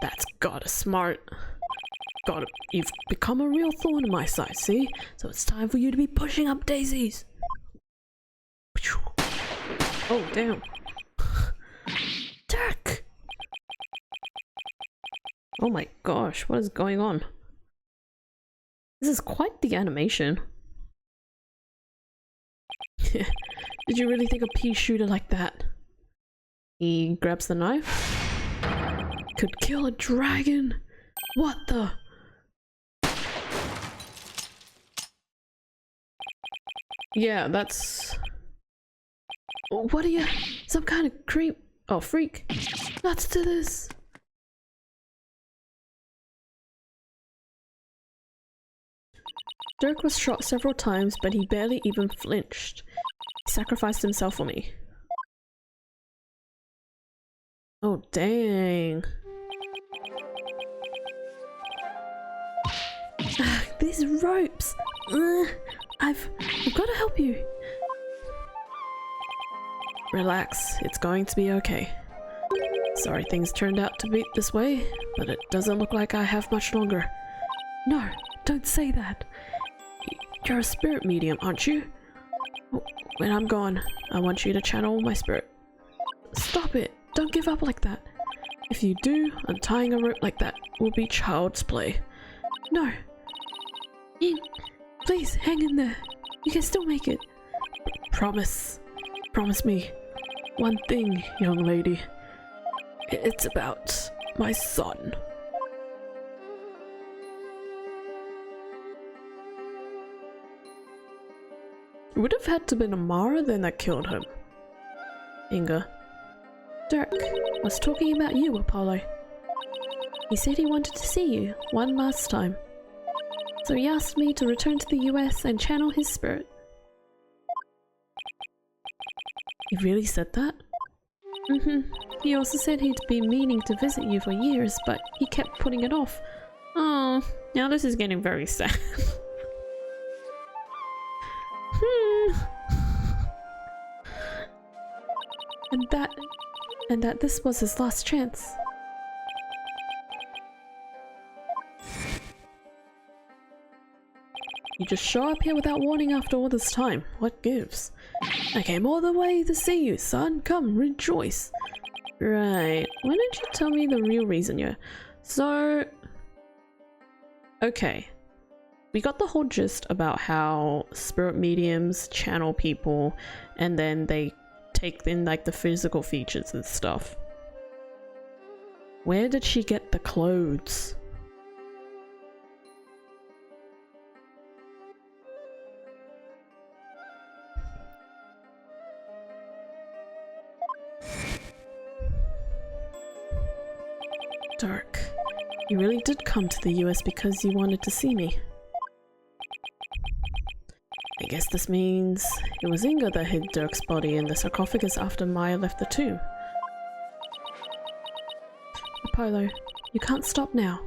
[SPEAKER 1] that's gotta smart. You've become a real thorn in my side, see? So it's time for you to be pushing up daisies. Oh, damn. Dirk! Oh my gosh, what is going on? This is quite the animation. Did you really think a pea shooter like that? He grabs the knife. Could kill a dragon? What the? Yeah, that's... What are you? Some kind of creep? Oh, freak. Nuts to this. Dirk was shot several times, but he barely even flinched. He sacrificed himself for me. Oh, dang. These ropes! I've got to help you. Relax, it's going to be okay. Sorry things turned out to be this way, but it doesn't look like I have much longer. No, don't say that. You're a spirit medium, aren't you? When I'm gone, I want you to channel my spirit. Stop it! Don't give up like that. If you do, untying a rope like that will be child's play. No. Please, hang in there. You can still make it. Promise. Promise me. One thing, young lady. It's about my son. It would have had to been Amara then that killed him. Inga. Dirk was talking about you, Apollo. He said he wanted to see you one last time. So he asked me to return to the US and channel his spirit. He really said that? He also said he'd been meaning to visit you for years, but he kept putting it off. Oh, now this is getting very sad. And that this was his last chance. You just show up here without warning after all this time. What gives? I came all the way to see you, son. Come, rejoice. Right. Why don't you tell me the real reason you're... So... Okay. We got the whole gist about how spirit mediums channel people and then they take in like the physical features and stuff. Where did she get the clothes? Dirk, you really did come to the US because you wanted to see me. I guess this means it was Inga that hid Dirk's body in the sarcophagus after Maya left the tomb. Apollo, you can't stop now.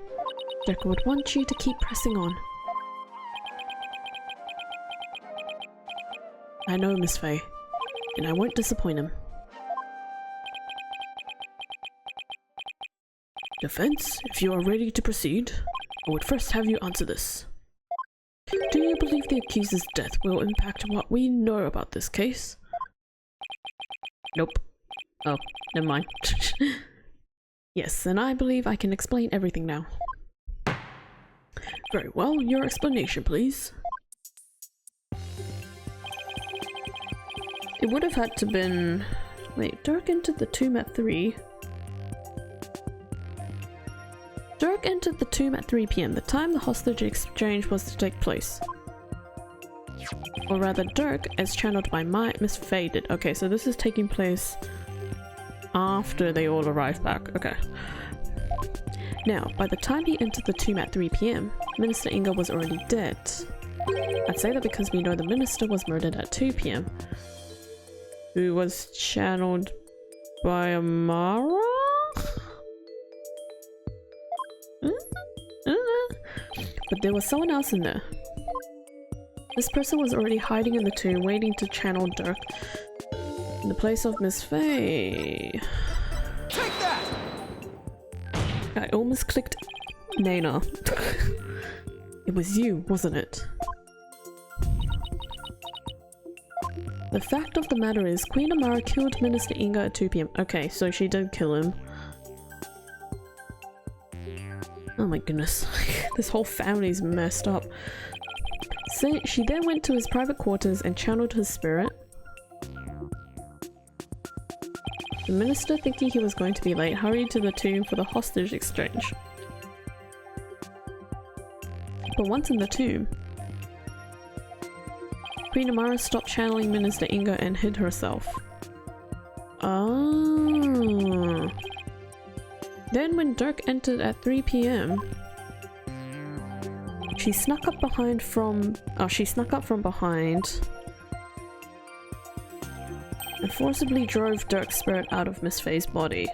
[SPEAKER 1] Dirk would want you to keep pressing on. I know, Miss Faye, and I won't disappoint him. Defense, if you are ready to proceed, I would first have you answer this. Do you believe the accuser's death will impact what we know about this case? Nope. Oh, never mind. Yes, and I believe I can explain everything now. Very well, your explanation, please. It would have had to been... Wait, Dirk entered the tomb at 3. Dirk entered the tomb at 3 PM, the time the hostage exchange was to take place. Or rather, Dirk, as channeled by Miss Faye did. Okay, so this is taking place after they all arrived back. Okay. Now, by the time he entered the tomb at 3 PM, Minister Inga was already dead. I'd say that because we know the minister was murdered at 2 PM. Who was channeled by Amara? But there was someone else in there. This person was already hiding in the tomb, waiting to channel Dirk in the place of Miss Faye.
[SPEAKER 4] Take that!
[SPEAKER 1] I almost clicked Nana. It was you, wasn't it? The fact of the matter is, Queen Amara killed Minister Inga at 2 PM. Okay, so she did kill him. Oh my goodness, this whole family's messed up. So she then went to his private quarters and channeled his spirit. The minister, thinking he was going to be late, hurried to the tomb for the hostage exchange. But once in the tomb, Queen Amara stopped channeling Minister Inga and hid herself. Oh. Then when Dirk entered at 3 p.m, she snuck up from behind and forcibly drove Dirk's spirit out of Miss Faye's body.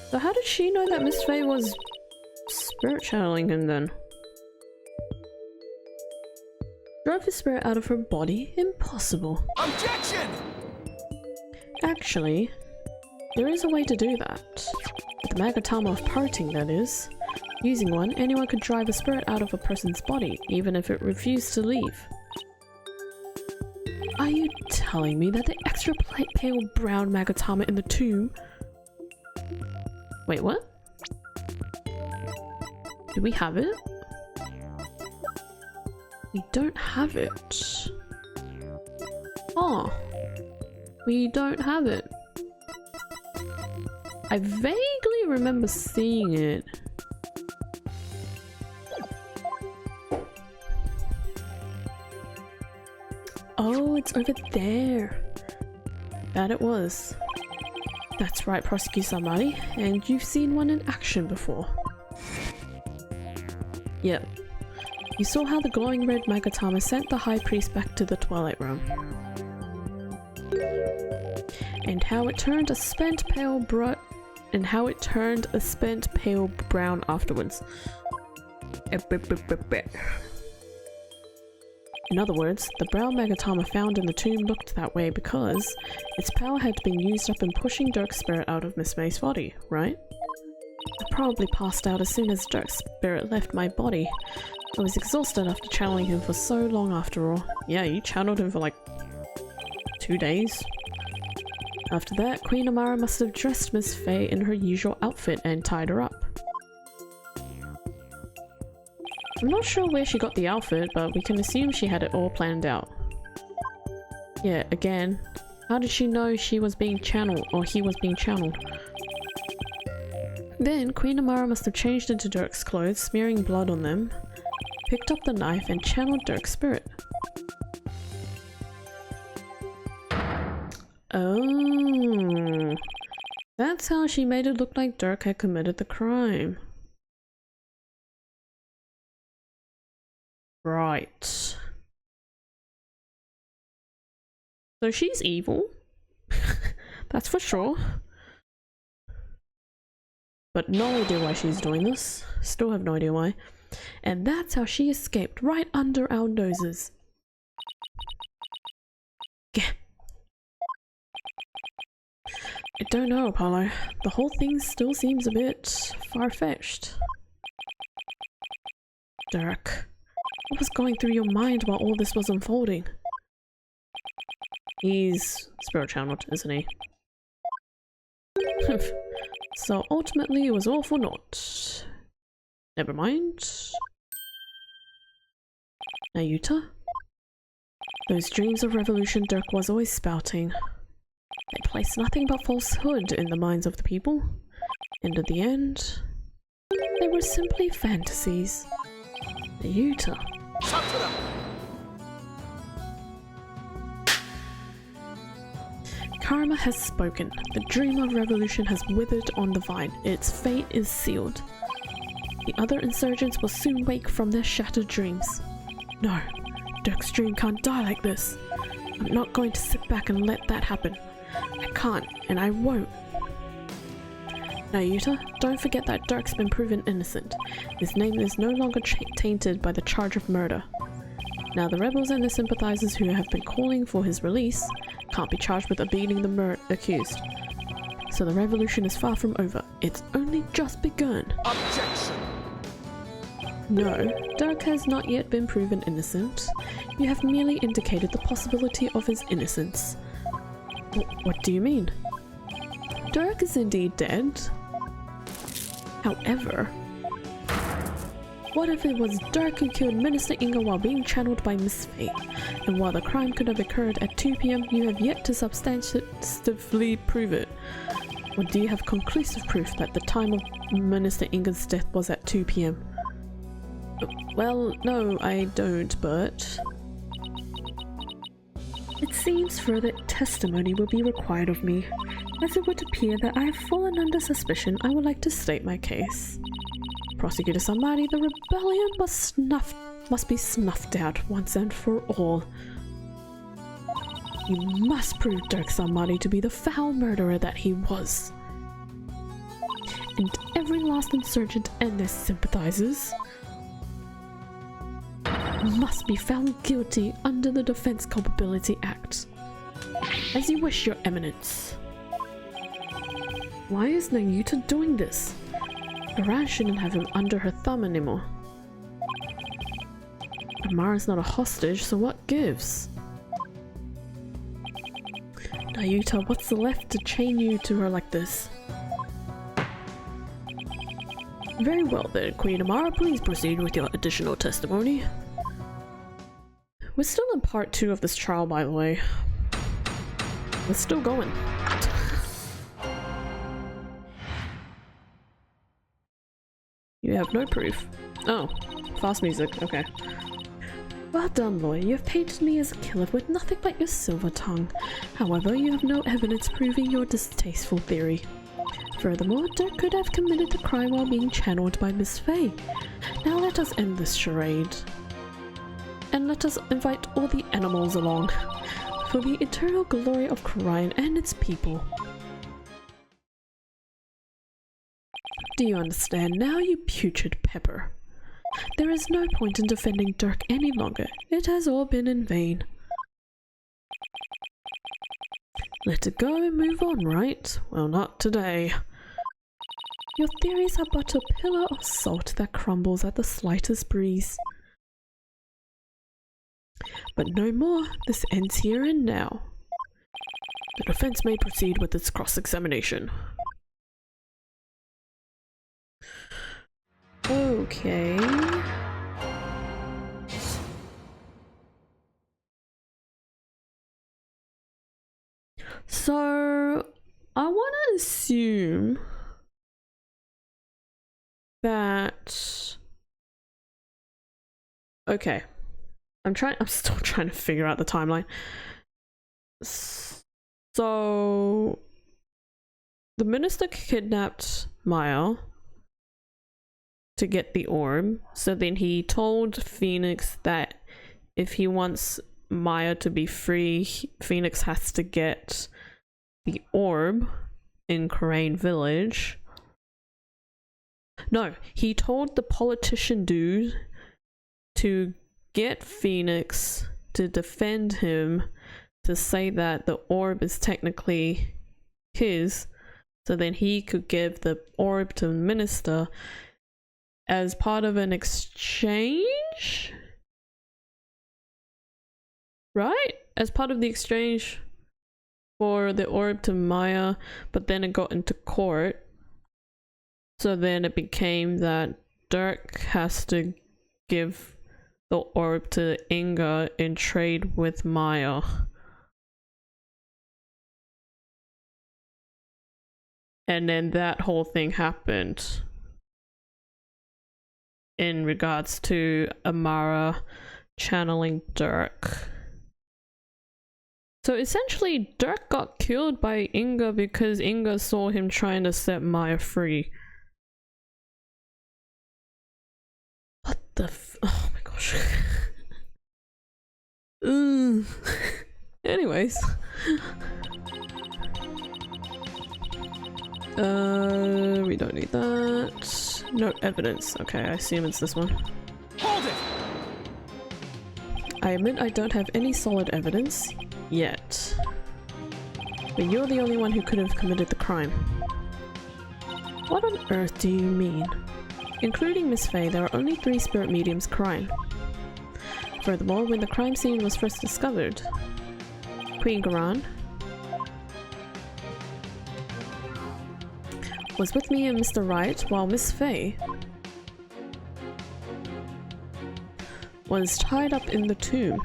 [SPEAKER 1] So how did she know that Miss Faye was spirit channeling him then? Drove his spirit out of her body? Impossible.
[SPEAKER 4] Objection!
[SPEAKER 1] Actually, there is a way to do that. With the Magatama of parting, that is. Using one, anyone could drive a spirit out of a person's body, even if it refused to leave. Are you telling me that the extra pale brown Magatama in the tomb... Wait, what? Do we have it? We don't have it. Oh. We don't have it. I vaguely remember seeing it. Oh, it's over there. That it was. That's right, Prosecutor Samari, and you've seen one in action before. Yep. You saw how the glowing red Magatama sent the High Priest back to the Twilight Realm. And how it turned a spent pale brown afterwards. In other words, the brown Magatama found in the tomb looked that way because its power had been used up in pushing Dirk's spirit out of Miss May's body, right? I probably passed out as soon as Dirk's spirit left my body. I was exhausted after channeling him for so long after all. Yeah, you channeled him for like 2 days. After that, Queen Amara must have dressed Miss Faye in her usual outfit and tied her up. I'm not sure where she got the outfit, but we can assume she had it all planned out. Yeah, again, how did she know she was being channeled, or he was being channeled? Then, Queen Amara must have changed into Dirk's clothes, smearing blood on them, picked up the knife and channeled Dirk's spirit. Oh, that's how she made it look like Dirk had committed the crime. Right. So she's evil. That's for sure. But no idea why she's doing this. Still have no idea why. And that's how she escaped right under our noses. Gah. I don't know, Apollo. The whole thing still seems a bit far-fetched. Dirk, what was going through your mind while all this was unfolding? He's spirit channeled, isn't he? So ultimately it was all for naught. Never mind. Nayuta? Those dreams of revolution Dirk was always spouting. They placed nothing but falsehood in the minds of the people. And at the end, they were simply fantasies. Nayuta. Karma has spoken. The dream of revolution has withered on the vine. Its fate is sealed. The other insurgents will soon wake from their shattered dreams. No, Dirk's dream can't die like this. I'm not going to sit back and let that happen. I can't, and I won't. Nayuta, don't forget that Dirk's been proven innocent. His name is no longer tainted by the charge of murder. Now the rebels and the sympathizers who have been calling for his release can't be charged with beating the accused. So the revolution is far from over. It's only just begun.
[SPEAKER 4] Objection!
[SPEAKER 1] No, Dirk has not yet been proven innocent. You have merely indicated the possibility of his innocence. What do you mean? Dirk is indeed dead. However, What if it was Dirk who killed Minister Inga while being channeled by Miss Faye? And while the crime could have occurred at 2 PM, you have yet to substantively prove it. Or do you have conclusive proof that the time of Minister Inga's death was at 2 PM? Well, no, I don't, but... It seems further testimony will be required of me. As it would appear that I have fallen under suspicion, I would like to state my case. Prosecutor Samari, the rebellion must be snuffed out once and for all. You must prove Dirk Samari to be the foul murderer that he was. And every last insurgent and their sympathizers must be found guilty under the Defense Culpability Act. As you wish, Your Eminence. Why is Nayuta doing this? Iran shouldn't have him under her thumb anymore. Amara's not a hostage, so what gives? Nayuta, what's left to chain you to her like this? Very well then, Queen Amara, please proceed with your additional testimony. We're still in part 2 of this trial, by the way. We're still going. You have no proof. Oh, fast music, okay. Well done, lawyer. You have painted me as a killer with nothing but your silver tongue. However, you have no evidence proving your distasteful theory. Furthermore, Dirk could have committed the crime while being channeled by Miss Faye. Now let us end this charade. And let us invite all the animals along, for the eternal glory of Khura'in and its people. Do you understand now, you putrid pepper? There is no point in defending Dirk any longer. It has all been in vain. Let it go and move on, right? Well, not today. Your theories are but a pillar of salt that crumbles at the slightest breeze. But no more. This ends here and now. The defense may proceed with its cross-examination. Okay. So, I want to assume that... Okay. I'm still trying to figure out the timeline. So, the minister kidnapped Maya to get the orb, so then he told Phoenix that if he wants Maya to be free, Phoenix has to get the orb in Khura'in village. No, he told the politician dude to get Phoenix to defend him, to say that the orb is technically his, so then he could give the orb to the minister as part of an exchange? Right? As part of the exchange for the orb to Maya, but then it got into court. So then it became that Dirk has to give the orb to Inga in trade with Maya. And then that whole thing happened in regards to Amara channeling Dirk. So essentially Dirk got killed by Inga because Inga saw him trying to set Maya free. What the oh my gosh. Anyways. We don't need that. No evidence. Okay, I assume it's this one.
[SPEAKER 4] Hold it!
[SPEAKER 1] I admit I don't have any solid evidence yet. But you're the only one who could have committed the crime. What on earth do you mean? Including Miss Faye, there are only 3 spirit mediums crime. Furthermore, when the crime scene was first discovered, Queen Garan was with me and Mr. Wright, while Miss Faye was tied up in the tomb.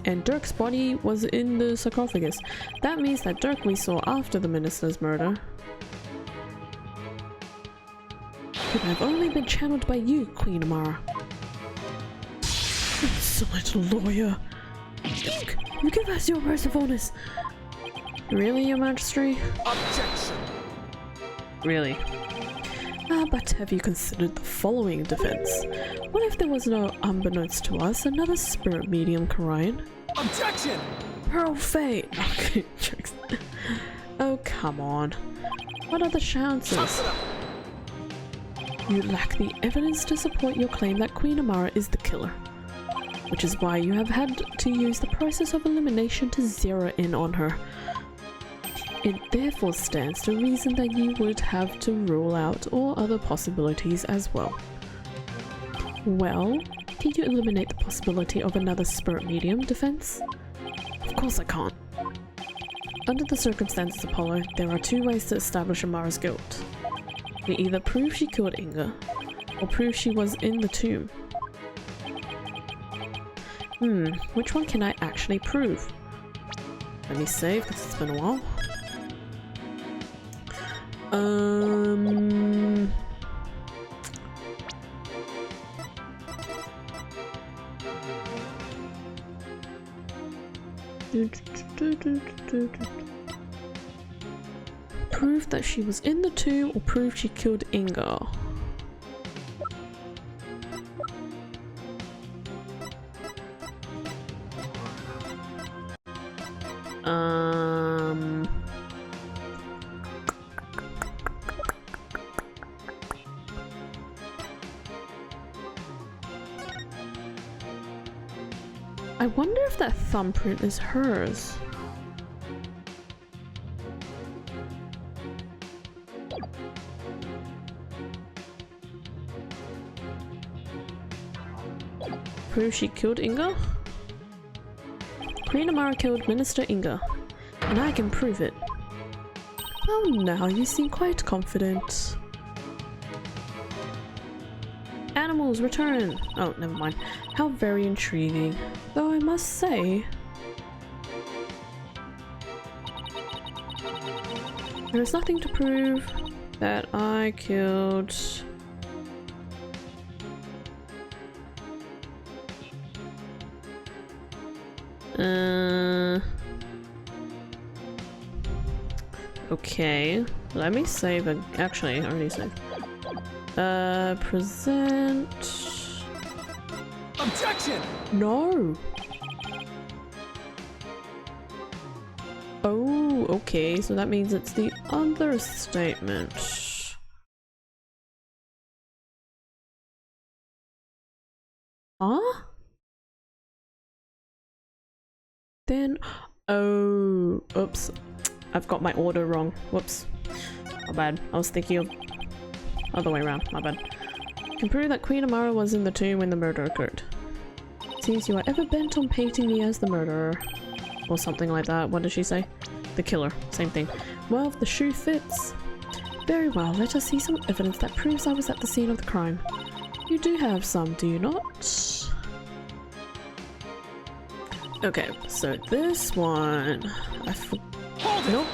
[SPEAKER 1] And Dirk's body was in the sarcophagus. That means that Dirk we saw after the minister's murder could have only been channeled by you, Queen Amara. Insolent lawyer! Speak! You give us your words of honest! Really, Your Majesty?
[SPEAKER 4] Objection!
[SPEAKER 1] Really? But have you considered the following defense? What if there was no, unbeknownst to us, another spirit medium, Karayan?
[SPEAKER 4] Objection!
[SPEAKER 1] Pearl Fate! Okay, jokes. Oh, come on. What are the chances? You lack the evidence to support your claim that Queen Amara is the killer, which is why you have had to use the process of elimination to zero in on her. It therefore stands to reason that you would have to rule out all other possibilities as well. Well, can you eliminate the possibility of another spirit medium defense? Of course I can't. Under the circumstances, Apollo, there are two ways to establish Amara's guilt. We either prove she killed Inga, or prove she was in the tomb. Which one can I actually prove? Let me save, because it's been a while. Prove that she was in the tomb or prove she killed Inga. I wonder if that thumbprint is hers. Prove she killed Inga? Queen Amara killed Minister Inga, and I can prove it. Oh, now you seem quite confident. Animals, return! Oh, never mind. How very intriguing. Though I must say, there is nothing to prove that I killed okay, let me save actually, I already saved. Present.
[SPEAKER 4] Objection!
[SPEAKER 1] No! Oh, okay, so that means it's the other statement. Huh? Then, oh, oops. I've got my order wrong. Whoops. My bad. I was thinking of other way around. My bad. Can prove that Queen Amara was in the tomb when the murder occurred. Seems you are ever bent on painting me as the murderer. Or something like that. What did she say? The killer. Same thing. Well, if the shoe fits. Very well, let us see some evidence that proves I was at the scene of the crime. You do have some, do you not? Okay, so this one... Nope.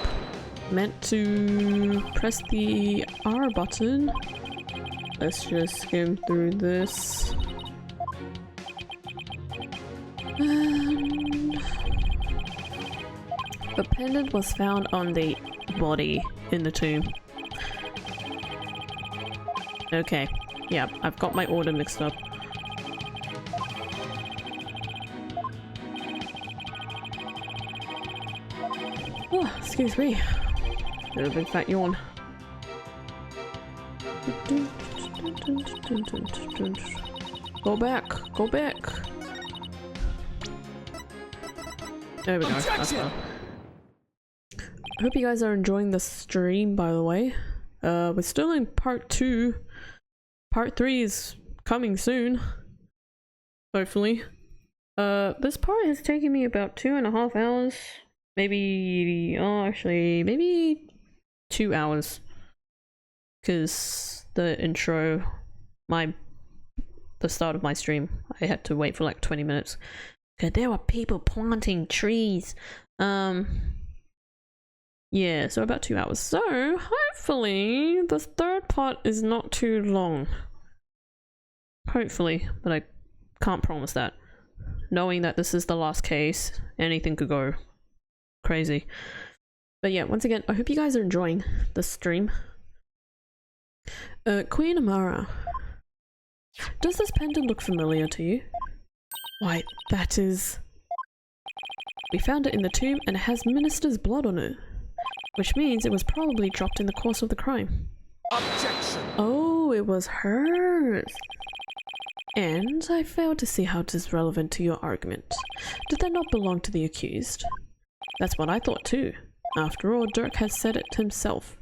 [SPEAKER 1] Meant to press the R button. Let's just skim through this. And the pendant was found on the body in the tomb. Okay, yeah, I've got my order mixed up. Oh, excuse me. A big fat yawn. Go back, go back. There we go. That's well. I hope you guys are enjoying the stream, by the way. We're still in part 2. Part 3 is coming soon. Hopefully. This part has taken me about 2.5 hours. Maybe, oh, actually, maybe 2 hours. Because the intro, my the start of my stream. I had to wait for like 20 minutes. Okay, there were people planting trees. Yeah, so about 2 hours. So hopefully the third part is not too long. Hopefully, but I can't promise that. Knowing that this is the last case, anything could go crazy. But yeah, once again, I hope you guys are enjoying the stream. Queen Amara, does this pendant look familiar to you? Why, that is... We found it in the tomb and it has Minister's blood on it. Which means it was probably dropped in the course of the crime.
[SPEAKER 4] Objection!
[SPEAKER 1] Oh, it was hers! And I fail to see how it is relevant to your argument. Did that not belong to the accused? That's what I thought too. After all, Dirk has said it himself.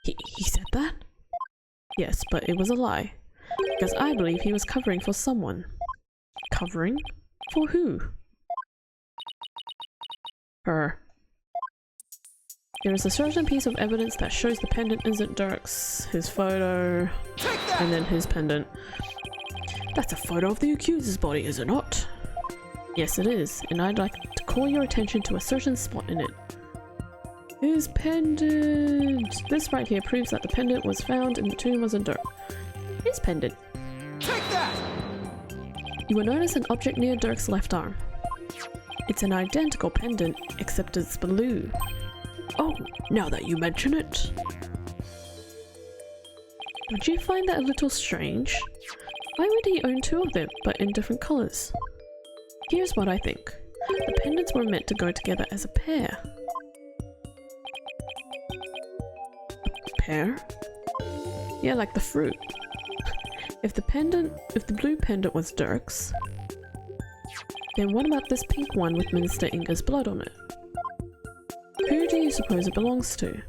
[SPEAKER 1] He said that? Yes, but it was a lie. Because I believe he was covering for someone. Covering? For who? Her. There is a certain piece of evidence that shows the pendant isn't Dirk's, his photo, and then his pendant. That's a photo of the accuser's body, is it not? Yes, it is, and I'd like to call your attention to a certain spot in it. His pendant! This right here proves that the pendant was found in the tomb wasn't Dirk. His pendant.
[SPEAKER 4] Take that!
[SPEAKER 1] You will notice an object near Dirk's left arm. It's an identical pendant, except it's blue. Oh, now that you mention it. Don't you find that a little strange? Why would he own two of them, but in different colours? Here's what I think. The pendants were meant to go together as a pair. A pair? Yeah, like the fruit. If the blue pendant was Dirk's, then what about this pink one with Minister Inga's blood on it? Who do you suppose it belongs to?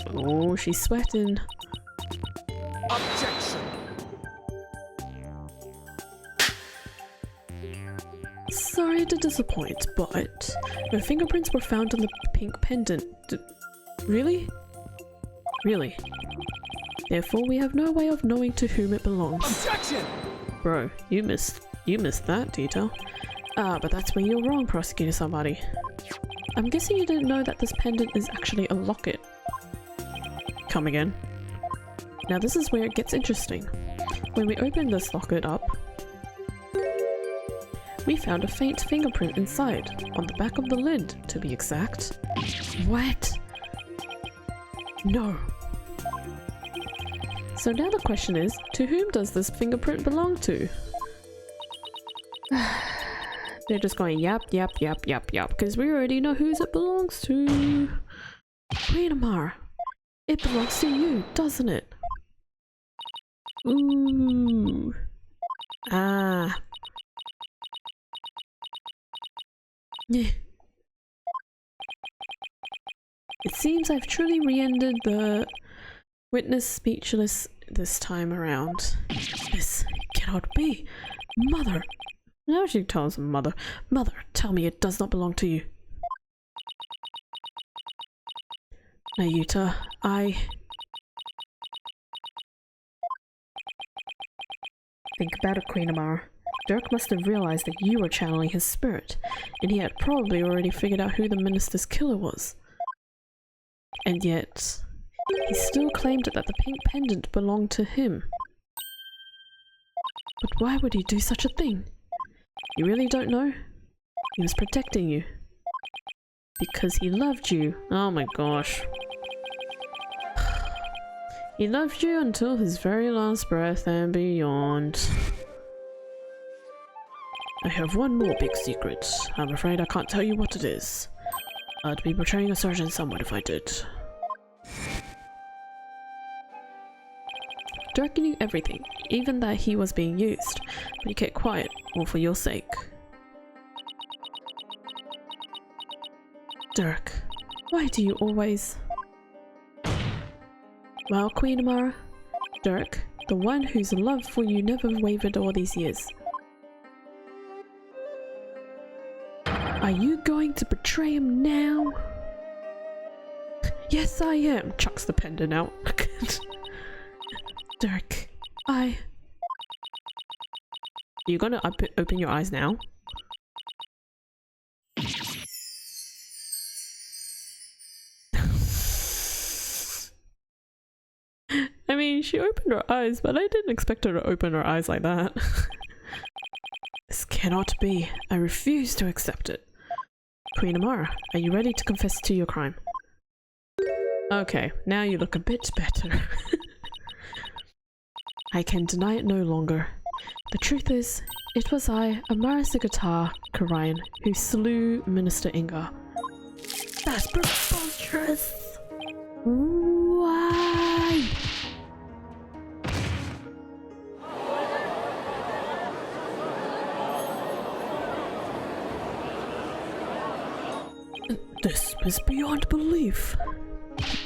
[SPEAKER 1] Oh, she's sweating.
[SPEAKER 4] Objection!
[SPEAKER 1] Sorry to disappoint, but no fingerprints were found on the pink pendant. Really? Really? Therefore, we have no way of knowing to whom it belongs.
[SPEAKER 4] Objection!
[SPEAKER 1] Bro, you missed that detail. Ah, but that's where you're wrong, Prosecutor somebody. I'm guessing you didn't know that this pendant is actually a locket. Come again. Now this is where it gets interesting. When we opened this locket up, we found a faint fingerprint inside, on the back of the lid, to be exact. What? No. So now the question is, to whom does this fingerprint belong to? They're just going yap, yap, yap, yap, yap, because we already know whose it belongs to. Queen Amara, it belongs to you, doesn't it? Ooh. Ah. Yeah. It seems I've truly re-ended the witness speechless this time around. This cannot be. Mother! Now she tells him, Mother, tell me it does not belong to you. Nayuta, Think about it, Queen Amara. Dirk must have realized that you were channeling his spirit, and he had probably already figured out who the minister's killer was. And yet, he still claimed that the pink pendant belonged to him. But why would he do such a thing? You really don't know? He was protecting you. Because he loved you. Oh my gosh. He loved you until his very last breath and beyond. I have one more big secret. I'm afraid I can't tell you what it is. I'd be betraying a certain someone if I did. Dirk knew everything, even that he was being used, but he kept quiet, all for your sake. Dirk, why do you always... Well, Queen Amara, Dirk, the one whose love for you never wavered all these years. Are you going to betray him now? Yes, I am, chucks the pendant out. Dirk, you gonna open your eyes now? I mean, she opened her eyes, but I didn't expect her to open her eyes like that. This cannot be. I refuse to accept it. Queen Amara, are you ready to confess to your crime? Okay, now you look a bit better. I can deny it no longer. The truth is, it was I, Amara Sigata Karayan, who slew Minister Inga. That's preposterous! Why? This is beyond belief.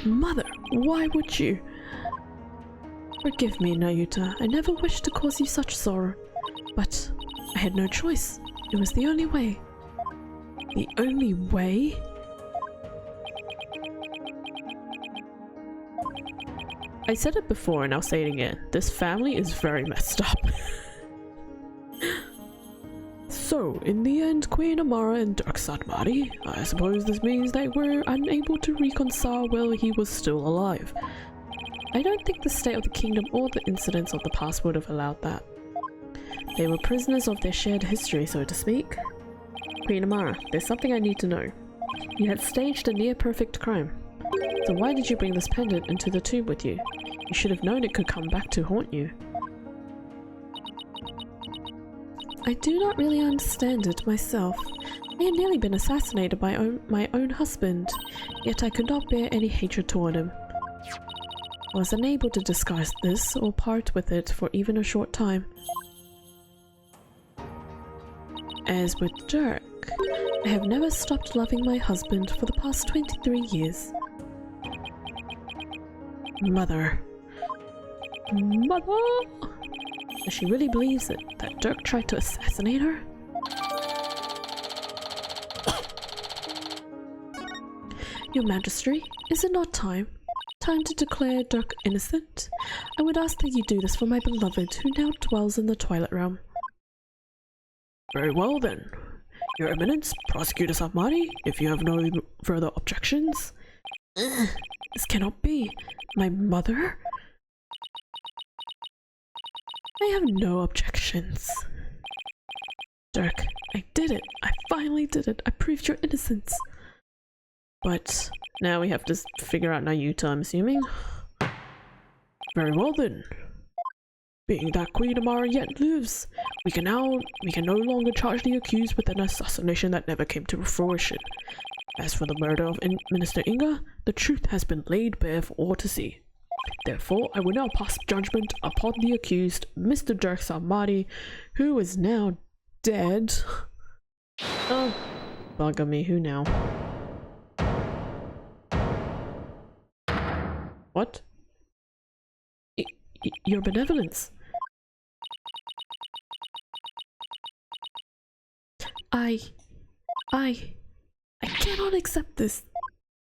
[SPEAKER 1] Mother, why would you? Forgive me, Nayuta. I never wished to cause you such sorrow. But I had no choice. It was the only way. The only way? I said it before and I'll say it again. This family is very messed up. So, in the end, Queen Amara and Dirk Sadmari, I suppose this means they were unable to reconcile while he was still alive. I don't think the state of the kingdom or the incidents of the past would have allowed that. They were prisoners of their shared history, so to speak. Queen Amara, there's something I need to know. You had staged a near-perfect crime. So why did you bring this pendant into the tomb with you? You should have known it could come back to haunt you. I do not really understand it myself. I had nearly been assassinated by my own husband, yet I could not bear any hatred toward him. I was unable to disguise this or part with it for even a short time. As with Dirk, I have never stopped loving my husband for the past 23 years. Mother. Mother! Does she really believes it, that Dirk tried to assassinate her? Your Majesty, is it not time? Time to declare Dirk innocent? I would ask that you do this for my beloved, who now dwells in the Twilight Realm. Very well then. Your Eminence, Prosecutor Sadmari, if you have no further objections. This cannot be. My mother? I have no objections. Dirk, I did it. I finally did it. I proved your innocence. But now we have to figure out Nayuta, I'm assuming. Very well then. Being that Queen Amara yet lives, we can no longer charge the accused with an assassination that never came to fruition. As for the murder of Minister Inga, the truth has been laid bare for all to see. Therefore, I will now pass judgment upon the accused, Mr. Dirk Sadmari, who is now dead. Oh, bugger me, who now? What? Your benevolence. I cannot accept this.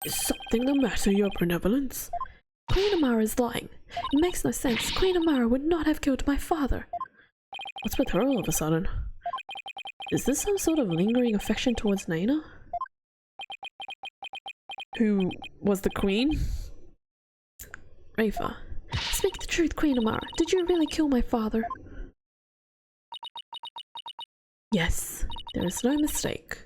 [SPEAKER 1] Is something the matter, your benevolence? Queen Amara is lying. It makes no sense. Queen Amara would not have killed my father. What's with her all of a sudden? Is this some sort of lingering affection towards Naina? Who was the queen? Rafa, speak the truth, Queen Amara. Did you really kill my father? Yes, there is no mistake.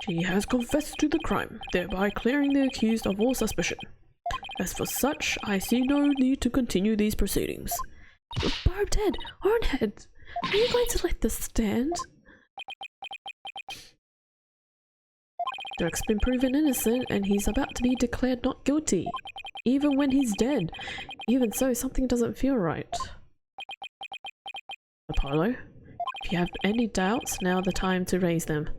[SPEAKER 1] She has confessed to the crime, thereby clearing the accused of all suspicion. As for such, I see no need to continue these proceedings. Barbed head, Hornhead, are you going to let this stand? Dirk's been proven innocent and he's about to be declared not guilty, even when he's dead. Even so, something doesn't feel right. Apollo, if you have any doubts, now the time to raise them.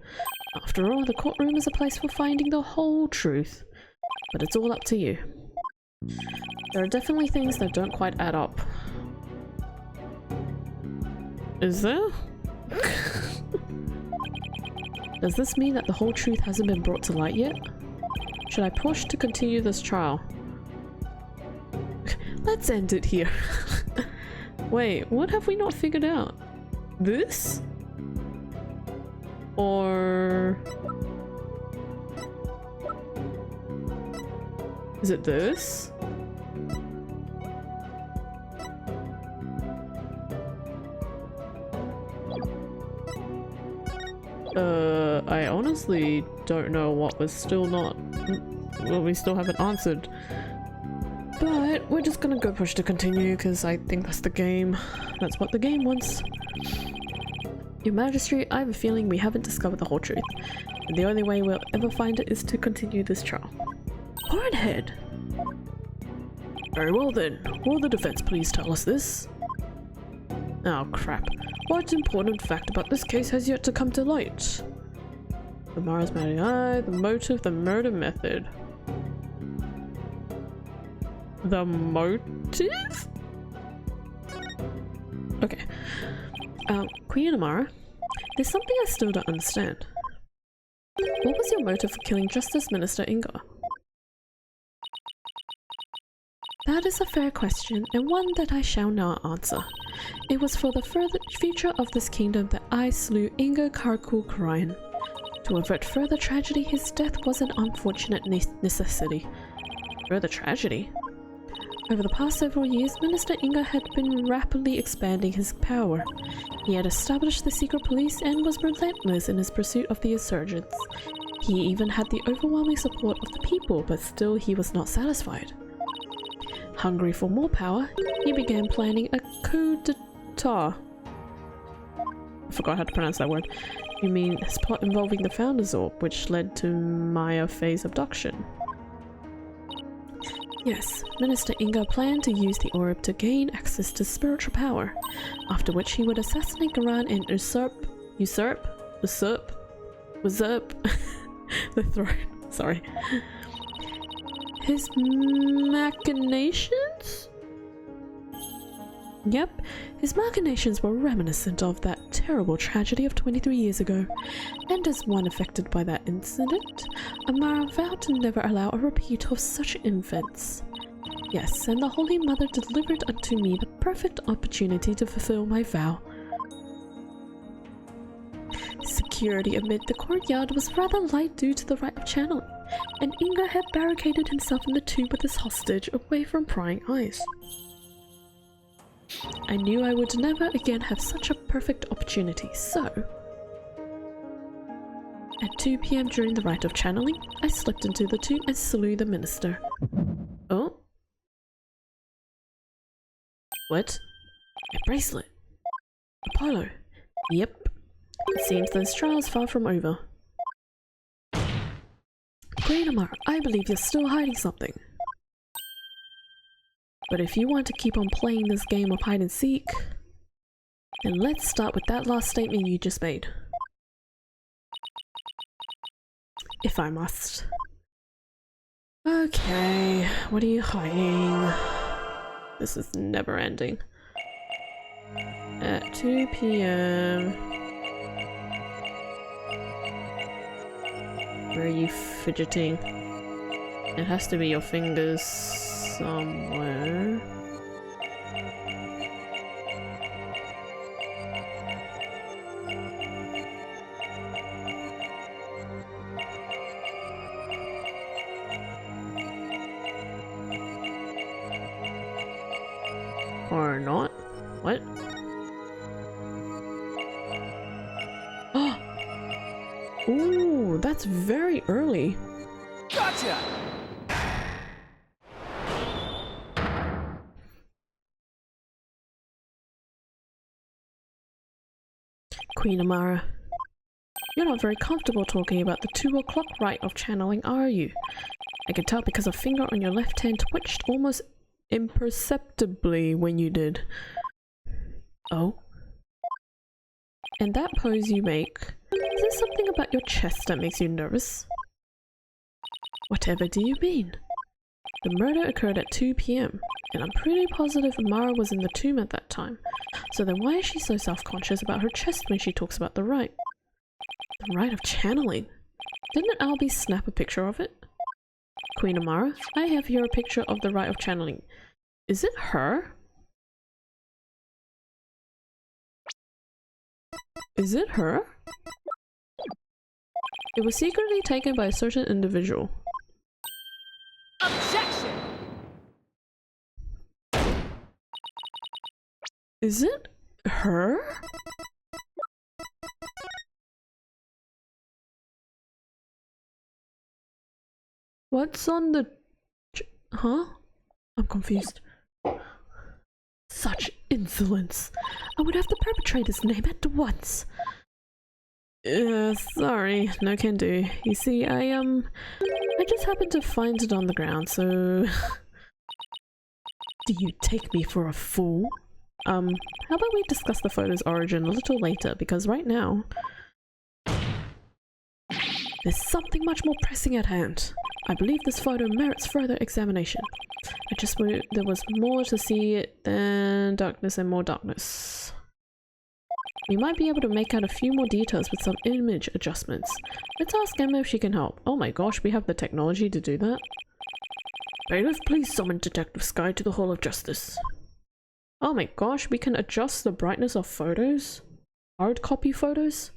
[SPEAKER 1] After all, the courtroom is a place for finding the whole truth. But it's all up to you. There are definitely things that don't quite add up. Is there? Does this mean that the whole truth hasn't been brought to light yet? Should I push to continue this trial? Let's end it here. Wait, what have we not figured out? This? Or... is it this? I honestly don't know what we're still not... well, we still haven't answered. But we're just gonna go push to continue because I think that's the game. That's what the game wants. Your Majesty, I have a feeling we haven't discovered the whole truth. And the only way we'll ever find it is to continue this trial. Hornhead! Very well then. Will the defense please tell us this? Oh crap. What important fact about this case has yet to come to light? The Mara's Matting Eye, the motive, the murder method. The motive? Okay. Queen Amara, there's something I still don't understand. What was your motive for killing Justice Minister Inga? That is a fair question, and one that I shall not answer. It was for the further future of this kingdom that I slew Inga Karkulkrayan. To avert further tragedy, his death was an unfortunate necessity. Further tragedy? Over the past several years, Minister Inga had been rapidly expanding his power. He had established the secret police and was relentless in his pursuit of the insurgents. He even had the overwhelming support of the people, but still he was not satisfied. Hungry for more power, he began planning a coup d'etat. I forgot how to pronounce that word. You mean his plot involving the Founder's Orb, which led to Maya Fey's abduction? Yes, Minister Inga planned to use the orb to gain access to spiritual power, after which he would assassinate Garan and usurp the throne. Sorry. His machinations? Yep, his machinations were reminiscent of that terrible tragedy of 23 years ago, and as one affected by that incident, Amara vowed to never allow a repeat of such events. Yes, and the Holy Mother delivered unto me the perfect opportunity to fulfill my vow. Security amid the courtyard was rather light due to the Wright of channeling, and Inga had barricaded himself in the tube with his hostage away from prying eyes. I knew I would never again have such a perfect opportunity, so... At 2 PM during the rite of channeling, I slipped into the tube and slew the minister. Oh? What? A bracelet? Apollo? Yep. It seems this trial is far from over. Queen Amara, I believe you're still hiding something. But if you want to keep on playing this game of hide and seek, then let's start with that last statement you just made. If I must. Okay, what are you hiding? This is never ending. At 2 PM. Where are you fidgeting? It has to be your fingers somewhere. Or not? What? Ooh, that's very early.
[SPEAKER 4] Gotcha!
[SPEAKER 1] Queen Amara, you're not very comfortable talking about the 2 o'clock rite of channeling, are you? I could tell because a finger on your left hand twitched almost imperceptibly when you did. Oh? And that pose you make, is there something about your chest that makes you nervous? Whatever do you mean? The murder occurred at 2 PM, and I'm pretty positive Amara was in the tomb at that time. So then why is she so self-conscious about her chest when she talks about the rite? The rite of channeling? Didn't Albie snap a picture of it? Queen Amara, I have here a picture of the rite of channeling. Is it her? Is it her? It was secretly taken by a certain individual.
[SPEAKER 2] Objection!
[SPEAKER 1] Is it her? What's on the... Huh? I'm confused. Such insolence. I would have the perpetrator's name at once. Sorry, no can do. You see, I just happened to find it on the ground, so... Do you take me for a fool? How about we discuss the photo's origin a little later, because right now... There's something much more pressing at hand. I believe this photo merits further examination. I just wish there was more to see it than darkness and more darkness. We might be able to make out a few more details with some image adjustments. Let's ask Emma if she can help. Oh my gosh, we have the technology to do that. Bailiff, please summon Detective Sky to the Hall of Justice. Oh my gosh, we can adjust the brightness of photos? Hard copy photos?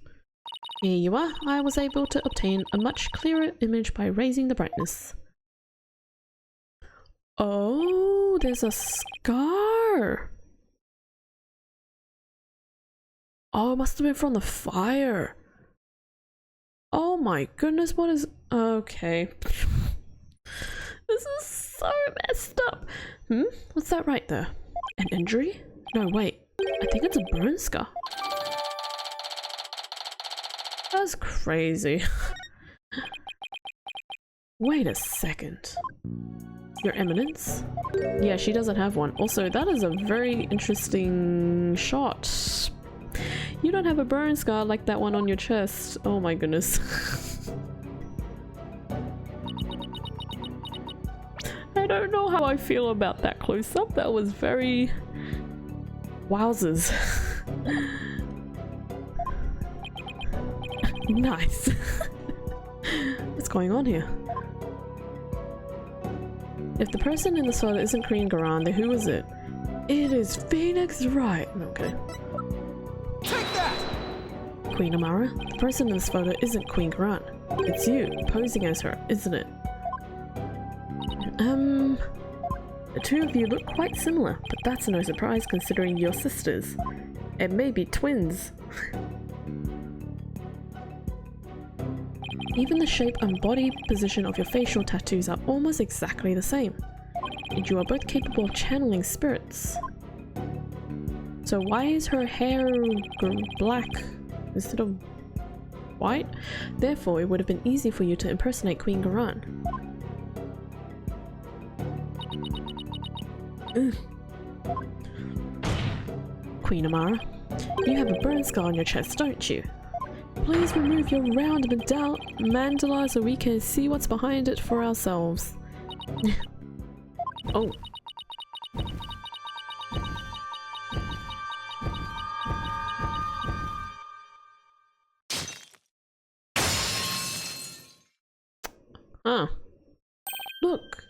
[SPEAKER 1] Here you are. I was able to obtain a much clearer image by raising the brightness. Oh, there's a scar. Oh, it must have been from the fire. Oh my goodness, what is... Okay. This is so messed up. What's that right there? An injury? No, wait. I think it's a burn scar. That's crazy. Wait a second. Your Eminence? Yeah, she doesn't have one. Also, that is a very interesting shot. You don't have a burn scar like that one on your chest. Oh my goodness. I don't know how I feel about that close-up. That was very... Wowzers. Nice. What's going on here? If the person in the photo isn't Queen Garan, then who is it? It is Phoenix Wright. Okay.
[SPEAKER 4] Take that!
[SPEAKER 1] Queen Amara, the person in this photo isn't Queen Garan. It's you, posing as her, isn't it? The two of you look quite similar, but that's no surprise considering you're sisters. It may be twins. Even the shape and body position of your facial tattoos are almost exactly the same. And you are both capable of channeling spirits. So why is her hair black instead of white? Therefore, it would have been easy for you to impersonate Queen Garan. Queen Amara, you have a burn scar on your chest, don't you? Please remove your round mandala so we can see what's behind it for ourselves. Oh. Ah. Look.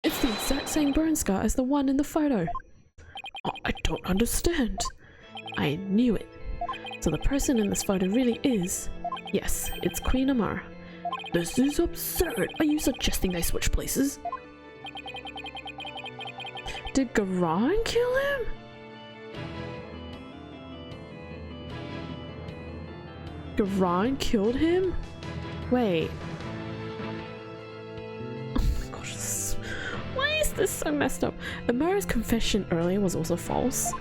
[SPEAKER 1] It's the exact same burn scar as the one in the photo. Oh, I don't understand. I knew it. So the person in this photo really is... Yes, it's Queen Amara. This is absurd. Are you suggesting they switch places? Did Garan kill him? Garan killed him? Wait. Oh my gosh. Why is this so messed up? Amara's confession earlier was also false.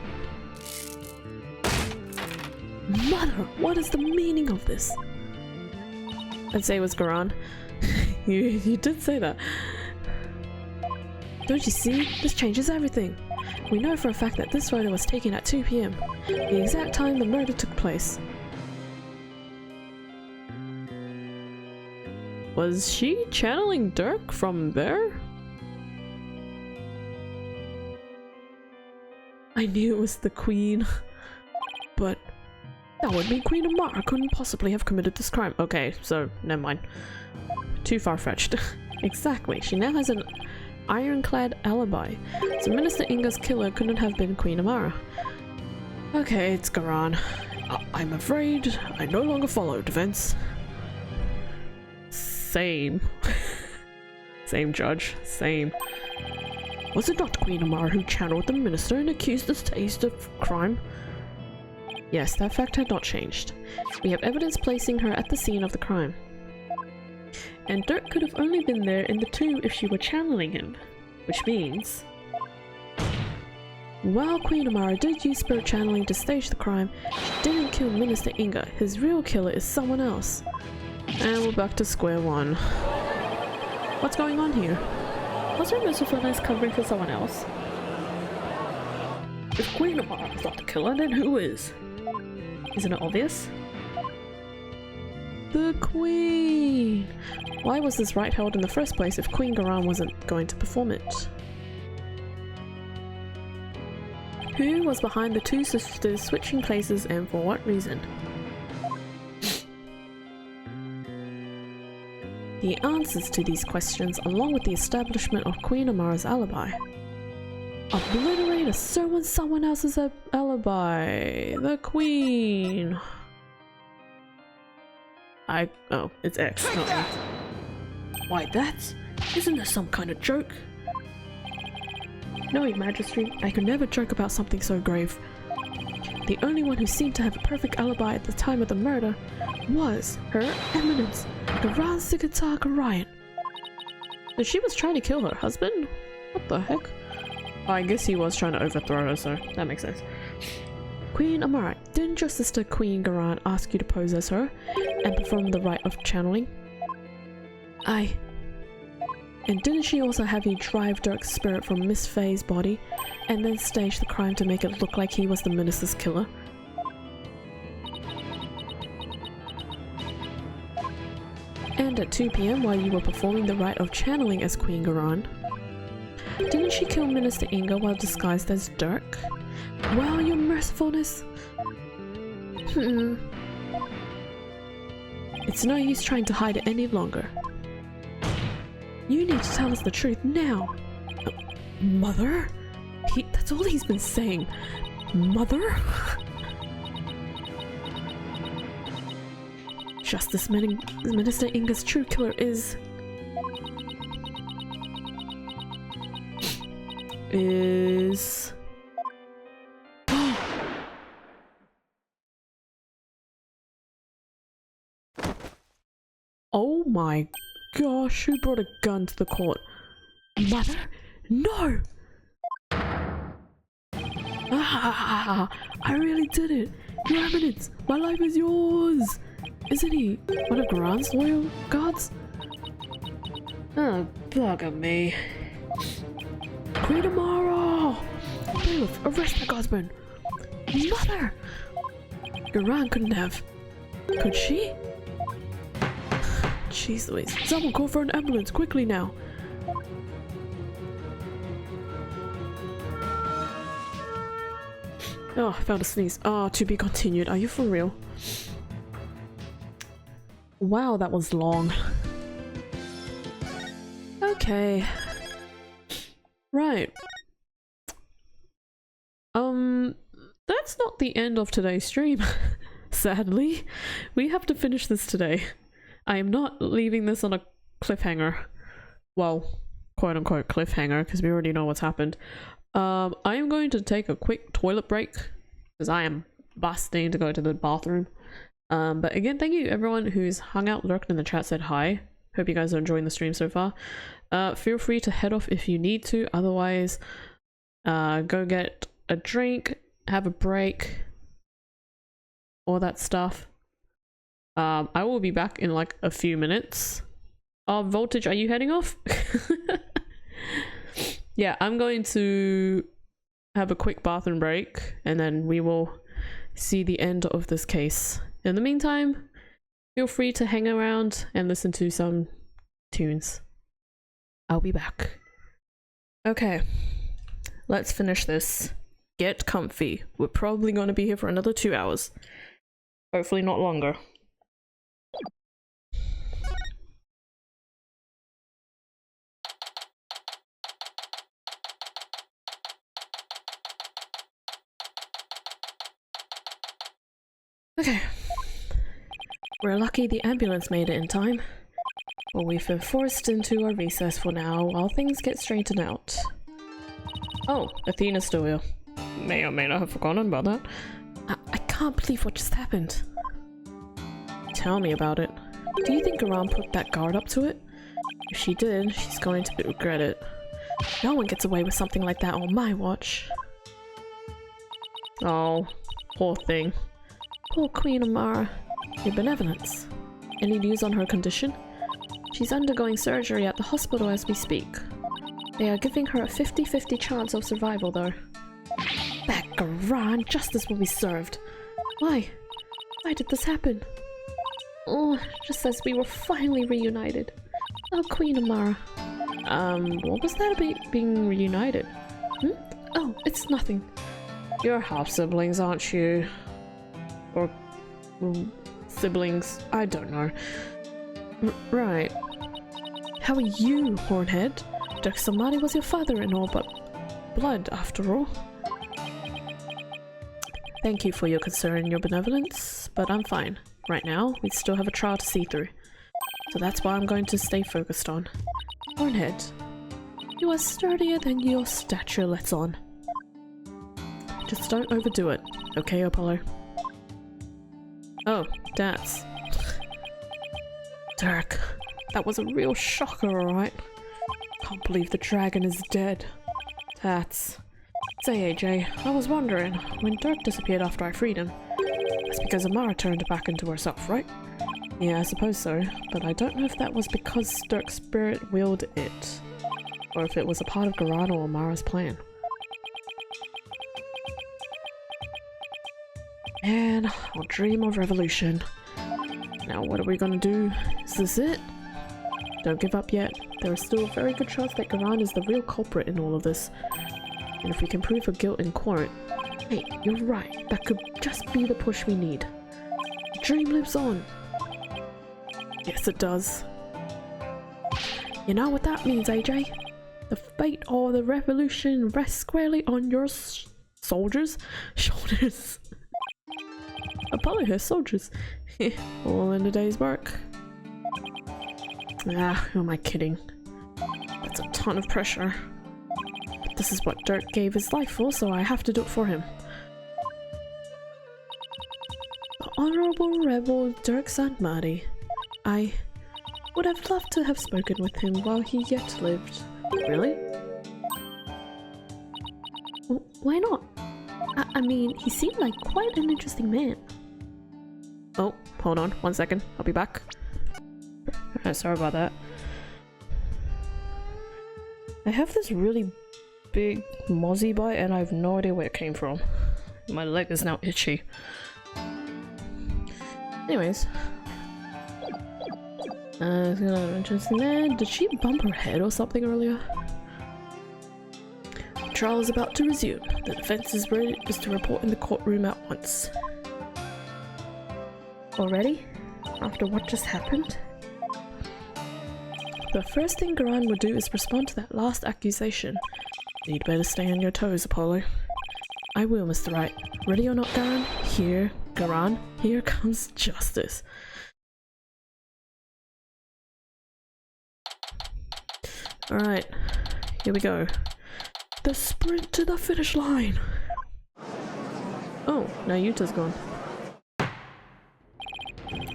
[SPEAKER 1] Mother, what is the meaning of this? I'd say it was Garan. you did say that. Don't you see? This changes everything. We know for a fact that this photo was taken at 2 PM, the exact time the murder took place. Was she channeling Dirk from there? I knew it was the Queen, but that would mean Queen Amara couldn't possibly have committed this crime. Okay, so never mind. Too far-fetched. Exactly. She now has an ironclad alibi. So Minister Inga's killer couldn't have been Queen Amara. Okay, it's Garan. I'm afraid I no longer follow defense. Same. Same, Judge. Same. Was it not Queen Amara who channeled the minister and accused the taste of crime? Yes, that fact had not changed. We have evidence placing her at the scene of the crime. And Dirk could have only been there in the tomb if she were channeling him. Which means... while Queen Amara did use spirit channeling to stage the crime, she didn't kill Minister Inga. His real killer is someone else. And we're back to square one. What's going on here?
[SPEAKER 3] Was her mercifulness covering for someone else? If Queen Amara is not the killer, then who is? Isn't it obvious?
[SPEAKER 1] The Queen! Why was this rite held in the first place if Queen Garan wasn't going to perform it? Who was behind the two sisters switching places and for what reason? The answers to these questions, along with the establishment of Queen Amara's alibi. Obliterate a someone else's alibi. The Queen. Oh, it's X, not E.
[SPEAKER 3] Why that? Isn't this some kind of joke?
[SPEAKER 1] No, Your Majesty, I could never joke about something so grave. The only one who seemed to have a perfect alibi at the time of the murder was Her Eminence, Garan Sikataka Ryan. So she was trying to kill her husband? What the heck? Oh, I guess he was trying to overthrow her, so that makes sense. Queen Amara, didn't your sister Queen Garan ask you to pose as her and perform the rite of channeling? Aye. And didn't she also have you drive Dirk's spirit from Miss Faye's body and then stage the crime to make it look like he was the minister's killer? And at 2 PM while you were performing the rite of channeling as Queen Garan, didn't she kill Minister Inga while disguised as Dirk? Wow, your mercifulness! It's no use trying to hide it any longer. You need to tell us the truth now! Mother? That's all he's been saying. Mother? Justice Minister Inga's true killer is... Oh my gosh, who brought a gun to the court? Mother? No! Ah, I really did it! Your Eminence, my life is yours! Isn't he one of Garan's loyal guards?
[SPEAKER 3] Oh, bugger me.
[SPEAKER 1] Queen Amara! Bailiff, arrest the guardsman! Mother! Garan couldn't have. Could she? Jeez Louise. Someone call for an ambulance, quickly now! Oh, I found a sneeze. Oh, to be continued. Are you for real? Wow, that was long. Okay. Right. That's not the end of today's stream. Sadly. We have to finish this today. I am not leaving this on a cliffhanger. Well, quote unquote cliffhanger, because we already know what's happened. I am going to take a quick toilet break, because I am busting to go to the bathroom. But again, thank you everyone who's hung out, lurked in the chat, said hi. Hope you guys are enjoying the stream so far. Feel free to head off if you need to. Otherwise, go get a drink, have a break, all that stuff. I will be back in like a few minutes. Oh, Voltage, are you heading off? Yeah, I'm going to have a quick bathroom break and then we will see the end of this case. In the meantime, feel free to hang around and listen to some tunes. I'll be back. Okay, let's finish this. Get comfy. We're probably going to be here for another 2 hours. Hopefully not longer. Okay. We're lucky the ambulance made it in time. Well, we've been forced into a recess for now while things get straightened out. Oh, Athena's still here. May or may not have forgotten about that. I can't believe what just happened. Tell me about it. Do you think Garan put that guard up to it? If she did, she's going to regret it. No one gets away with something like that on my watch. Oh, poor thing. Poor Queen Amara. Your benevolence. Any news on her condition? She's undergoing surgery at the hospital as we speak. They are giving her a 50-50 chance of survival though. That Garan, justice will be served. Why? Why did this happen? Oh, just as we were finally reunited. Oh, Queen Amara. What was that about being reunited? Oh, it's nothing. You're half-siblings, aren't you? Or... siblings? I don't know. Right. How are you, Hornhead? Dirk Samadi was your father-in-law, but blood, after all. Thank you for your concern and your benevolence, but I'm fine. Right now, we still have a trial to see through. So that's why I'm going to stay focused on. Hornhead, you are sturdier than your stature lets on. Just don't overdo it, okay, Apollo? Oh, that's... Dirk, that was a real shocker, alright? Can't believe the dragon is dead. That's... Say, AJ, I was wondering, when Dirk disappeared after I freed him, that's because Amara turned back into herself, right? Yeah, I suppose so, but I don't know if that was because Dirk's spirit willed it, or if it was a part of Garan or Amara's plan. And I'll dream of revolution. Now what are we gonna do? Is this it? Don't give up yet. There is still a very good chance that Garan is the real culprit in all of this. And if we can prove her guilt in court... Hey, you're right. That could just be the push we need. The dream lives on. Yes, it does. You know what that means, AJ? The fate of the revolution rests squarely on your soldiers' shoulders. Apollo has soldiers. All in a day's work. Ah, who am I kidding? That's a ton of pressure. But this is what Dirk gave his life for, so I have to do it for him. The Honorable Rebel Dirk Sandmadi. I would have loved to have spoken with him while he yet lived. Really? Why not? I mean, he seemed like quite an interesting man. Oh, hold on, 1 second. I'll be back. Sorry about that. I have this really big mozzie bite and I have no idea where it came from. My leg is now itchy. Anyways. Interesting there. Did she bump her head or something earlier? The trial is about to resume. The defense is ready to report in the courtroom at once. Already? After what just happened? The first thing Garan would do is respond to that last accusation. You'd better stay on your toes, Apollo. I will, Mr. Wright. Ready or not, Garan, here comes justice. Alright, here we go. The sprint to the finish line! Oh, now Yuta's gone.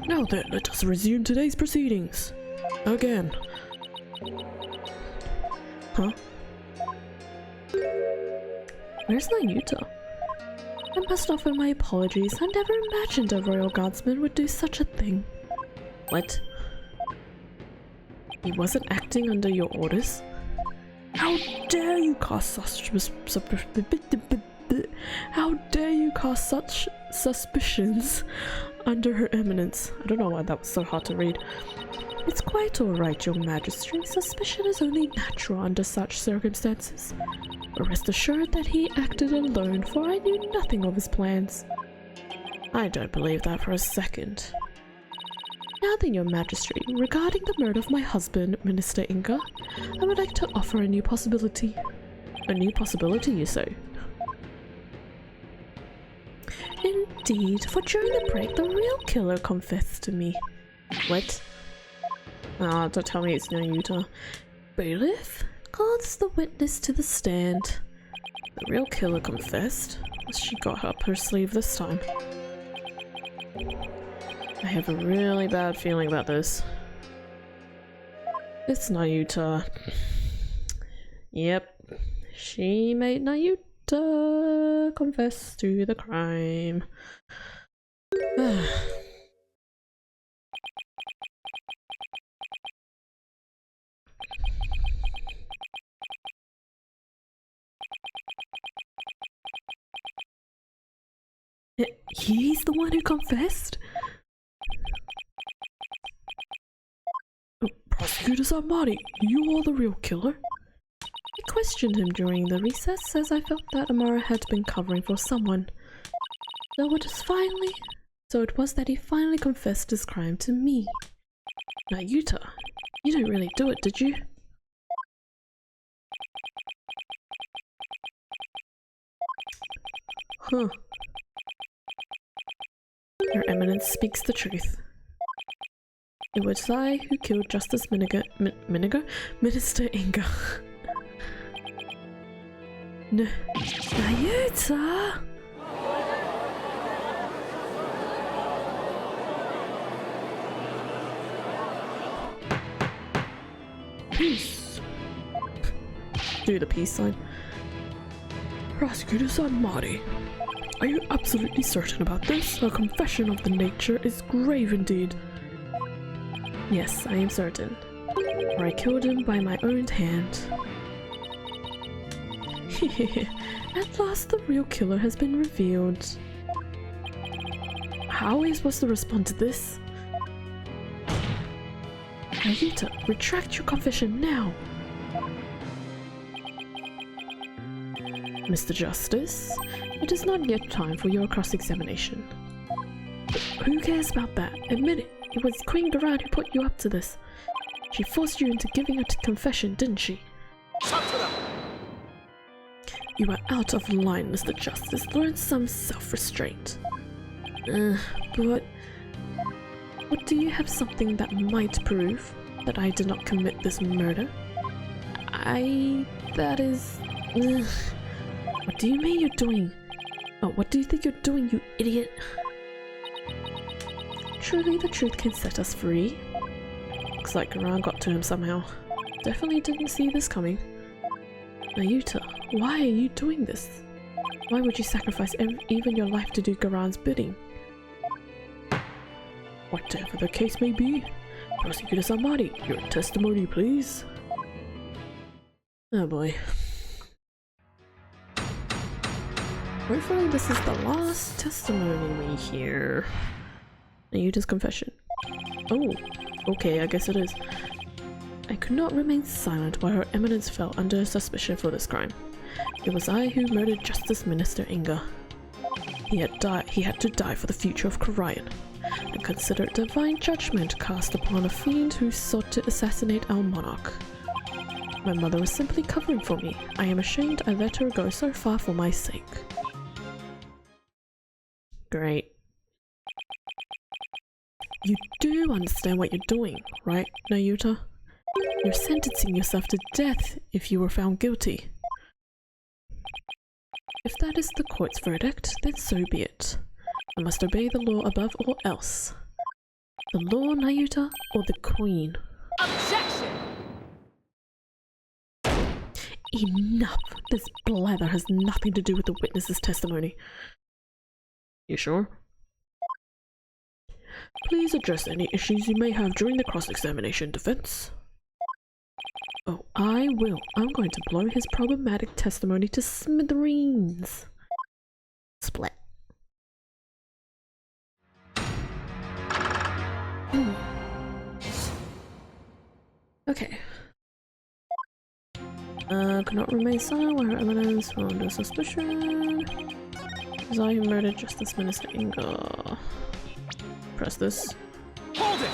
[SPEAKER 1] Now then, let us resume today's proceedings. Again. Huh? Where's Yuta? I must offer my apologies. I never imagined a royal guardsman would do such a thing. What? He wasn't acting under your orders? How dare you cast such suspicions under her eminence? I don't know why that was so hard to read. It's quite alright, your majesty. Suspicion is only natural under such circumstances. But rest assured that he acted alone, for I knew nothing of his plans. I don't believe that for a second. Now then, your majesty, regarding the murder of my husband, Minister Inga, I would like to offer a new possibility. A new possibility, you say? In indeed, for during the break, the real killer confessed to me. What? Ah, don't tell me it's Nayuta. Bailiff calls the witness to the stand. The real killer confessed. She got up her sleeve this time. I have a really bad feeling about this. It's Nayuta. Yep. She made Nayuta confess to the crime. He's the one who confessed? Prosecutor Samari, you are the real killer? I questioned him during the recess as I felt that Amara had been covering for someone. So it was that he finally confessed his crime to me. Nayuta, you didn't really do it, did you? Huh. Your Eminence speaks the truth. It was I who killed Justice Minister Inga. Nayuta! Peace. Do the peace sign. Prosecutor Sanmari, are you absolutely certain about this? A confession of the nature is grave indeed. Yes, I am certain. For I killed him by my own hand. At last the real killer has been revealed. How are you supposed to respond to this? Nayuta, retract your confession now! Mr. Justice, it is not yet time for your cross-examination. Who cares about that? Admit it. It was Queen Garan who put you up to this. She forced you into giving a confession, didn't she? You are out of line, Mr. Justice. Learn some self-restraint. But do you have something that might prove that I did not commit this murder? That is... What do you mean you're doing? Oh, what do you think you're doing, you idiot? Surely the truth can set us free. Looks like Garan got to him somehow. Definitely didn't see this coming. Nayuta, why are you doing this? Why would you sacrifice even your life to do Garan's bidding? Whatever the case may be, Prosecutor Samari, your testimony please. Oh boy. Hopefully this is the last testimony we hear. Nayuta's confession. Oh, okay, I guess it is. I could not remain silent while Her Eminence fell under suspicion for this crime. It was I who murdered Justice Minister Inga. He had to die for the future of Karayan. I consider it divine judgment cast upon a fiend who sought to assassinate our monarch. My mother was simply covering for me. I am ashamed I let her go so far for my sake. Great. You do understand what you're doing, right, Nayuta? You're sentencing yourself to death if you were found guilty. If that is the court's verdict, then so be it. I must obey the law above all else. The law, Nayuta, or the Queen?
[SPEAKER 2] Objection!
[SPEAKER 1] Enough! This blather has nothing to do with the witness's testimony. You sure? Please address any issues you may have during the cross-examination, defense. Oh, I will. I'm going to blow his problematic testimony to smithereens. Split. Okay. Could not remain silent while Her Eminence fell under suspicion. It was I who murdered Justice Minister Inga. Press this.
[SPEAKER 4] Hold it!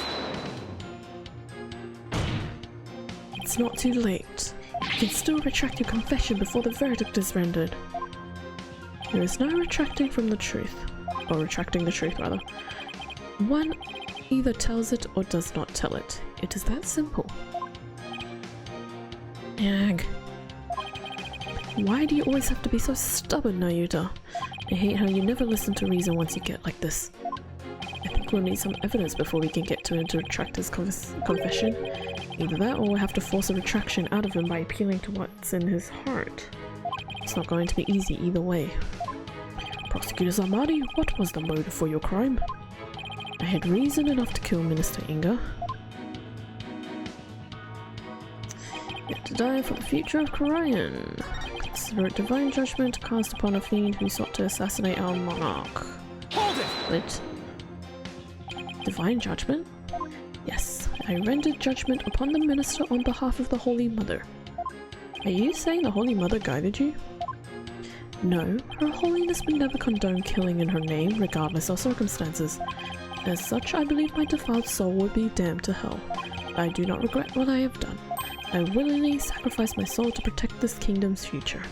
[SPEAKER 1] It's not too late. You can still retract your confession before the verdict is rendered. There is no retracting from the truth. Or retracting the truth, rather. One either tells it or does not tell it. It is that simple. Ag. Why do you always have to be so stubborn, Nayuta? I hate how you never listen to reason once you get like this. I think we'll need some evidence before we can get to him to retract his confession. Either that or we'll have to force a retraction out of him by appealing to what's in his heart. It's not going to be easy either way. Prosecutor Zamari, what was the motive for your crime? I had reason enough to kill Minister Inga. Yet to die for the future of Korean. Consider it divine judgment cast upon a fiend who sought to assassinate our monarch.
[SPEAKER 4] Hold it!
[SPEAKER 1] What? Divine judgment? Yes, I rendered judgment upon the minister on behalf of the Holy Mother. Are you saying the Holy Mother guided you? No, Her Holiness would never condone killing in her name, regardless of circumstances. As such, I believe my defiled soul would be damned to hell. I do not regret what I have done. I willingly sacrifice my soul to protect this kingdom's future.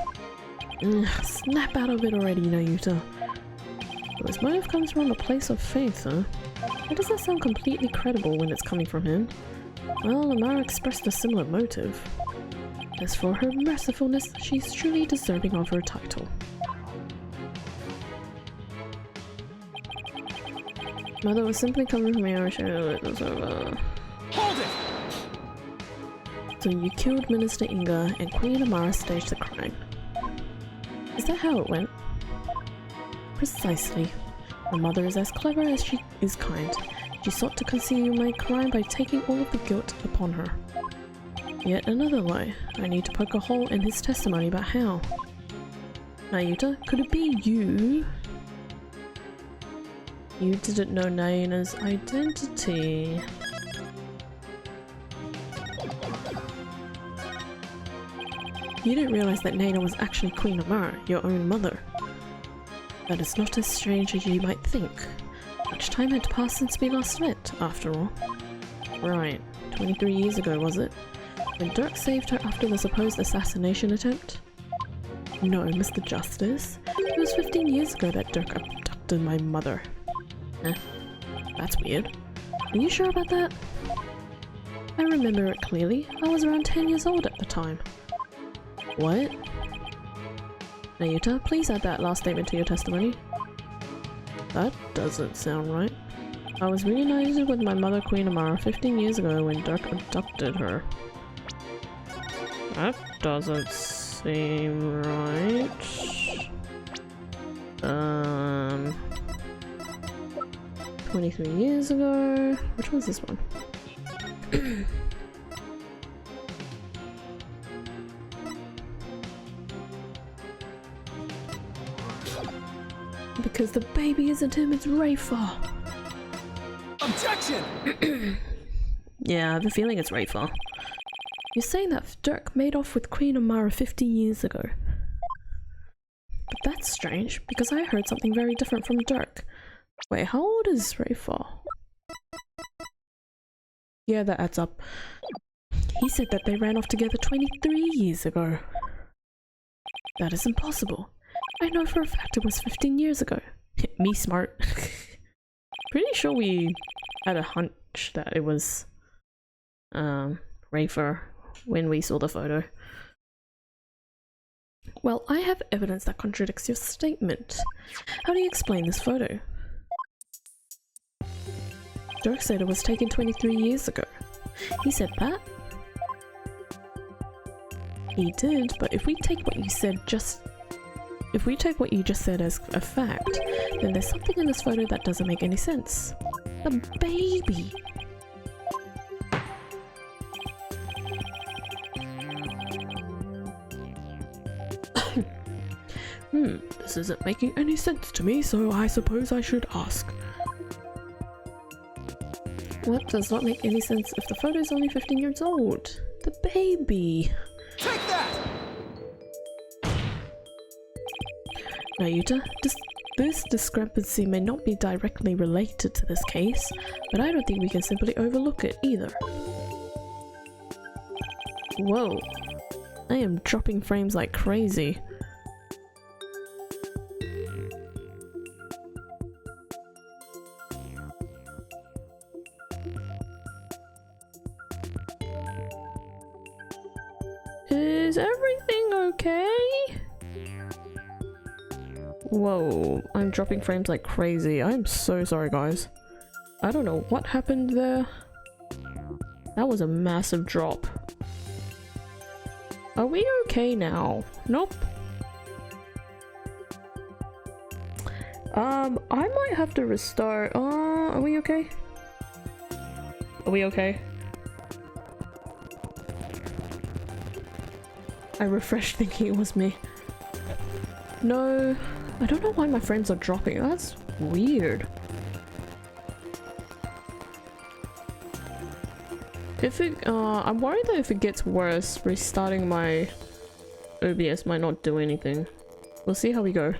[SPEAKER 1] Snap out of it already, Nayuta. But his motive comes from a place of faith, huh? Why does that sound completely credible when it's coming from him? Well, Amara expressed a similar motive. As for her mercifulness, she's truly deserving of her title. Mother was simply coming from here.
[SPEAKER 4] Hold it!
[SPEAKER 1] So you killed Minister Inga and Queen Amara staged the crime. Is that how it went? Precisely. My mother is as clever as she is kind. She sought to conceal my crime by taking all of the guilt upon her. Yet another lie. I need to poke a hole in his testimony about how. Nayuta, could it be you? You didn't know Naina's identity. You didn't realize that Naina was actually Queen Amara, your own mother. That is not as strange as you might think. Much time had passed since we last met, after all. Right, 23 years ago, was it? When Dirk saved her after the supposed assassination attempt? No, Mr. Justice. It was 15 years ago that Dirk abducted my mother. That's weird. Are you sure about that? I remember it clearly. I was around 10 years old at the time. What? Nayuta, please add that last statement to your testimony. That doesn't sound right. I was reunited with my mother, Queen Amara, 15 years ago when Dirk abducted her. That doesn't seem right. 23 years ago. Which one's this one? Because the baby isn't him, it's Rayfa.
[SPEAKER 4] Objection!
[SPEAKER 1] Yeah, I have a feeling it's Rayfa. You're saying that Dirk made off with Queen Amara 15 years ago. But that's strange, because I heard something very different from Dirk. Wait, how old is Rayfa? Yeah, that adds up. He said that they ran off together 23 years ago. That is impossible. I know for a fact it was 15 years ago. Me smart. Pretty sure we had a hunch that it was Rayfa when we saw the photo. Well, I have evidence that contradicts your statement. How do you explain this photo? Dirk said it was taken 23 years ago. He said that? He did, but if we take what you just said as a fact, then there's something in this photo that doesn't make any sense. The baby! This isn't making any sense to me, so I suppose I should ask. What does not make any sense if the photo is only 15 years old? The baby!
[SPEAKER 4] Take that!
[SPEAKER 1] Nayuta, this discrepancy may not be directly related to this case, but I don't think we can simply overlook it either. Whoa. I am dropping frames like crazy. Is everything okay? Whoa, I'm dropping frames like crazy. I'm so sorry, guys. I don't know what happened there. That was a massive drop. Are we okay now? Nope. I might have to restart. Are we okay? Are we okay? I refreshed thinking it was me. No, I don't know why my frames are dropping. That's weird. I'm worried that if it gets worse, restarting my OBS might not do anything. We'll see how we go.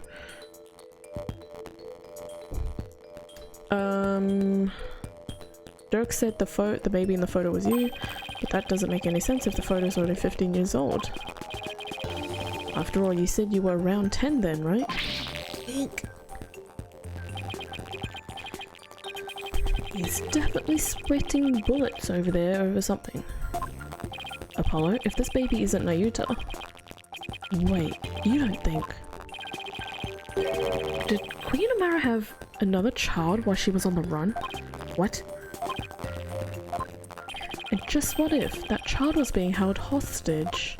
[SPEAKER 1] Dirk said the baby in the photo was you, but that doesn't make any sense if the photo's already 15 years old. After all, you said you were around 10 then, right? He's definitely sweating bullets over there over something. Apollo, if this baby isn't Nayuta... Wait, you don't think... Did Queen Amara have another child while she was on the run? What? And just what if that child was being held hostage?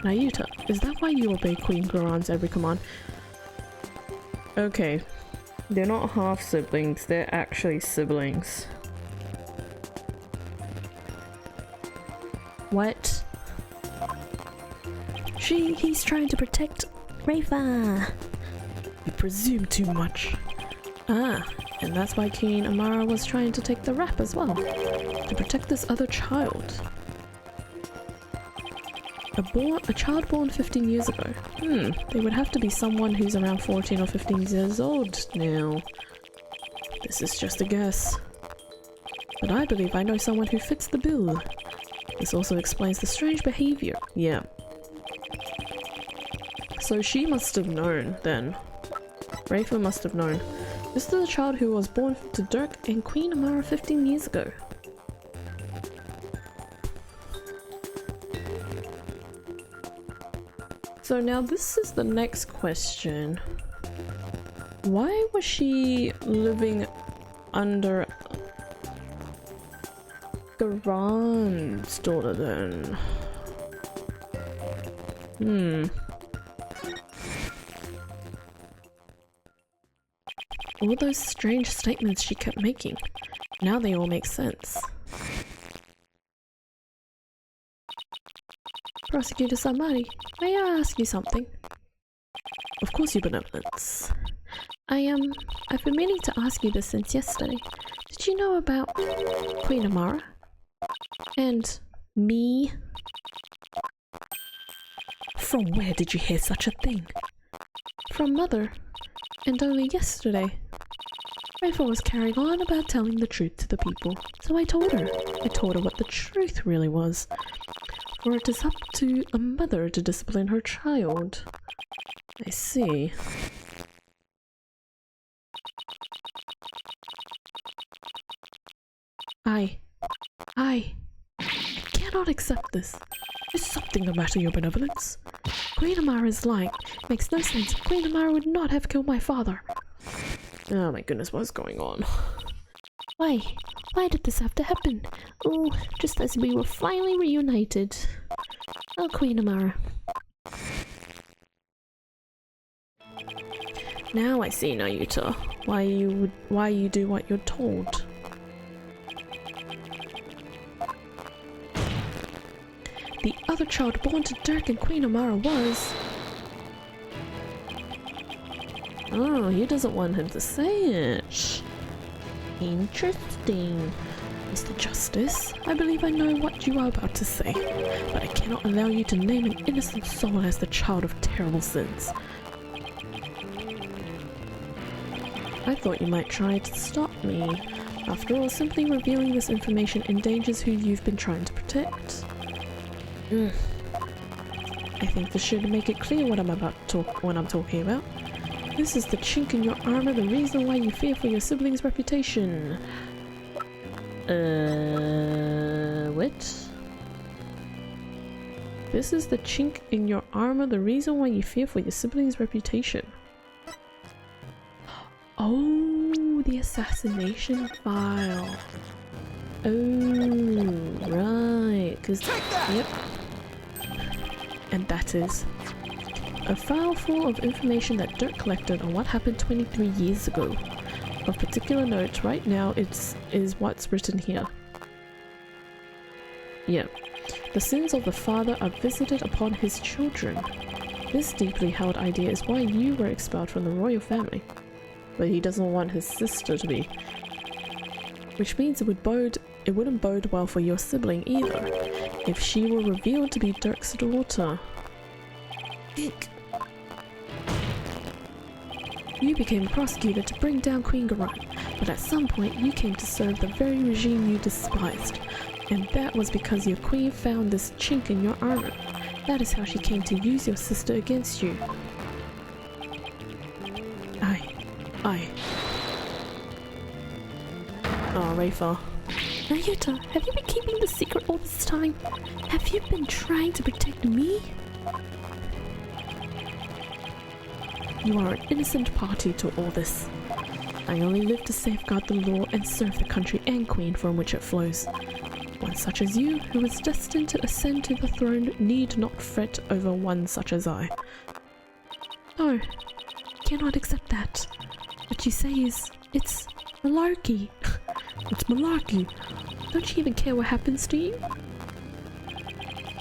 [SPEAKER 1] Nayuta, is that why you obey Queen Goran's every command? Okay. They're not half siblings, they're actually siblings. What? He's trying to protect Rafa. You presume too much. Ah, and that's why Queen Amara was trying to take the rap as well. To protect this other child. A child born 15 years ago. They would have to be someone who's around 14 or 15 years old now. This is just a guess. But I believe I know someone who fits the bill. This also explains the strange behavior. Yeah. So she must have known then. Rafa must have known. This is the child who was born to Dirk and Queen Amara 15 years ago. So now this is the next question. Why was she living under Goran's daughter then? All those strange statements she kept making. Now they all make sense. Prosecutor Samari, may I ask you something? Of course, Your Benevolence. I've been meaning to ask you this since yesterday. Did you know about Queen Amara? And me? From where did you hear such a thing? From Mother. And only yesterday. Rafa was carrying on about telling the truth to the people, so I told her. I told her what the truth really was. For it is up to a mother to discipline her child. I see. I cannot accept this. Is something the matter, Your Benevolence? Queen Amara's lying. Makes no sense. Queen Amara would not have killed my father. Oh my goodness, what's going on? Why? Why did this have to happen? Oh, just as we were finally reunited. Oh, Queen Amara. Now I see, Nayuta, why you do what you're told. The other child born to Dirk and Queen Amara was... Oh, he doesn't want him to say it. Interesting. Mr. Justice, I believe I know what you are about to say, but I cannot allow you to name an innocent soul as the child of terrible sins. I thought you might try to stop me. After all, simply revealing this information endangers who you've been trying to protect. I think this should make it clear what I'm talking about. This is the chink in your armor, the reason why you fear for your siblings' reputation. What? this is the chink in your armor, the reason why you fear for your siblings' reputation. Oh, the assassination file. Oh, right, because, yep. And that is a file full of information that Dirk collected on what happened 23 years ago. Of particular note, right now, is what's written here. Yeah. The sins of the father are visited upon his children. This deeply held idea is why you were expelled from the royal family. But he doesn't want his sister to be. Which means it wouldn't bode well for your sibling either, if she were revealed to be Dirk's daughter. Eek. You became a prosecutor to bring down Queen Wright, but at some point you came to serve the very regime you despised. And that was because your queen found this chink in your armor. That is how she came to use your sister against you. Aye. Oh, Rafa.
[SPEAKER 3] Nayuta, have you been keeping the secret all this time? Have you been trying to protect me?
[SPEAKER 1] You are an innocent party to all this. I only live to safeguard the law and serve the country and queen from which it flows. One such as you, who is destined to ascend to the throne, need not fret over one such as I.
[SPEAKER 3] No, cannot accept that. What you say is, it's malarkey.
[SPEAKER 1] It's malarkey.
[SPEAKER 3] Don't you even care what happens to you?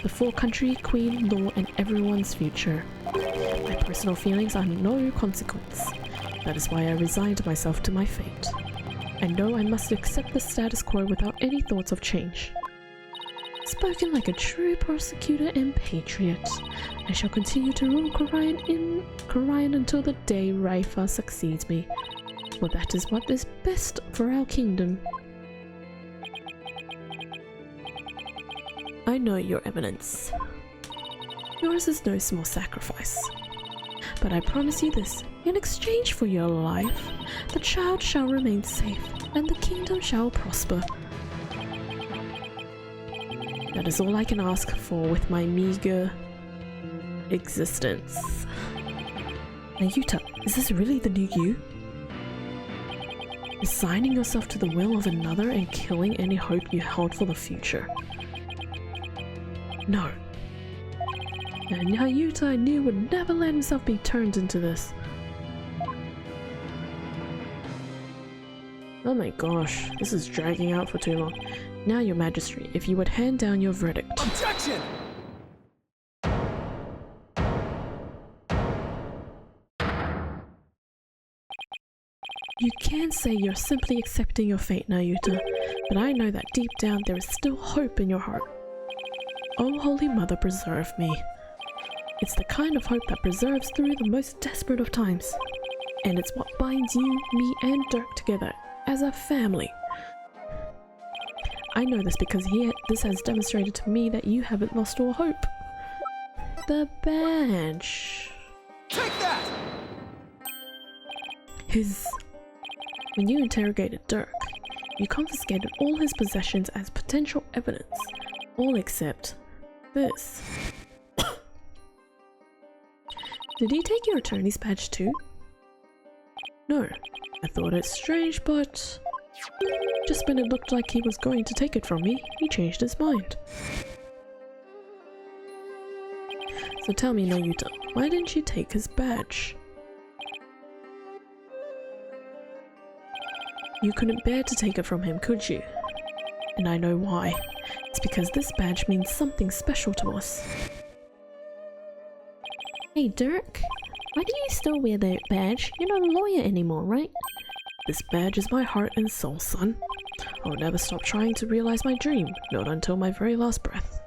[SPEAKER 1] Before country, queen, law, and everyone's future. My personal feelings are no consequence. That is why I resigned myself to my fate. I know I must accept the status quo without any thoughts of change. Spoken like a true prosecutor and patriot. I shall continue to rule Khorian until the day Raifa succeeds me. For that is what is best for our kingdom. I know your eminence. Yours is no small sacrifice. But I promise you this, in exchange for your life, the child shall remain safe, and the kingdom shall prosper. That is all I can ask for with my meager existence.
[SPEAKER 3] Nayuta, is this really the new you?
[SPEAKER 1] Resigning yourself to the will of another and killing any hope you held for the future. No. And Nayuta I knew would never let himself be turned into this. Oh my gosh, this is dragging out for too long. Now, Your Majesty, if you would hand down your verdict.
[SPEAKER 4] Objection!
[SPEAKER 1] You can say you're simply accepting your fate, Nayuta, but I know that deep down there is still hope in your heart. Oh, Holy Mother, preserve me. It's the kind of hope that preserves through the most desperate of times. And it's what binds you, me, and Dirk together as a family. I know this because this has demonstrated to me that you haven't lost all hope. The badge.
[SPEAKER 4] Take that!
[SPEAKER 1] When you interrogated Dirk, you confiscated all his possessions as potential evidence. All except this. Did he take your attorney's badge too? No. I thought it strange, but just when it looked like he was going to take it from me, he changed his mind. So tell me, Nayuta, why didn't you take his badge? You couldn't bear to take it from him, could you? And I know why. It's because this badge means something special to us.
[SPEAKER 3] Hey Dirk, why do you still wear that badge? You're not a lawyer anymore, right?
[SPEAKER 1] This badge is my heart and soul, son. I'll never stop trying to realize my dream, not until my very last breath.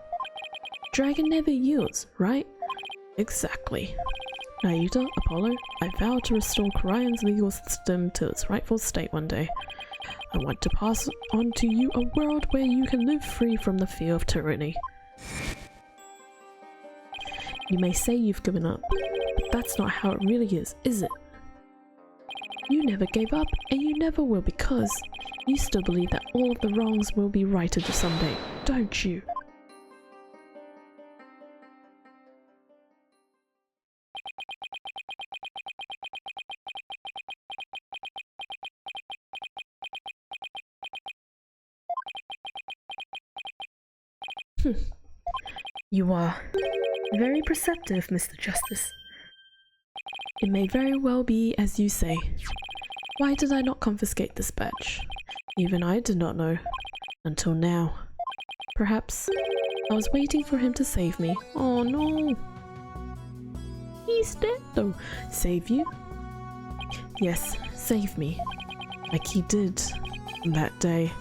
[SPEAKER 1] Dragon never yields, right? Exactly. Nayuta, Apollo, I vow to restore Khorian's legal system to its rightful state one day. I want to pass on to you a world where you can live free from the fear of tyranny. You may say you've given up, but that's not how it really is it? You never gave up, and you never will because you still believe that all of the wrongs will be righted someday, don't you?
[SPEAKER 3] You are very perceptive, Mr. Justice. It may very well be as you say. Why did I not confiscate this badge? Even I did not know. Until now. Perhaps I was waiting for him to save me. Oh no! He's dead though. Save you? Yes, save me. Like he did that day.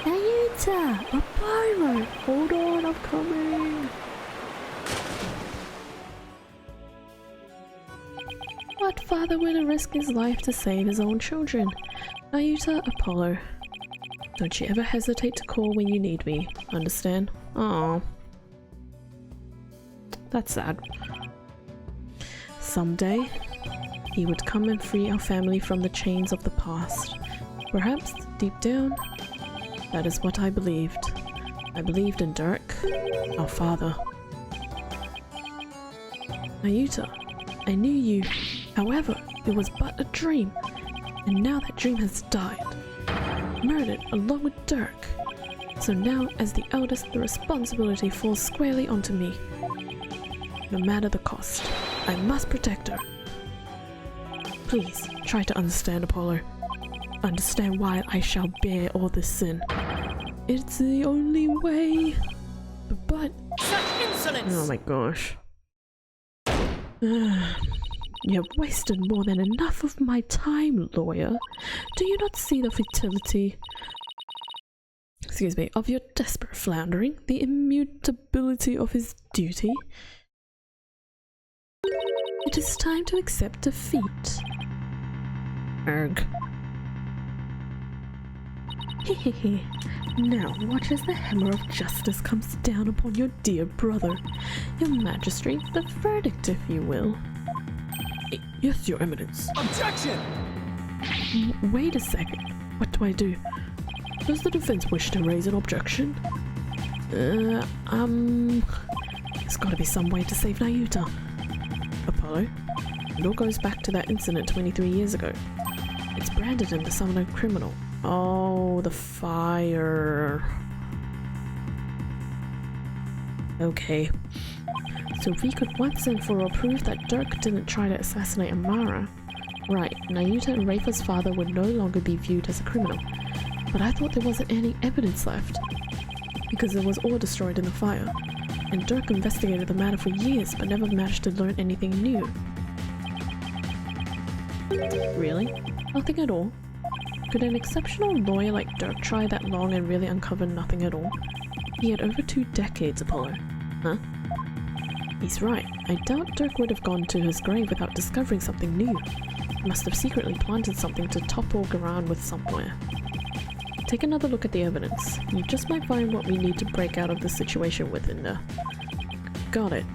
[SPEAKER 3] Ayuta! A pirate! Hold on, I'm coming! What father would risk his life to save his own children? Ayuta, Apollo. Don't you ever hesitate to call when you need me, understand? Aww. That's sad. Someday, he would come and free our family from the chains of the past. Perhaps, deep down, that is what I believed. I believed in Dirk, our father. Ayuta, I knew you. However, it was but a dream. And now that dream has died. Murdered along with Dirk. So now, as the eldest, the responsibility falls squarely onto me. No matter the cost, I must protect her. Please, try to understand, Apollo. Understand why I shall bear all this sin. It's the only way. But...
[SPEAKER 2] Such insolence!
[SPEAKER 1] Oh my gosh.
[SPEAKER 3] You have wasted more than enough of my time, lawyer. Do you not see the futility, of your desperate floundering, the immutability of his duty? It is time to accept defeat. Erg. Hehehe. Now watch as the hammer of justice comes down upon your dear brother. Your Majesty, the verdict, if you will.
[SPEAKER 1] Yes, Your Eminence.
[SPEAKER 4] Objection!
[SPEAKER 3] Wait a second. What do I do?
[SPEAKER 1] Does the defense wish to raise an objection?
[SPEAKER 3] There's gotta be some way to save Nayuta.
[SPEAKER 1] Apollo, it all goes back to that incident 23 years ago. It's branded him as some criminal. Oh, the fire. Okay. So if we could once and for all prove that Dirk didn't try to assassinate Amara, right, Nayuta and Rafa's father would no longer be viewed as a criminal. But I thought there wasn't any evidence left, because it was all destroyed in the fire, and Dirk investigated the matter for years but never managed to learn anything new. Really? Nothing at all? Could an exceptional lawyer like Dirk try that long and really uncover nothing at all? He had over 2 decades, Apollo. Huh? He's right. I doubt Dirk would have gone to his grave without discovering something new. He must have secretly planted something to topple Garan with somewhere. Take another look at the evidence. You just might find what we need to break out of the situation with in there. Got it.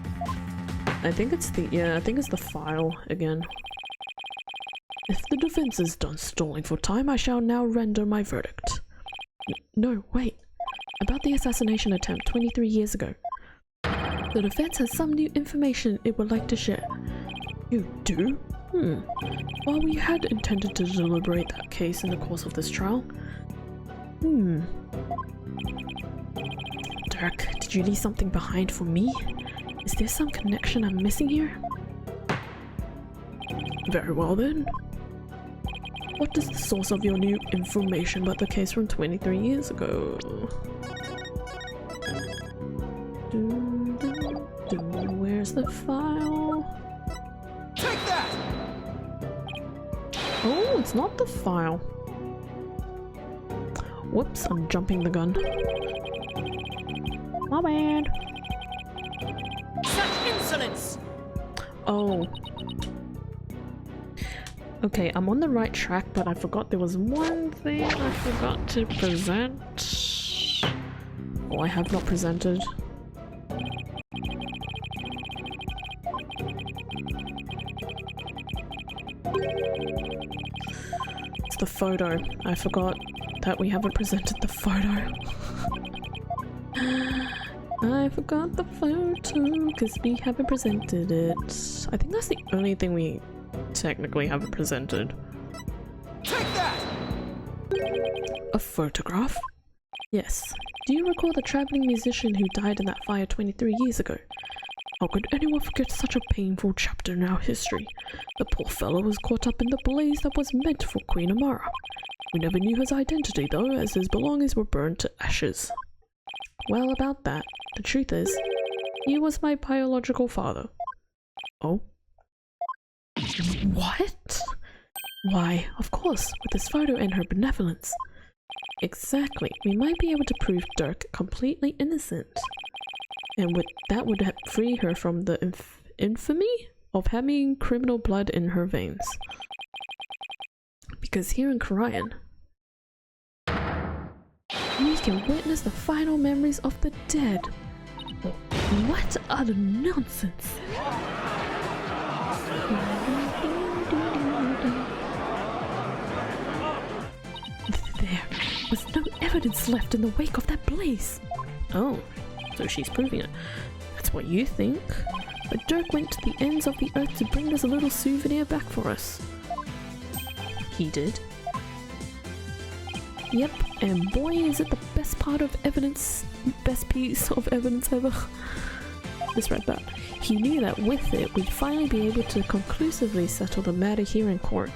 [SPEAKER 1] I think it's the file again. If the defense is done stalling for time, I shall now render my verdict. No, wait. About the assassination attempt 23 years ago. The defense has some new information it would like to share. You do? While we had intended to deliberate that case in the course of this trial. Dirk, did you leave something behind for me? Is there some connection I'm missing here? Very well then. What is the source of your new information about the case from 23 years ago? Where's the file?
[SPEAKER 4] Take that!
[SPEAKER 1] Oh, it's not the file. Whoops, I'm jumping the gun. My bad.
[SPEAKER 2] Such insolence!
[SPEAKER 1] Oh. Okay, I'm on the right track, but I forgot there was one thing I forgot to present. Or I have not presented. It's the photo. I forgot that we haven't presented the photo. I forgot the photo because we haven't presented it. I think that's the only thing we technically haven't presented.
[SPEAKER 4] Take that!
[SPEAKER 3] A photograph? Yes. Do you recall the traveling musician who died in that fire 23 years ago? How could anyone forget such a painful chapter in our history? The poor fellow was caught up in the blaze that was meant for Queen Amara. We never knew his identity though, as his belongings were burned to ashes. Well, about that, the truth is, he was my biological father. Oh? What? Why, of course, with this photo and her benevolence. Exactly, we might be able to prove Dirk completely innocent. And that would free her from the infamy of having criminal blood in her veins. Because here in Korean, we can witness the final memories of the dead. What utter nonsense! There was no evidence left in the wake of that blaze.
[SPEAKER 1] Oh, so she's proving it. That's what you think? But Dirk went to the ends of the earth to bring this little souvenir back for us. He did? Yep, and boy is it the best part of evidence, best piece of evidence ever. Misread that. He knew that with it we'd finally be able to conclusively settle the matter here in court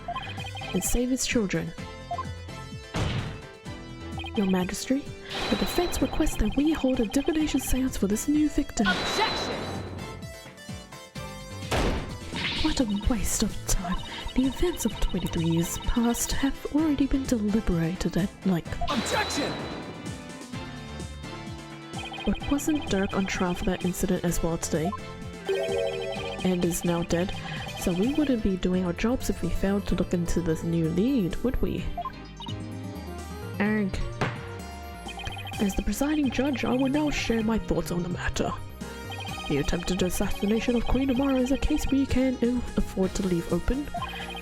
[SPEAKER 1] and save his children. Your Majesty, the defense requests that we hold a divination seance for this new victim.
[SPEAKER 2] Objection!
[SPEAKER 1] What a waste of time. The events of 23 years past have already been deliberated at length.
[SPEAKER 4] Objection!
[SPEAKER 1] But wasn't Dirk on trial for that incident as well today? And is now dead, so we wouldn't be doing our jobs if we failed to look into this new lead, would we? Arg. As the presiding judge, I will now share my thoughts on the matter. The attempted assassination of Queen Amara is a case we can ill afford to leave open,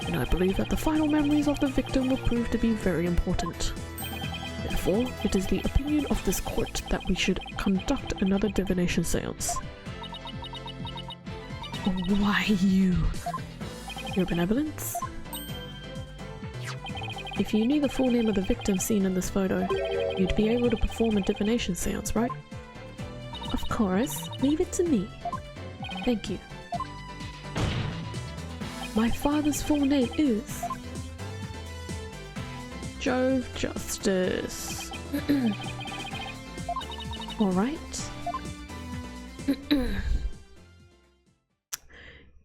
[SPEAKER 1] and I believe that the final memories of the victim will prove to be very important. Therefore, it is the opinion of this court that we should conduct another divination seance. Why you? Your benevolence? If you knew the full name of the victim seen in this photo, you'd be able to perform a divination seance, right? Of course, leave it to me. Thank you. My father's full name is Jove Justice. Alright.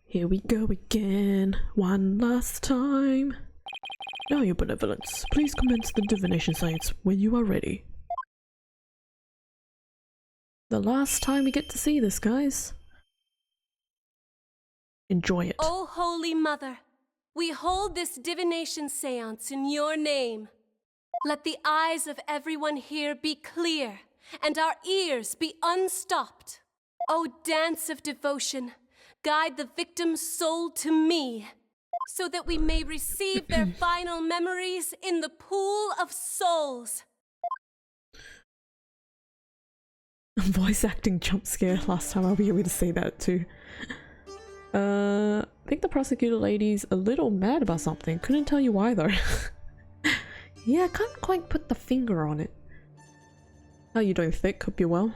[SPEAKER 1] Here we go again, one last time. Now, your benevolence, please commence the divination science when you are ready. The last time we get to see this, guys. Enjoy it.
[SPEAKER 2] O Holy Mother, we hold this divination seance in your name. Let the eyes of everyone here be clear and our ears be unstopped. O dance of devotion, guide the victim's soul to me, so that we may receive their final memories in the pool of souls.
[SPEAKER 1] Voice acting jump scare last time, I'll be able to say that too. I think the prosecutor lady's a little mad about something. Couldn't tell you why though. Yeah, I can't quite put the finger on it. How you doing, Thick? Hope you're well.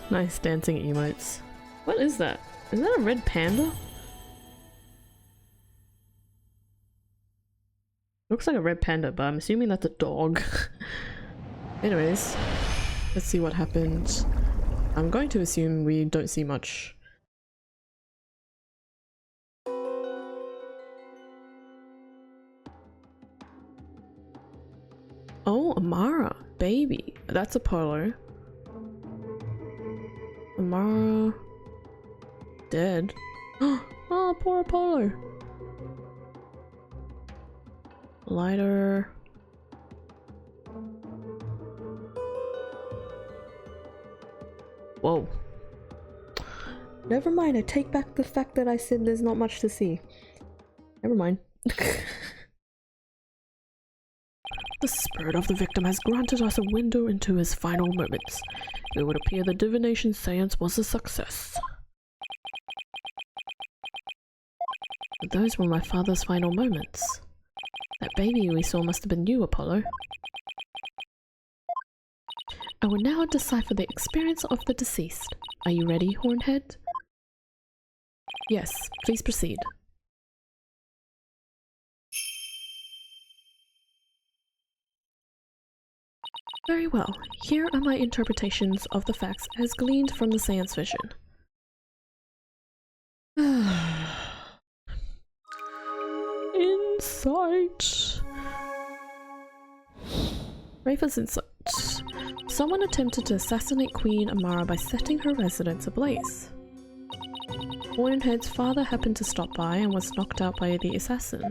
[SPEAKER 1] Nice dancing emotes. What is that? Is that a red panda? Looks like a red panda, but I'm assuming that's a dog. Anyways, let's see what happens. I'm going to assume we don't see much. Oh, Amara, baby. That's Apollo. Amara dead. Oh, poor Apollo. Lighter. Whoa. Never mind, I take back the fact that I said there's not much to see. Never mind. The spirit of the victim has granted us a window into his final moments. It would appear the divination seance was a success. But those were my father's final moments. That baby we saw must have been you, Apollo. I will now decipher the experience of the deceased. Are you ready, Hornhead? Yes, please proceed. Very well. Here are my interpretations of the facts as gleaned from the seance vision. Insight. Rafa's insight. Someone attempted to assassinate Queen Amara by setting her residence ablaze. Hornhead's father happened to stop by and was knocked out by the assassin.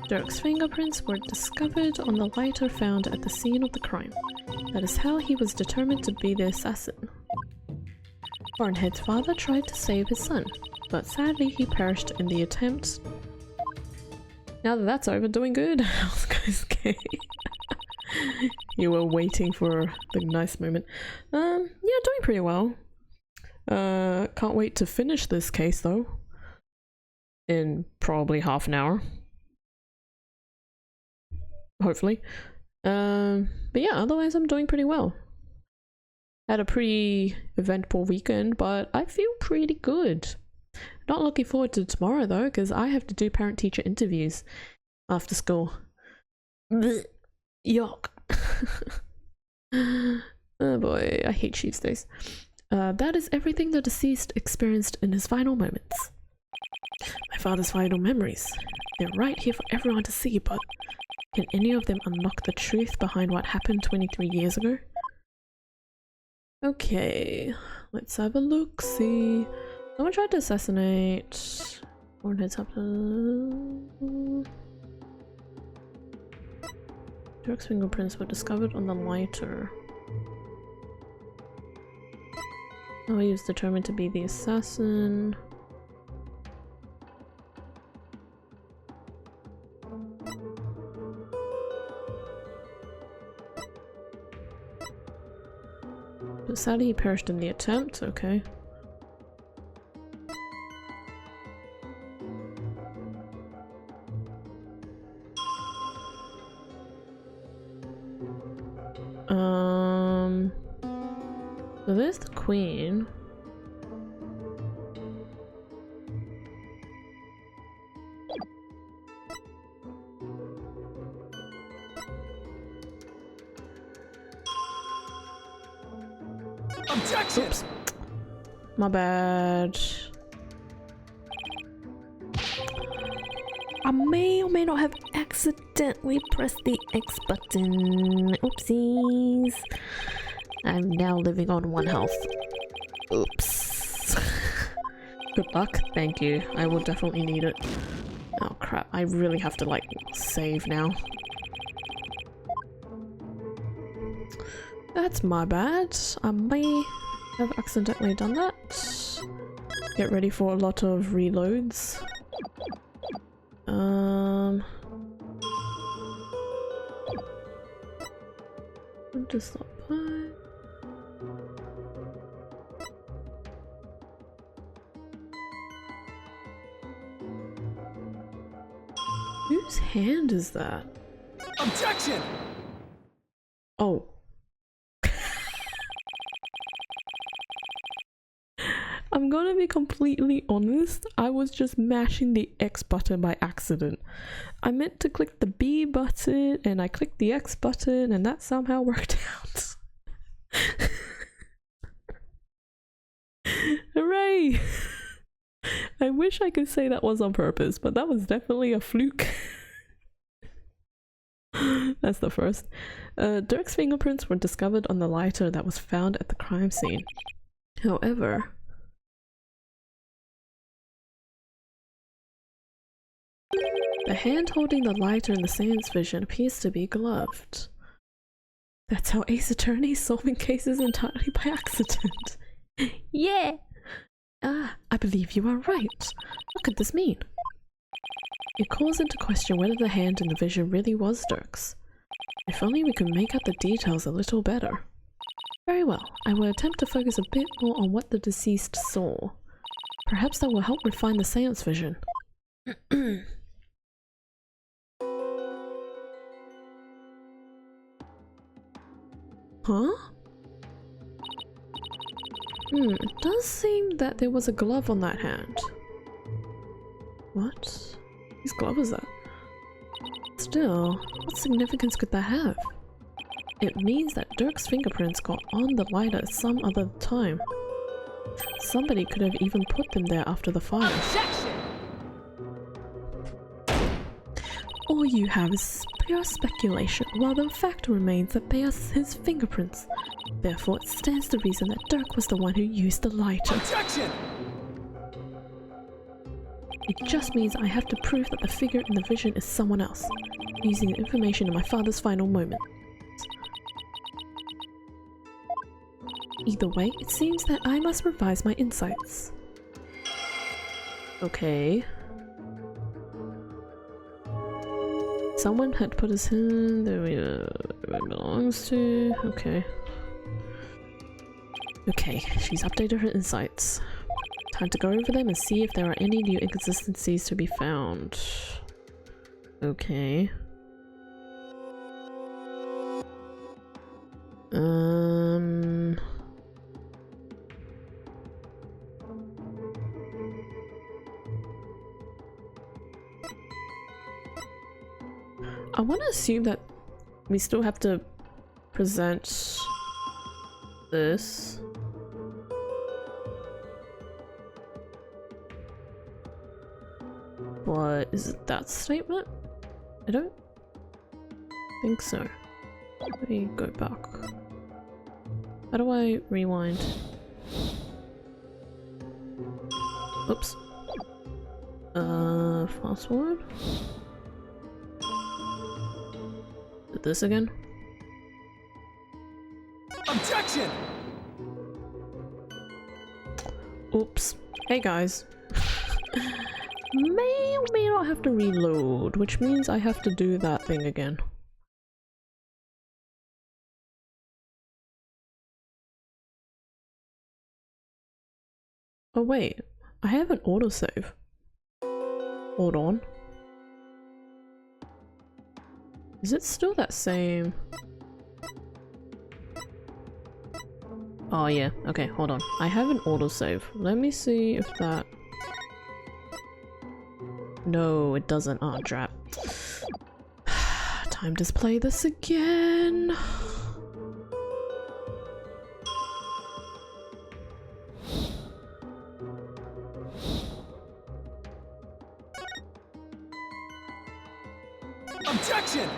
[SPEAKER 1] Dirk's fingerprints were discovered on the lighter found at the scene of the crime. That is how he was determined to be the assassin. Hornhead's father tried to save his son, but sadly he perished in the attempt. Now that that's over, doing good. Okay. You were waiting for the nice moment. Yeah, doing pretty well. Can't wait to finish this case though. In probably half an hour. Hopefully. But yeah, otherwise I'm doing pretty well. Had a pretty eventful weekend, but I feel pretty good. Not looking forward to tomorrow though, because I have to do parent-teacher interviews after school. Blech. Yuck. Oh boy, I hate Tuesdays. That is everything the deceased experienced in his final moments. My father's final memories. They're right here for everyone to see, but can any of them unlock the truth behind what happened 23 years ago? Okay, let's have a look-see. Someone tried to assassinate... Hornhead's up to... Dirk's fingerprints were discovered on the lighter. Oh, he was determined to be the assassin. But sadly he perished in the attempt, okay. So there's the queen.
[SPEAKER 4] Objection!
[SPEAKER 1] Oops. My bad. I may or may not have accidentally pressed the X button. Oopsies. I'm now living on 1 health. Oops. Good luck. Thank you. I will definitely need it. Oh crap. I really have to like save now. That's my bad. I may have accidentally done that. Get ready for a lot of reloads. Just stop by. Whose hand is that?
[SPEAKER 4] Objection!
[SPEAKER 1] Oh. I'm gonna be completely honest, I was just mashing the X button by accident. I meant to click the B button and I clicked the X button and that somehow worked out. Hooray! I wish I could say that was on purpose, but that was definitely a fluke. That's the first. Dirk's fingerprints were discovered on the lighter that was found at the crime scene. However, the hand holding the lighter in the seance vision appears to be gloved. That's how Ace Attorney is solving cases entirely by accident. Yeah! Ah, I believe you are right. What could this mean? It calls into question whether the hand in the vision really was Dirk's. If only we could make out the details a little better. Very well, I will attempt to focus a bit more on what the deceased saw. Perhaps that will help refine the seance vision. Huh? It does seem that there was a glove on that hand. What? Whose glove is that? Still, what significance could that have? It means that Dirk's fingerprints got on the lighter at some other time. Somebody could have even put them there after the fire.
[SPEAKER 2] Objection!
[SPEAKER 3] All you have is pure speculation, while the fact remains that they are his fingerprints. Therefore, it stands to reason that Dirk was the one who used the lighter.
[SPEAKER 4] Objection!
[SPEAKER 3] It just means I have to prove that the figure in the vision is someone else, using the information in my father's final moment. Either way, it seems that I must revise my insights.
[SPEAKER 1] Okay. Someone had put his hand there. Where it belongs to. Okay. Okay, she's updated her insights. Time to go over them and see if there are any new inconsistencies to be found. Okay. I want to assume that we still have to present this. But is it that statement? I don't think so. Let me go back. How do I rewind? Oops. Fast forward. Did this again?
[SPEAKER 4] Objection!
[SPEAKER 1] Oops. Hey guys. May or may not have to reload, which means I have to do that thing again. Oh wait, I have an autosave. Hold on. Is it still that same? Oh yeah, okay, hold on. I have an autosave. Let me see if that... No, it doesn't. Oh, drop. Time to play this again.
[SPEAKER 4] Objection!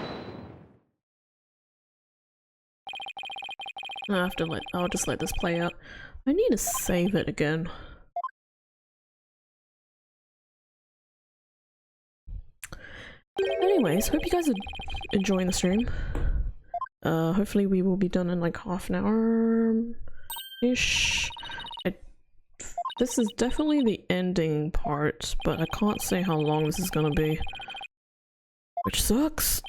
[SPEAKER 1] I'll just let this play out. I need to save it again. Anyways, hope you guys are enjoying the stream. Hopefully we will be done in like half an hour-ish. This is definitely the ending part, but I can't say how long this is gonna be. Which sucks.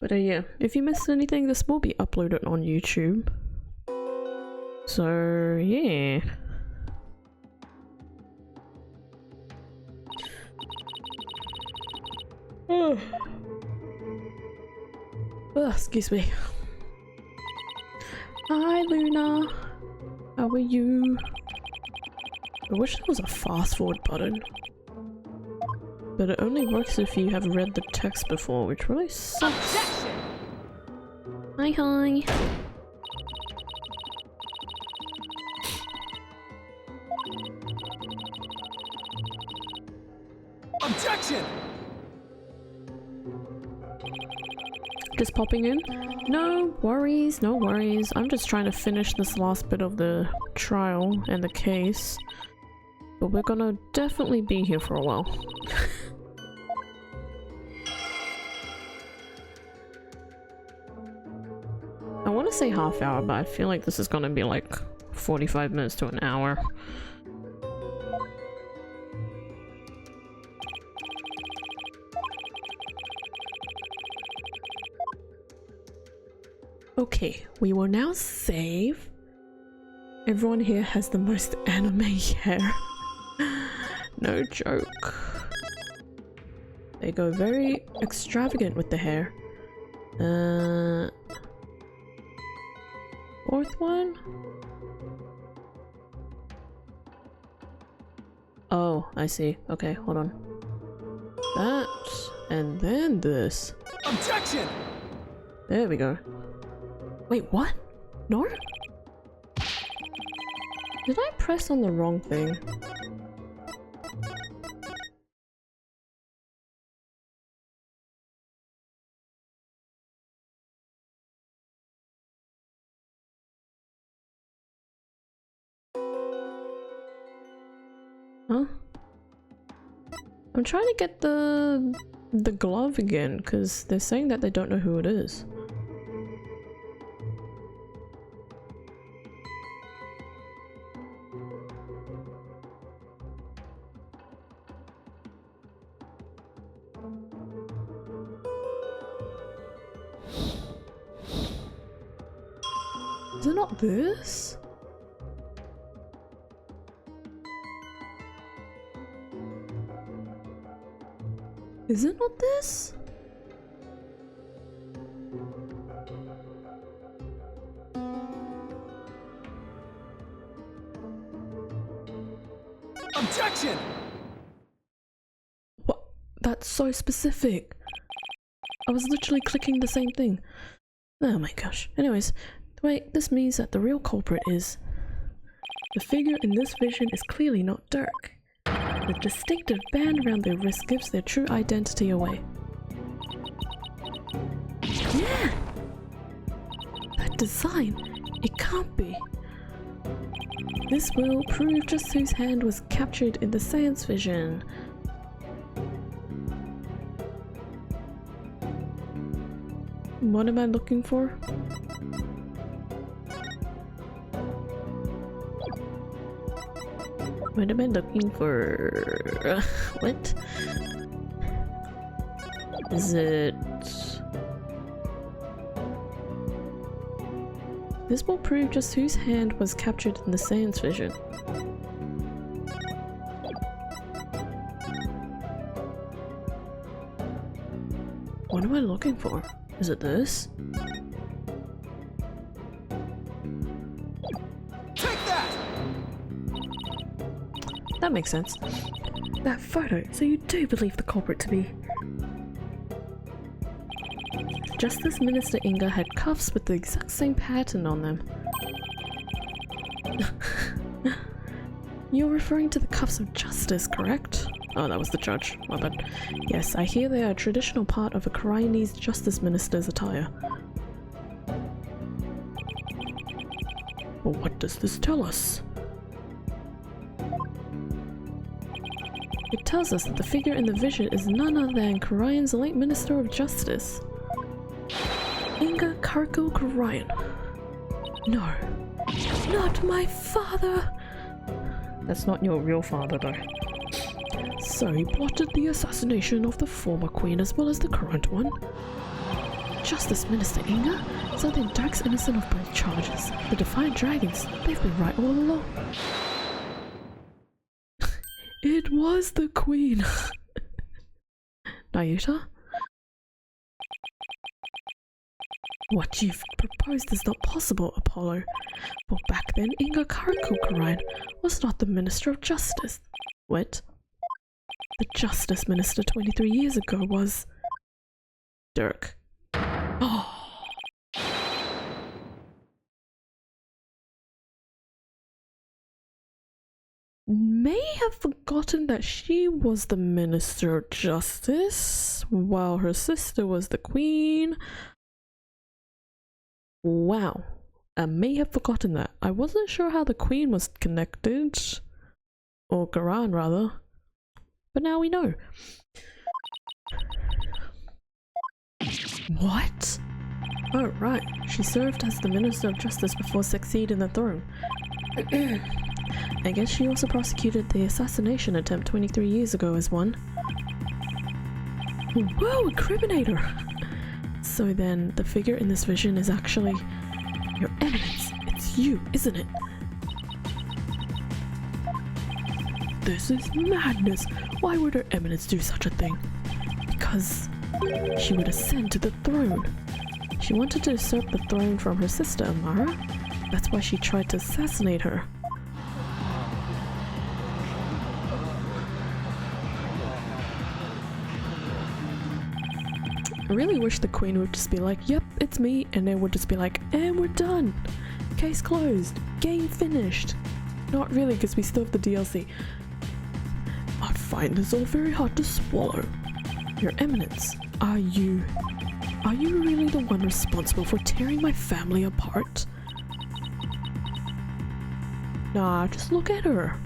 [SPEAKER 1] But yeah, if you missed anything, this will be uploaded on YouTube. So yeah. Ugh, excuse me. Hi, Luna. How are you? I wish there was a fast forward button. But it only works if you have read the text before, which really sucks.
[SPEAKER 2] Objection!
[SPEAKER 1] Hi, hi.
[SPEAKER 4] Objection!
[SPEAKER 1] Just popping in? No worries, no worries. I'm just trying to finish this last bit of the trial and the case. But we're gonna definitely be here for a while. I want to say half hour, but I feel like this is gonna be like 45 minutes to an hour. Okay, we will now save. Everyone here has the most anime hair. No joke. They go very extravagant with the hair. Fourth one? Oh, I see. Okay, hold on. That, and then this.
[SPEAKER 4] Objection!
[SPEAKER 1] There we go. Wait, what? No? Did I press on the wrong thing? Huh? I'm trying to get the glove again, because they're saying that they don't know who it is. Is it not this? Is it not this?
[SPEAKER 4] Objection!
[SPEAKER 1] What? That's so specific. I was literally clicking the same thing. Oh my gosh. Anyways, wait, this means that the real culprit is... The figure in this vision is clearly not Dirk. The distinctive band around their wrist gives their true identity away. Yeah! That design! It can't be! This will prove just whose hand was captured in the seance vision. What am I looking for? What am I looking for? What? Is it... This will prove just whose hand was captured in the seance vision. What am I looking for? Is it this?
[SPEAKER 4] Take that!
[SPEAKER 1] That makes sense. That photo, so you do believe the culprit to be... Justice Minister Inga had cuffs with the exact same pattern on them. You're referring to the cuffs of justice, correct? Oh, that was the judge. My bad. Yes, I hear they are a traditional part of a Koreanese justice minister's attire. But what does this tell us? It tells us that the figure in the vision is none other than Korean's late Minister of Justice. Inga Karko Korean. No. Not my father! That's not your real father though. So he plotted the assassination of the former queen as well as the current one. Justice Minister Inga? So then Dirk's innocent of both charges. The Defiant Dragons, they've been right all along. It was the queen! Nayuta?
[SPEAKER 3] What you've proposed is not possible, Apollo. For back then, Inga Karakukarine was not the Minister of Justice. What? The Justice Minister 23 years ago was... Dirk. Oh. May have forgotten that she was the Minister of Justice, while her sister was the Queen. Wow. I may have forgotten that. I wasn't sure how the Queen was connected. Or Garan, rather. But now we know. What? Oh, right. She served as the Minister of Justice before succeeding the throne. I guess she also prosecuted the assassination attempt 23 years ago as one. Whoa, a criminator! So then, the figure in this vision is actually... Your Eminence! It's you, isn't it? This is madness! Why would Her Eminence do such a thing? Because she would ascend to the throne. She wanted to usurp the throne from her sister, Amara. That's why she tried to assassinate her. I really wish the Queen would just be like, yep, it's me, and then would just be like, and we're done. Case closed. Game finished. Not really, because we still have the DLC. I find this all very hard to swallow. Your Eminence, are you really the one responsible for tearing my family apart? Nah, just look at her.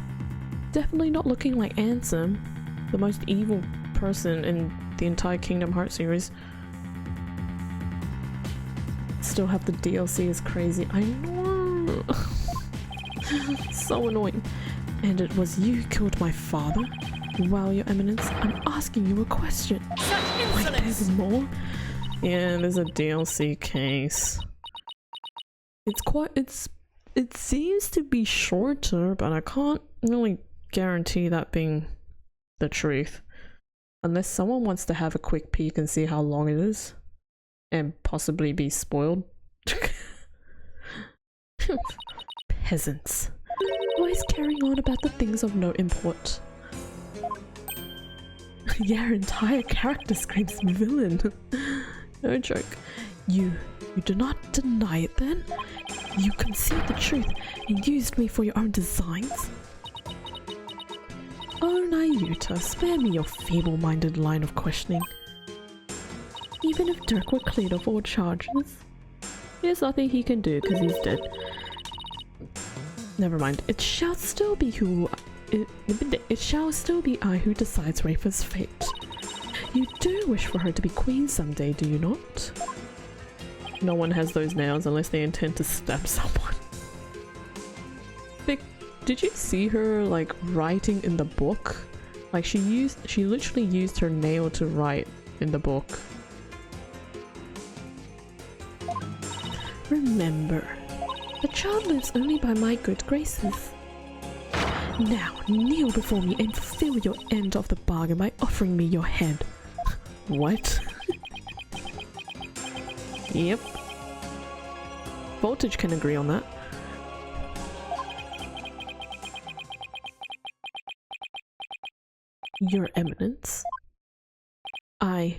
[SPEAKER 3] Definitely not looking like Ansem, the most evil person in the entire Kingdom Hearts series. Still have the DLC is crazy. I know. So annoying. And it was you who killed my father? Well, Your Eminence, I'm asking you a question. Wait, there's more? Yeah, there's a DLC case. It seems to be shorter, but I can't really guarantee that being the truth. Unless someone wants to have a quick peek and see how long it is. And possibly be spoiled. Peasants. Always carrying on about the things of no import. Your entire character screams villain. No joke. You do not deny it then? You concealed the truth and used me for your own designs? Oh, Nayuta, spare me your feeble-minded line of questioning. Even if Dirk were cleared of all charges, there's nothing he can do because he's dead. Never mind. It shall still be I who decides Rafa's fate. You do wish for her to be queen someday, do you not? No one has those nails unless they intend to stab someone. Vic, did you see her like writing in the book? Like she literally used her nail to write in the book. Remember, the child lives only by my good graces. Now, kneel before me and fulfill your end of the bargain by offering me your head. What? Yep. Voltage can agree on that. Your Eminence, I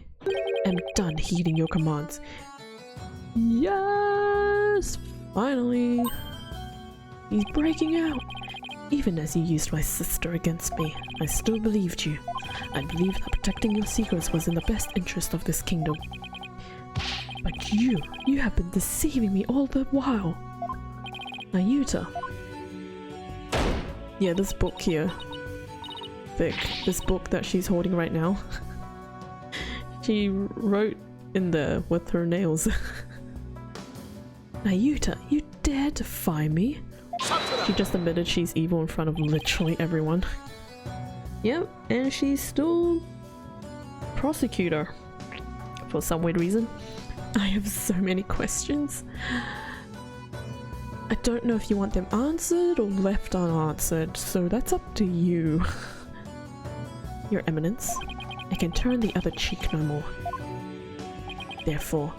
[SPEAKER 3] am done heeding your commands. Yes! Finally! He's breaking out! Even as you used my sister against me, I still believed you. I believed that protecting your secrets was in the best interest of this kingdom. But you have been deceiving me all the while. Nayuta. Yeah, this book here. Vic, this book that she's holding right now. She wrote in there with her nails. Nayuta, you dare defy me? She just admitted she's evil in front of literally everyone. Yep, and she's still prosecutor for some weird reason. I have so many questions. I don't know if you want them answered or left unanswered, so that's up to you. Your Eminence, I can turn the other cheek no more. Therefore,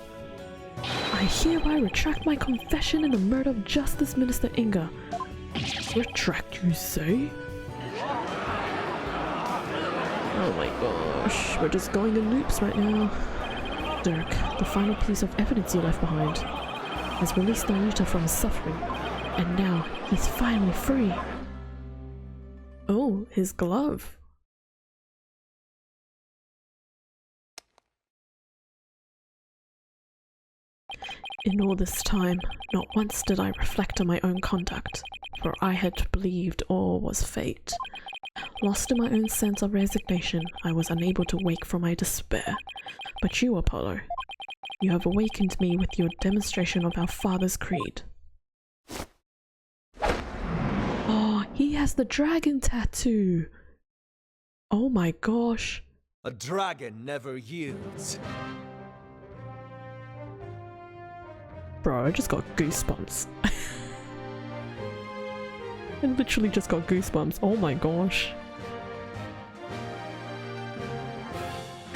[SPEAKER 3] I I hereby retract my confession in the murder of Justice Minister Inga. Retract, you say?
[SPEAKER 1] Oh my gosh, we're just going in loops right now.
[SPEAKER 3] Dirk, the final piece of evidence you left behind, has released Naruto from his suffering, and now he's finally free.
[SPEAKER 1] Oh, his glove.
[SPEAKER 3] In all this time, not once did I reflect on my own conduct, for I had believed all was fate. Lost in my own sense of resignation, I was unable to wake from my despair. But you, Apollo, you have awakened me with your demonstration of our father's creed. Oh, he has the dragon tattoo! Oh my gosh.
[SPEAKER 4] A dragon never yields.
[SPEAKER 1] Bro, I just got goosebumps. I literally just got goosebumps. Oh my gosh.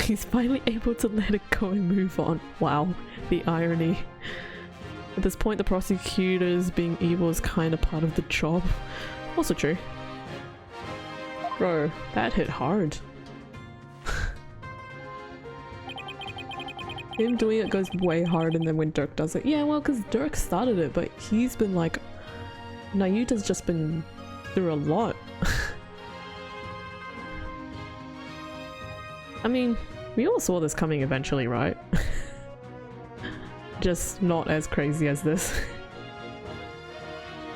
[SPEAKER 1] He's finally able to let it go and move on. Wow, the irony. At this point, the prosecutors being evil is kind of part of the job. Also true. Bro, that hit hard. Him doing it goes way harder than when Dirk does it. Yeah, well, because Dirk started it, but he's been like... Nayuta's just been through a lot. I mean, we all saw this coming eventually, right? Just not as crazy as this.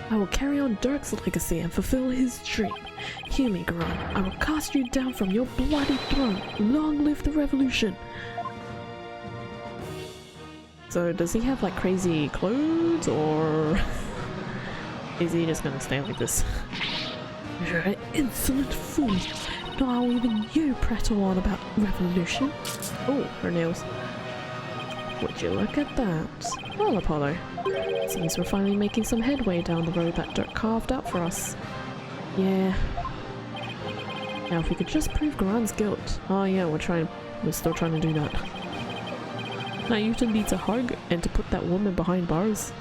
[SPEAKER 3] I will carry on Dirk's legacy and fulfill his dream. Hear me, Garan. I will cast you down from your bloody throne. Long live the revolution!
[SPEAKER 1] So does he have like crazy clothes, or is he just gonna stay like this?
[SPEAKER 3] You're an insolent fool. Now even you prattle on about revolution.
[SPEAKER 1] Oh, her nails. Would you look at that? Well, Apollo, seems we're finally making some headway down the road that Dirk carved out for us.
[SPEAKER 3] Yeah.
[SPEAKER 1] Now if we could just prove Garan's guilt. Oh yeah, we're still trying to do that. Nayuta needs a hug and to put that woman behind bars.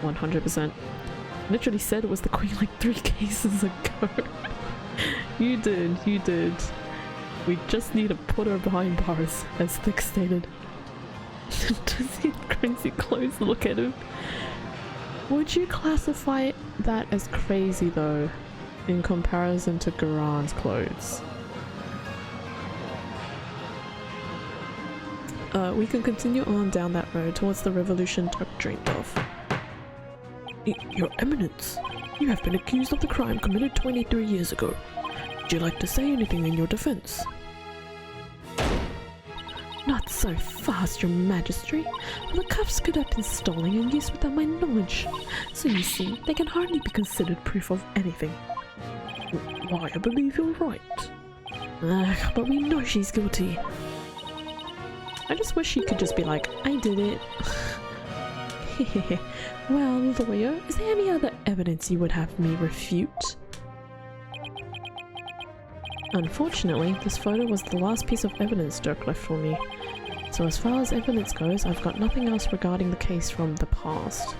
[SPEAKER 1] 100%. Literally said it was the queen like 3 cases ago. You did. We just need to put her behind bars, as Thick stated. Does he have crazy clothes? Look at him. Would you classify that as crazy though, in comparison to Garan's clothes? We can continue on down that road towards the revolution Dirk dreamed of.
[SPEAKER 3] Your Eminence, you have been accused of the crime committed 23 years ago. Would you like to say anything in your defense? Not so fast, Your Majesty. The cuffs could have been stolen and used without my knowledge. So you see, they can hardly be considered proof of anything. Why, I believe you're right. But we know she's guilty.
[SPEAKER 1] I just wish she could just be like, I did it.
[SPEAKER 3] Well, lawyer, is there any other evidence you would have me refute?
[SPEAKER 1] Unfortunately, this photo was the last piece of evidence Dirk left for me. So as far as evidence goes, I've got nothing else regarding the case from the past.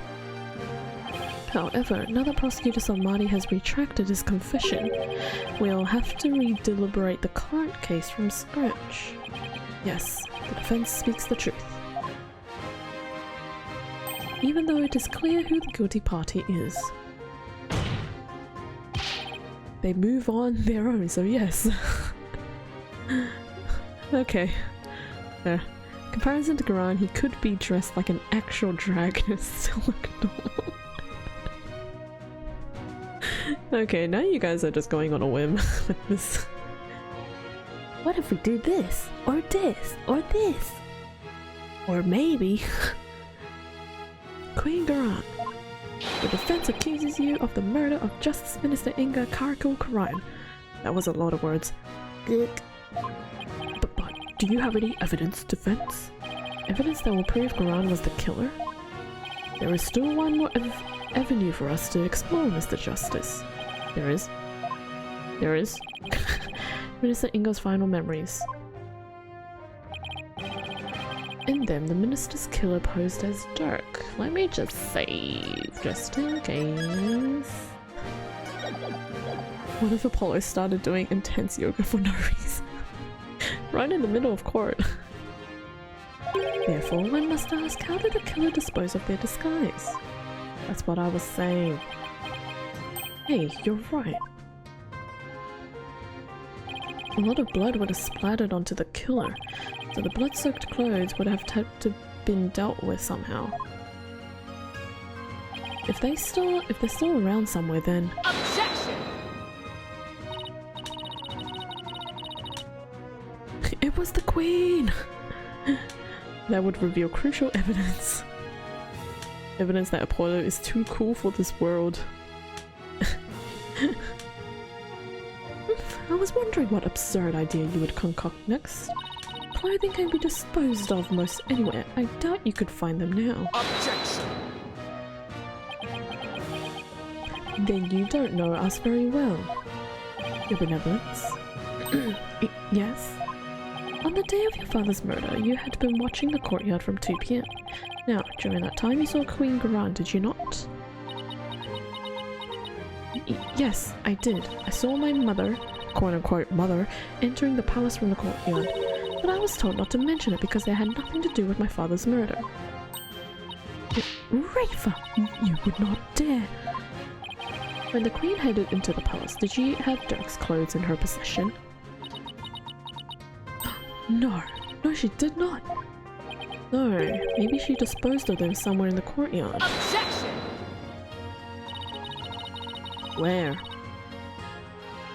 [SPEAKER 1] However, now that Prosecutor Salmati has retracted his confession, we'll have to re-deliberate the current case from scratch. Yes, the defense speaks the truth. Even though it is clear who the guilty party is. They move on their own, so yes. Okay. Yeah. Comparison to Garan, he could be dressed like an actual dragon and still look normal. Okay, now you guys are just going on a whim with this.
[SPEAKER 3] What if we do this, or this, or this? Or maybe...
[SPEAKER 1] Queen Garan, the defense accuses you of the murder of Justice Minister Inga Karakul Karan. That was a lot of words.
[SPEAKER 3] Good.
[SPEAKER 1] But do you have any evidence, defense? Evidence that will prove Garan was the killer? There is still one more avenue for us to explore, Mr. Justice. There is. Minister Inga's final memories.
[SPEAKER 3] In them, the minister's killer posed as Dirk. Let me just save, just in case. What if Apollo started doing intense yoga for no reason? Right in the middle of court. Therefore, one must ask, how did the killer dispose of their disguise? That's what I was saying. Hey, you're right. A lot of blood would have splattered onto the killer, so the blood-soaked clothes would have had to been dealt with somehow. If they're still around somewhere, then
[SPEAKER 2] Objection!
[SPEAKER 3] it was the Queen. That would reveal crucial evidence. Evidence that Apollo is too cool for this world. I was wondering what absurd idea you would concoct next. Clothing can be disposed of most anywhere. I doubt you could find them now.
[SPEAKER 4] Objection!
[SPEAKER 3] Then you don't know us very well. Your benevolence? Yes? On the day of your father's murder, you had been watching the courtyard from 2 p.m. Now, during that time you saw Queen Garan, did you not? Yes, I did. I saw my mother, quote-unquote mother, entering the palace from the courtyard, but I was told not to mention it because it had nothing to do with my father's murder. Rafa! You would not dare! When the Queen headed into the palace, did she have Dirk's clothes in her possession? No, she did not. No, maybe she disposed of them somewhere in the courtyard.
[SPEAKER 2] Objection!
[SPEAKER 3] Where?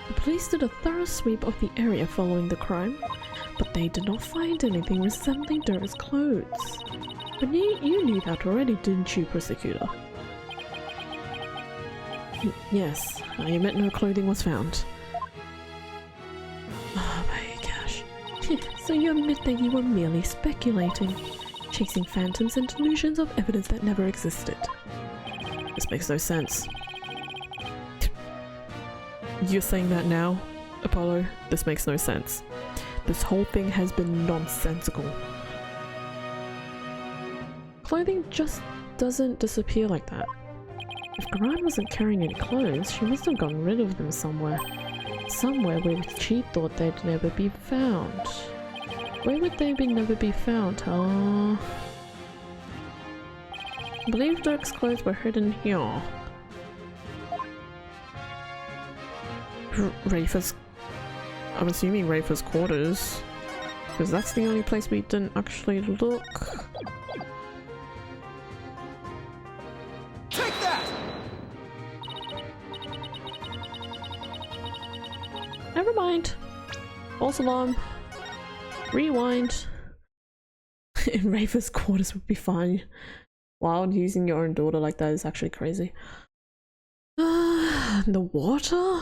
[SPEAKER 3] The police did a thorough sweep of the area following the crime, but they did not find anything resembling Dirk's clothes. But you knew that already, didn't you, prosecutor? Yes, I admit no clothing was found. Oh my gosh. So you admit that you were merely speculating, chasing phantoms and delusions of evidence that never existed. This makes no sense. You're saying that now, Apollo? This makes no sense. This whole thing has been nonsensical. Clothing just doesn't disappear like that. If Garan wasn't carrying any clothes, she must have gotten rid of them somewhere. Somewhere where she thought they'd never be found. Where would they never be found, huh? I believe Dirk's clothes were hidden here. Rafa's... I'm assuming Rafa's quarters. Because that's the only place we didn't actually look.
[SPEAKER 4] Take that!
[SPEAKER 3] Never mind. False alarm. Rewind. In Rafa's quarters would be fine. Wow, using your own daughter like that is actually crazy. The water?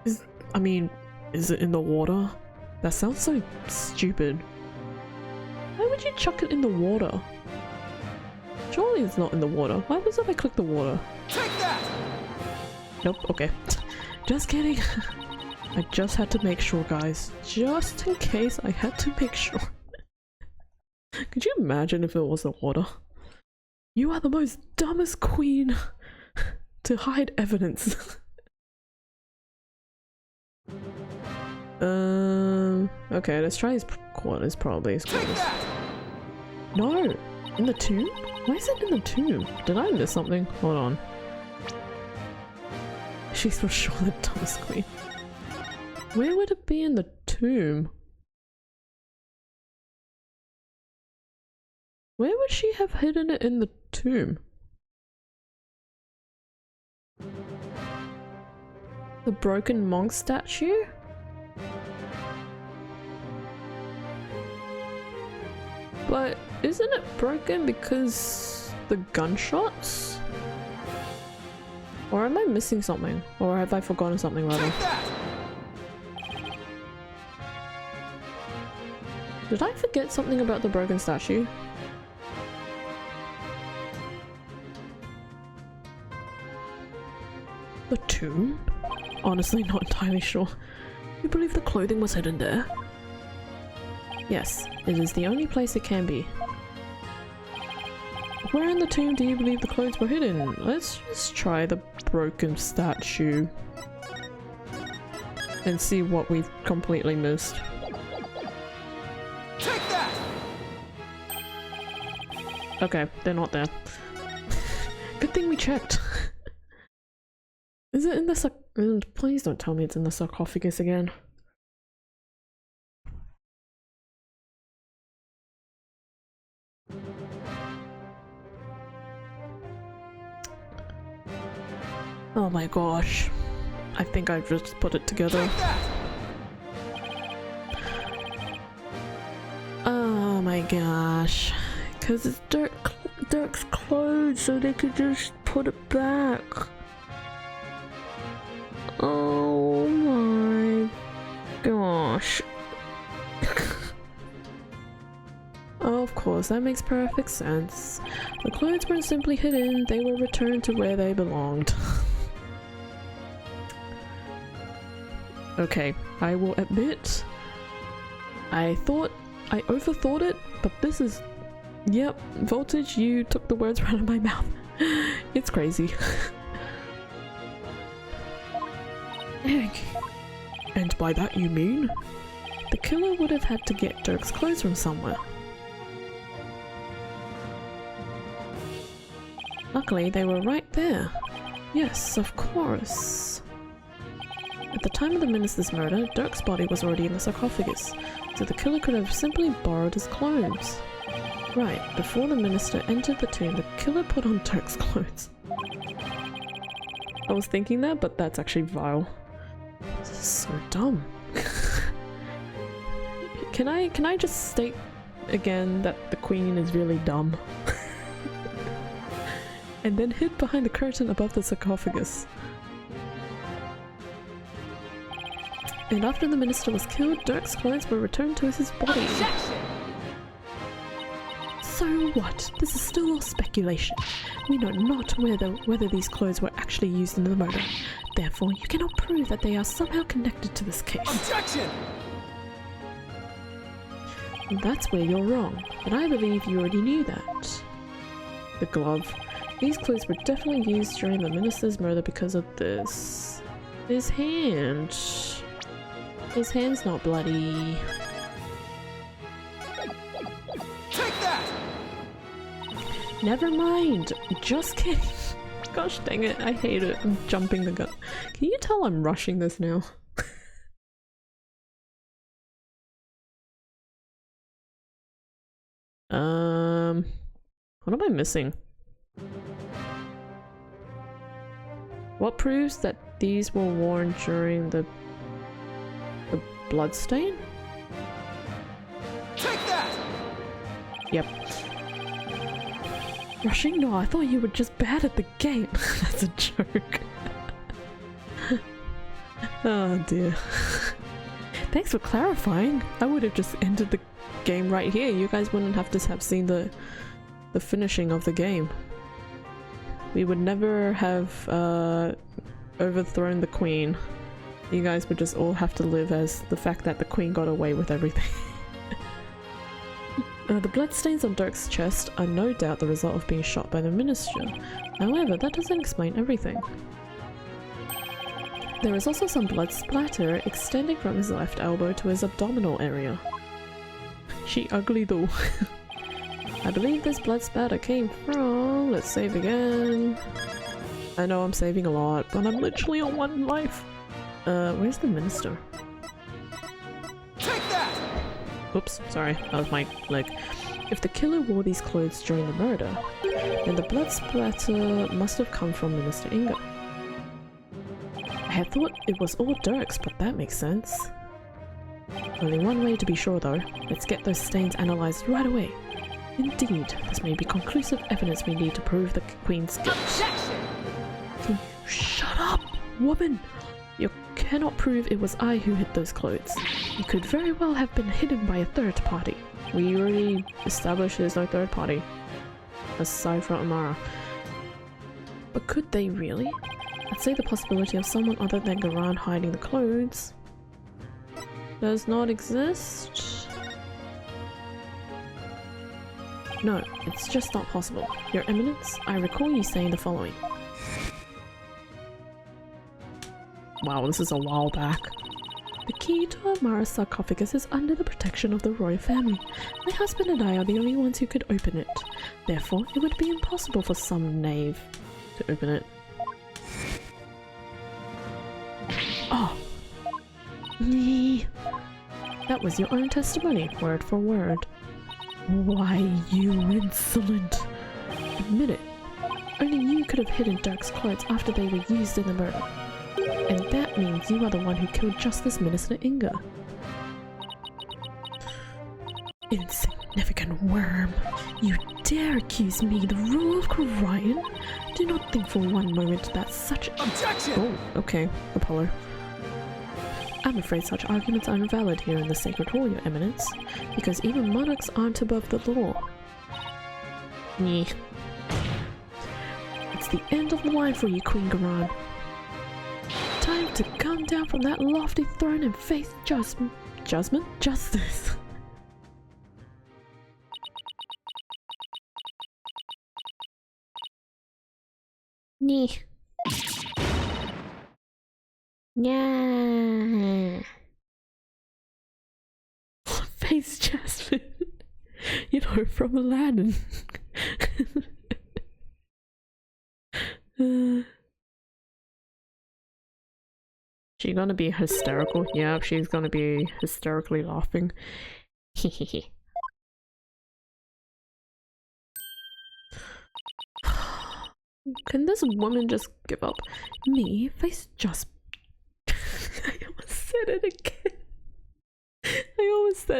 [SPEAKER 3] Is it in the water? That sounds so stupid. Why would you chuck it in the water? Surely it's not in the water. Why was it I click the water?
[SPEAKER 4] Take that!
[SPEAKER 3] Nope, okay. Just kidding. I just had to make sure, guys. Just in case I had to make sure. Could you imagine if it was the water? You are the most dumbest queen to hide evidence. Okay, let's try his quarters probably. His quarters. No! In the tomb? Why is it in the tomb? Did I miss something? Hold on. She's for sure the dumbest queen. Where would it be in the tomb? Where would she have hidden it in the tomb? The broken monk statue? But isn't it broken because the gunshots? Or am I missing something? Or have I forgotten something rather? Did I forget something about the broken statue? The tomb? Honestly, not entirely sure. You believe the clothing was hidden there?
[SPEAKER 1] Yes, it is the only place it can be. Where in the tomb do you believe the clothes were hidden? Let's just try the broken statue and see what we've completely missed.
[SPEAKER 4] Take that!
[SPEAKER 1] Okay, they're not there. Good thing we checked. Is it in the please don't tell me it's in the sarcophagus again. Oh my gosh. I think I just put it together. Oh my gosh. Because it's Dirk's clothes, so they could just put it back. Oh my gosh. Of course, that makes perfect sense. The clothes weren't simply hidden, they were returned to where they belonged. Okay, I will admit, I overthought it, but this is, yep, Voltage, you took the words right out of my mouth. It's crazy. Egg. And by that you mean? The killer would have had to get Dirk's clothes from somewhere. Luckily, they were right there. Yes, of course. At the time of the minister's murder, Dirk's body was already in the sarcophagus, so the killer could have simply borrowed his clothes. Right, before the minister entered the tomb, the killer put on Dirk's clothes. I was thinking that, but that's actually vile. This is so dumb. Can I just state again that the queen is really dumb? And then hid behind the curtain above the sarcophagus. And after the minister was killed, Dirk's clothes were returned to his body. So what? This is still all speculation. We know not whether these clothes were actually used in the murder. Therefore, you cannot prove that they are somehow connected to this case.
[SPEAKER 4] Objection!
[SPEAKER 1] That's where you're wrong, but I believe you already knew that. The glove. These clothes were definitely used during the minister's murder because of this. His hand. His hand's not bloody.
[SPEAKER 4] Take that!
[SPEAKER 1] Never mind. Just kidding. Gosh dang it, I hate it. I'm jumping the gun. Can you tell I'm rushing this now? What am I missing? What proves that these were worn during the bloodstain?
[SPEAKER 4] Take that!
[SPEAKER 1] Yep. Rushing? No, I thought you were just bad at the game. That's a joke. Oh dear. Thanks for clarifying. I would have just ended the game right here. You guys wouldn't have to have seen the finishing of the game. We would never have overthrown the queen. You guys would just all have to live as the fact that the queen got away with everything. The bloodstains on Dirk's chest are no doubt the result of being shot by the minister. However, that doesn't explain everything. There is also some blood splatter extending from his left elbow to his abdominal area. She ugly though. I believe this blood splatter came from... Let's save again. I know I'm saving a lot, but I'm literally on one life. Where's the minister?
[SPEAKER 4] Take that!
[SPEAKER 1] Oops, sorry, that was my leg. If the killer wore these clothes during the murder, then the blood splatter must have come from Minister Inga. I had thought it was all Dirk's, but that makes sense. Only one way to be sure though. Let's get those stains analysed right away. Indeed, this may be conclusive evidence we need to prove the Queen's guilt.
[SPEAKER 2] Objection!
[SPEAKER 1] Can you shut up, woman? You cannot prove it was I who hid those clothes. It could very well have been hidden by a third party. We already established there's no third party, aside from Amara. But could they really? I'd say the possibility of someone other than Garan hiding the clothes does not exist.
[SPEAKER 3] No, it's just not possible. Your Eminence, I recall you saying the following. Wow, this is a while back. The key to Amara's sarcophagus is under the protection of the royal family. My husband and I are the only ones who could open it. Therefore, it would be impossible for some knave to open it. Oh! That was your own testimony, word for word. Why, you insolent! Admit it. Only you could have hidden Dirk's clothes after they were used in the murder. And that means you are the one who killed Justice Minister Inga. Insignificant worm! You dare accuse me, the ruler of Wright? Do not think for one moment that such—
[SPEAKER 4] Objection!
[SPEAKER 3] Oh, okay, Apollo. I'm afraid such arguments are invalid here in the Sacred Hall, Your Eminence, because even monarchs aren't above the law. Nyeh. It's the end of the line for you, Queen Garan. Time to come down from that lofty throne and face justice. Nyeh. Yeah. Face Jasmine. You know, from Aladdin. She gonna be hysterical? Yeah, she's gonna be hysterically laughing. Hehehe. Can this woman just give up? Me? Face just— I almost said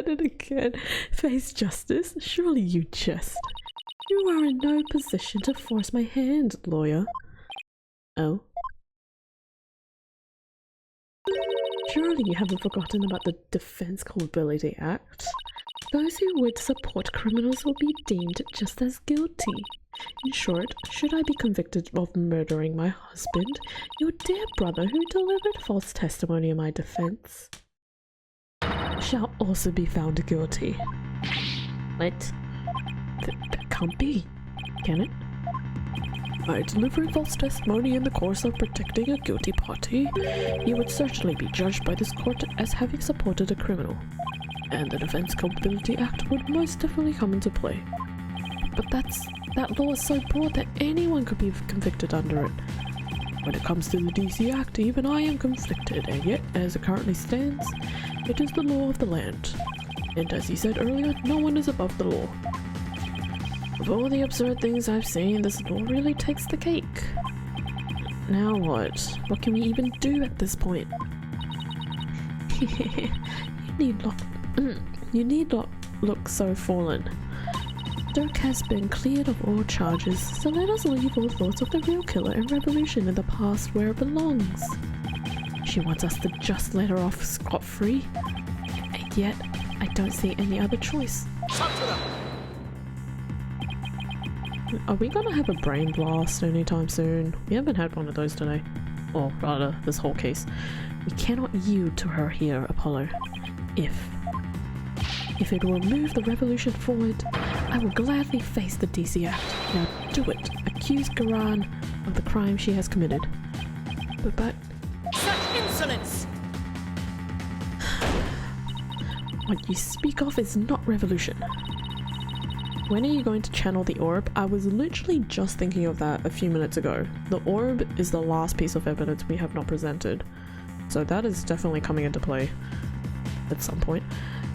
[SPEAKER 3] it again. Face justice? Surely you jest. You are in no position to force my hand, lawyer. Oh? Surely you haven't forgotten about the Defense Culpability Act. Those who would support criminals will be deemed just as guilty. In short, should I be convicted of murdering my husband, your dear brother who delivered false testimony in my defense shall also be found guilty. What? That can't be, can it? By delivering false testimony in the course of protecting a guilty party, you would certainly be judged by this court as having supported a criminal, and the Defense Culpability Act would most definitely come into play. But that law is so broad that anyone could be convicted under it. When it comes to the DC Act, even I am conflicted, and yet, as it currently stands, it is the law of the land. And as you said earlier, no one is above the law. Of all the absurd things I've seen, this law really takes the cake. Now what? What can we even do at this point? You need not look so fallen. Dirk has been cleared of all charges, so let us leave all thoughts of the real killer and revolution in the past where it belongs. She wants us to just let her off scot-free, and yet I don't see any other choice. Are we gonna have a brain blast anytime soon? We haven't had one of those today. Or rather, this whole case. We cannot yield to her here, Apollo. If it will move the revolution forward, I will gladly face the DC Act. Now do it. Accuse Garan of the crime she has committed. But
[SPEAKER 4] Such insolence!
[SPEAKER 3] what you speak of is not revolution. When are you going to channel the orb? I was literally just thinking of that a few minutes ago. The orb is the last piece of evidence we have not presented. So that is definitely coming into play at some point.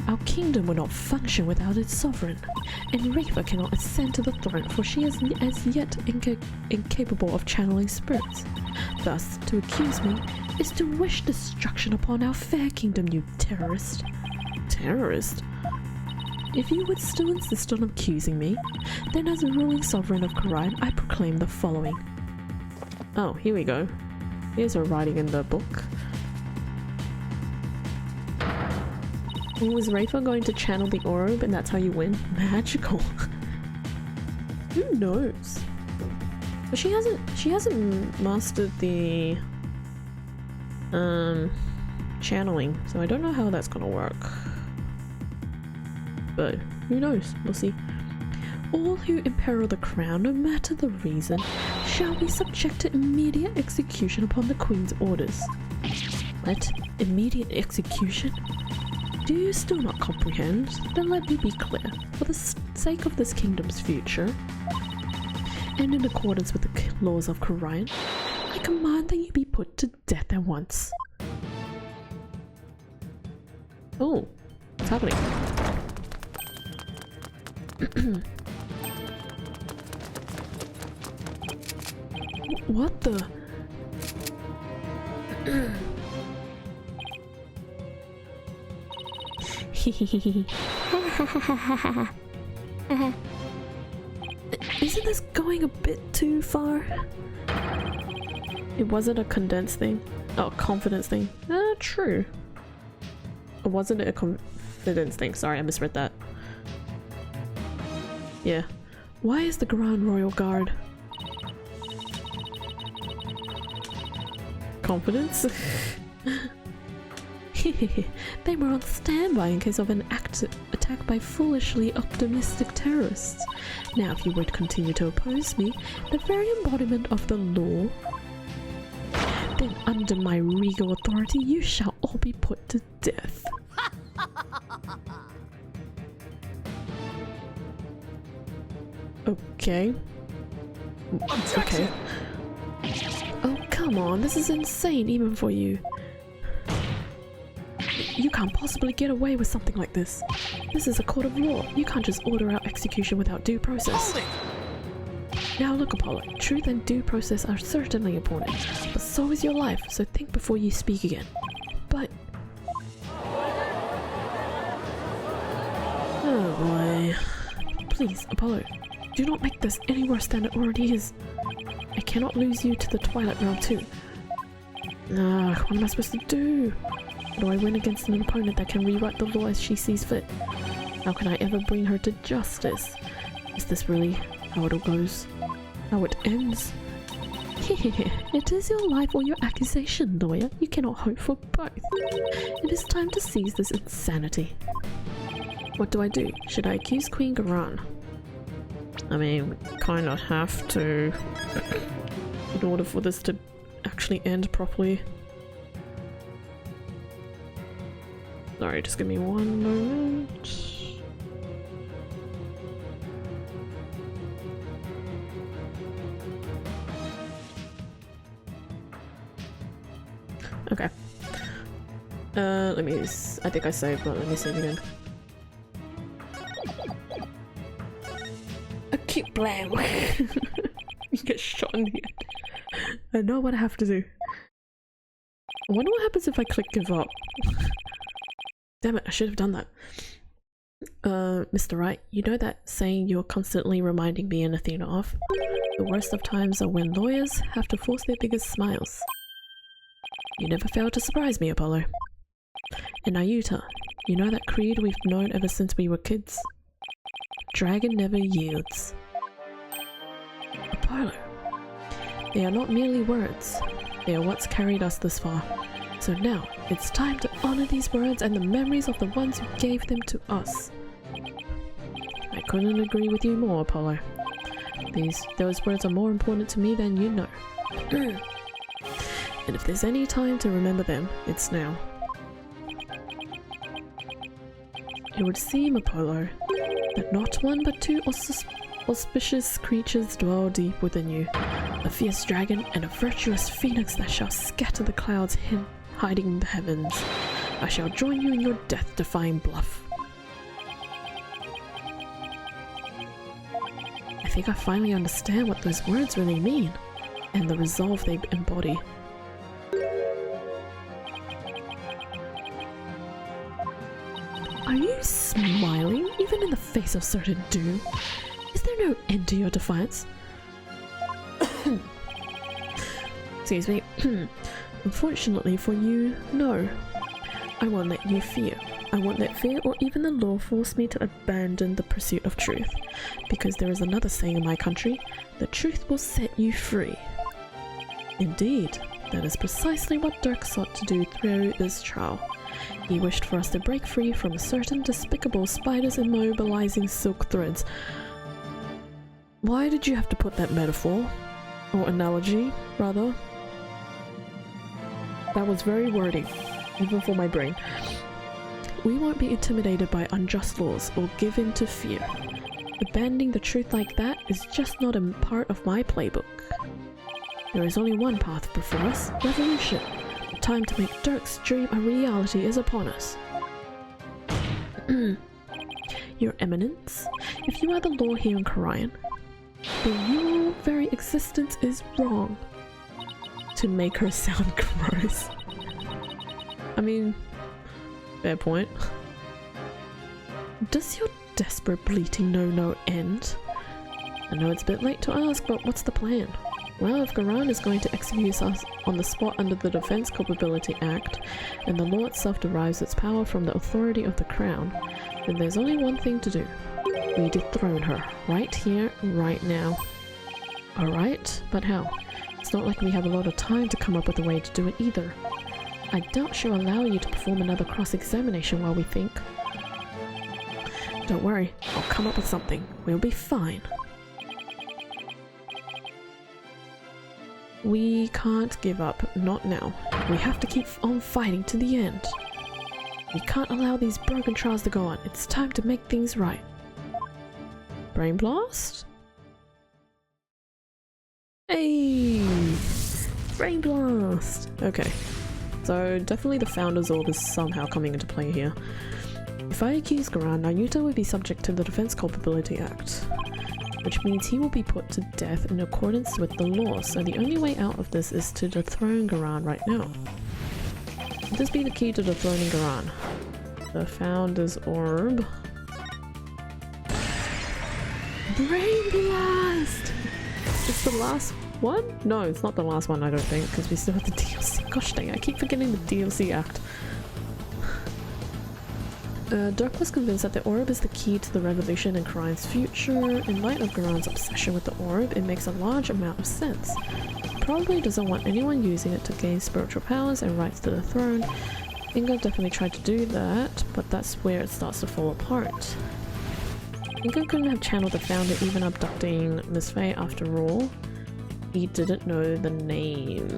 [SPEAKER 3] Our kingdom will not function without its sovereign, and Rafa cannot ascend to the throne, for she is as yet incapable of channeling spirits. Thus, to accuse me is to wish destruction upon our fair kingdom, you terrorist. Terrorist? If you would still insist on accusing me, then as a ruling sovereign of Quran, I proclaim the following. Oh, here we go. Here's her writing in the book. Was Rafa going to channel the orb and that's how you win? Magical. Who knows? But she hasn't mastered the channeling, so I don't know how that's gonna work. But who knows? We'll see. All who imperil the crown, no matter the reason, shall be subject to immediate execution upon the Queen's orders. What? Immediate execution? Do you still not comprehend? Then let me be clear. For the sake of this kingdom's future, and in accordance with the laws of Wright, I command that you be put to death at once. Oh, what's happening? What the? Isn't this going a bit too far? It wasn't a condensed thing. Oh, confidence thing. True. Or wasn't it a confidence thing? Sorry, I misread that. Yeah. Why is the Grand Royal Guard? Confidence? They were on standby in case of an attack by foolishly optimistic terrorists. Now if you would continue to oppose me, the very embodiment of the law, then under my regal authority you shall all be put to death. Okay. Okay. Oh, come on, this is insane even for you. You can't possibly get away with something like this. This is a court of law. You can't just order out execution without due process. Now look, Apollo, truth and due process are certainly important, but so is your life, so think before you speak again. But... oh boy. Please, Apollo, do not make this any worse than it already is. I cannot lose you to the Twilight Realm too. What am I supposed to do? How do I win against an opponent that can rewrite the law as she sees fit? How can I ever bring her to justice? Is this really how it all goes? How it ends? It is your life or your accusation, lawyer. You cannot hope for both. It is time to seize this insanity. What do I do? Should I accuse Queen Garan? I mean, we kind of have to in order for this to actually end properly. Sorry, just give me one moment. Okay. Let me... I think I saved, but let me save again. I keep playing. You get shot in the head. I know what I have to do. I wonder what happens if I click give up. Damn it, I should have done that. Mr. Wright, you know that saying you're constantly reminding me and Athena of? The worst of times are when lawyers have to force their biggest smiles. You never fail to surprise me, Apollo. And Ayuta, you know that creed we've known ever since we were kids? Dragon never yields. Apollo. They are not merely words. They are what's carried us this far. So now, it's time to honor these words and the memories of the ones who gave them to us. I couldn't agree with you more, Apollo. Those words are more important to me than you know. And if there's any time to remember them, it's now. It would seem, Apollo, that not one but two auspicious creatures dwell deep within you. A fierce dragon and a virtuous phoenix that shall scatter the clouds hiding in the heavens. I shall join you in your death-defying bluff. I think I finally understand what those words really mean, and the resolve they embody. Are you smiling, even in the face of certain doom? Is there no end to your defiance? Excuse me. Unfortunately for you, no. I won't let you fear. I won't let fear or even the law force me to abandon the pursuit of truth. Because there is another saying in my country, the truth will set you free. Indeed, that is precisely what Dirk sought to do through this trial. He wished for us to break free from certain despicable spiders immobilizing silk threads.
[SPEAKER 1] Why did you have to put that metaphor? Or analogy, rather? That was very wordy, even for my brain. We won't be intimidated by unjust laws or give in to fear. Abandoning the truth like that is just not a part of my playbook. There is only one path before us, revolution. The time to make Dirk's dream a reality is upon us. Your Eminence, if you are the law here in Karayan, then your very existence is wrong. To make her sound gross. I mean, fair point. Does your desperate bleating know no end? I know it's a bit late to ask, but what's the plan? Well, if Garan is going to execute us on the spot under the Defense Culpability Act, and the law itself derives its power from the authority of the Crown, then there's only one thing to do. We dethrone her, right here, right now. Alright, but how? It's not like we have a lot of time to come up with a way to do it either. I doubt she'll allow you to perform another cross-examination while we think. Don't worry, I'll come up with something. We'll be fine. We can't give up, not now. We have to keep on fighting to the end. We can't allow these broken trials to go on. It's time to make things right. Brain blast? Hey! Brain blast! Okay. So definitely the Founder's Orb is somehow coming into play here. If I accuse Garan, Nayuta would be subject to the Defense Culpability Act, which means he will be put to death in accordance with the law, so the only way out of this is to dethrone Garan right now. Would this be the key to dethroning Garan? The Founder's Orb. Brain blast! It's the last one? No, it's not the last one, I don't think, because we still have the DLC. Gosh dang, I keep forgetting the DLC act. Dirk was convinced that the orb is the key to the revolution and Karayan's future. In light of Garan's obsession with the orb, it makes a large amount of sense. He probably doesn't want anyone using it to gain spiritual powers and rights to the throne. Inga definitely tried to do that, but that's where it starts to fall apart. Inga couldn't have channeled the Founder even abducting Miss Faye after all. He didn't know the name.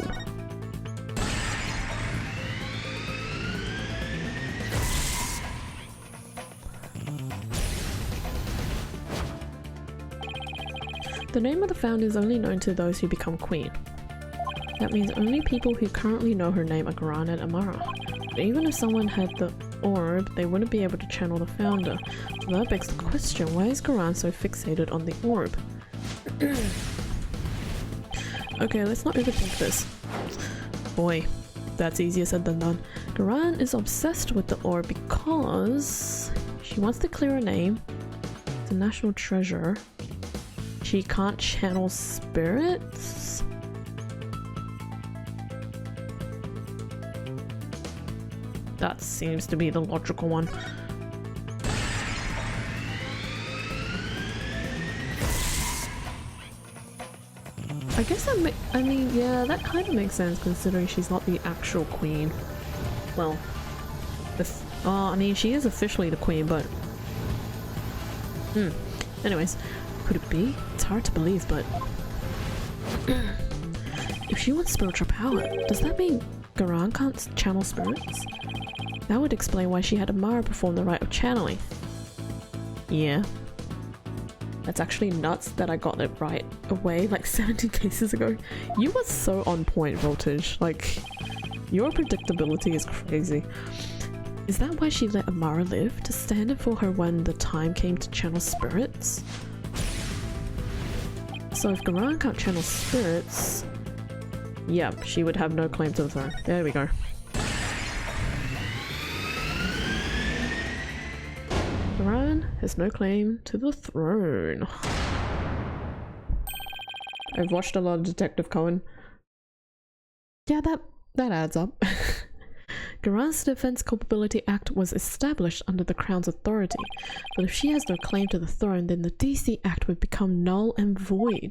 [SPEAKER 1] The name of the Founder is only known to those who become queen. That means only people who currently know her name are Garan and Amara. But even if someone had the orb, they wouldn't be able to channel the Founder. So that begs the question, why is Garan so fixated on the orb? Okay, let's not overthink this. Boy, that's easier said than done. Garan is obsessed with the orb because she wants to clear her name. It's a national treasure. She can't channel spirits? That seems to be the logical one. I guess that I mean, yeah, that kind of makes sense considering she's not the actual queen. Well, I mean, she is officially the queen, but... Anyways, could it be? It's hard to believe, but... If she wants spiritual power, does that mean Garan can't channel spirits? That would explain why she had Amara perform the rite of channeling. Yeah. That's actually nuts that I got it right away like 70 cases ago. You were so on point, Voltage. Like, your predictability is crazy. Is that why she let Amara live? To stand in for her when the time came to channel spirits? So if Garan can't channel spirits... Yep, she would have no claim to the throne. There we go. Garan has no claim to the throne. I've watched a lot of Detective Cohen. Yeah, that adds up. Garan's Defense Culpability Act was established under the Crown's authority, but if she has no claim to the throne, then the DC Act would become null and void.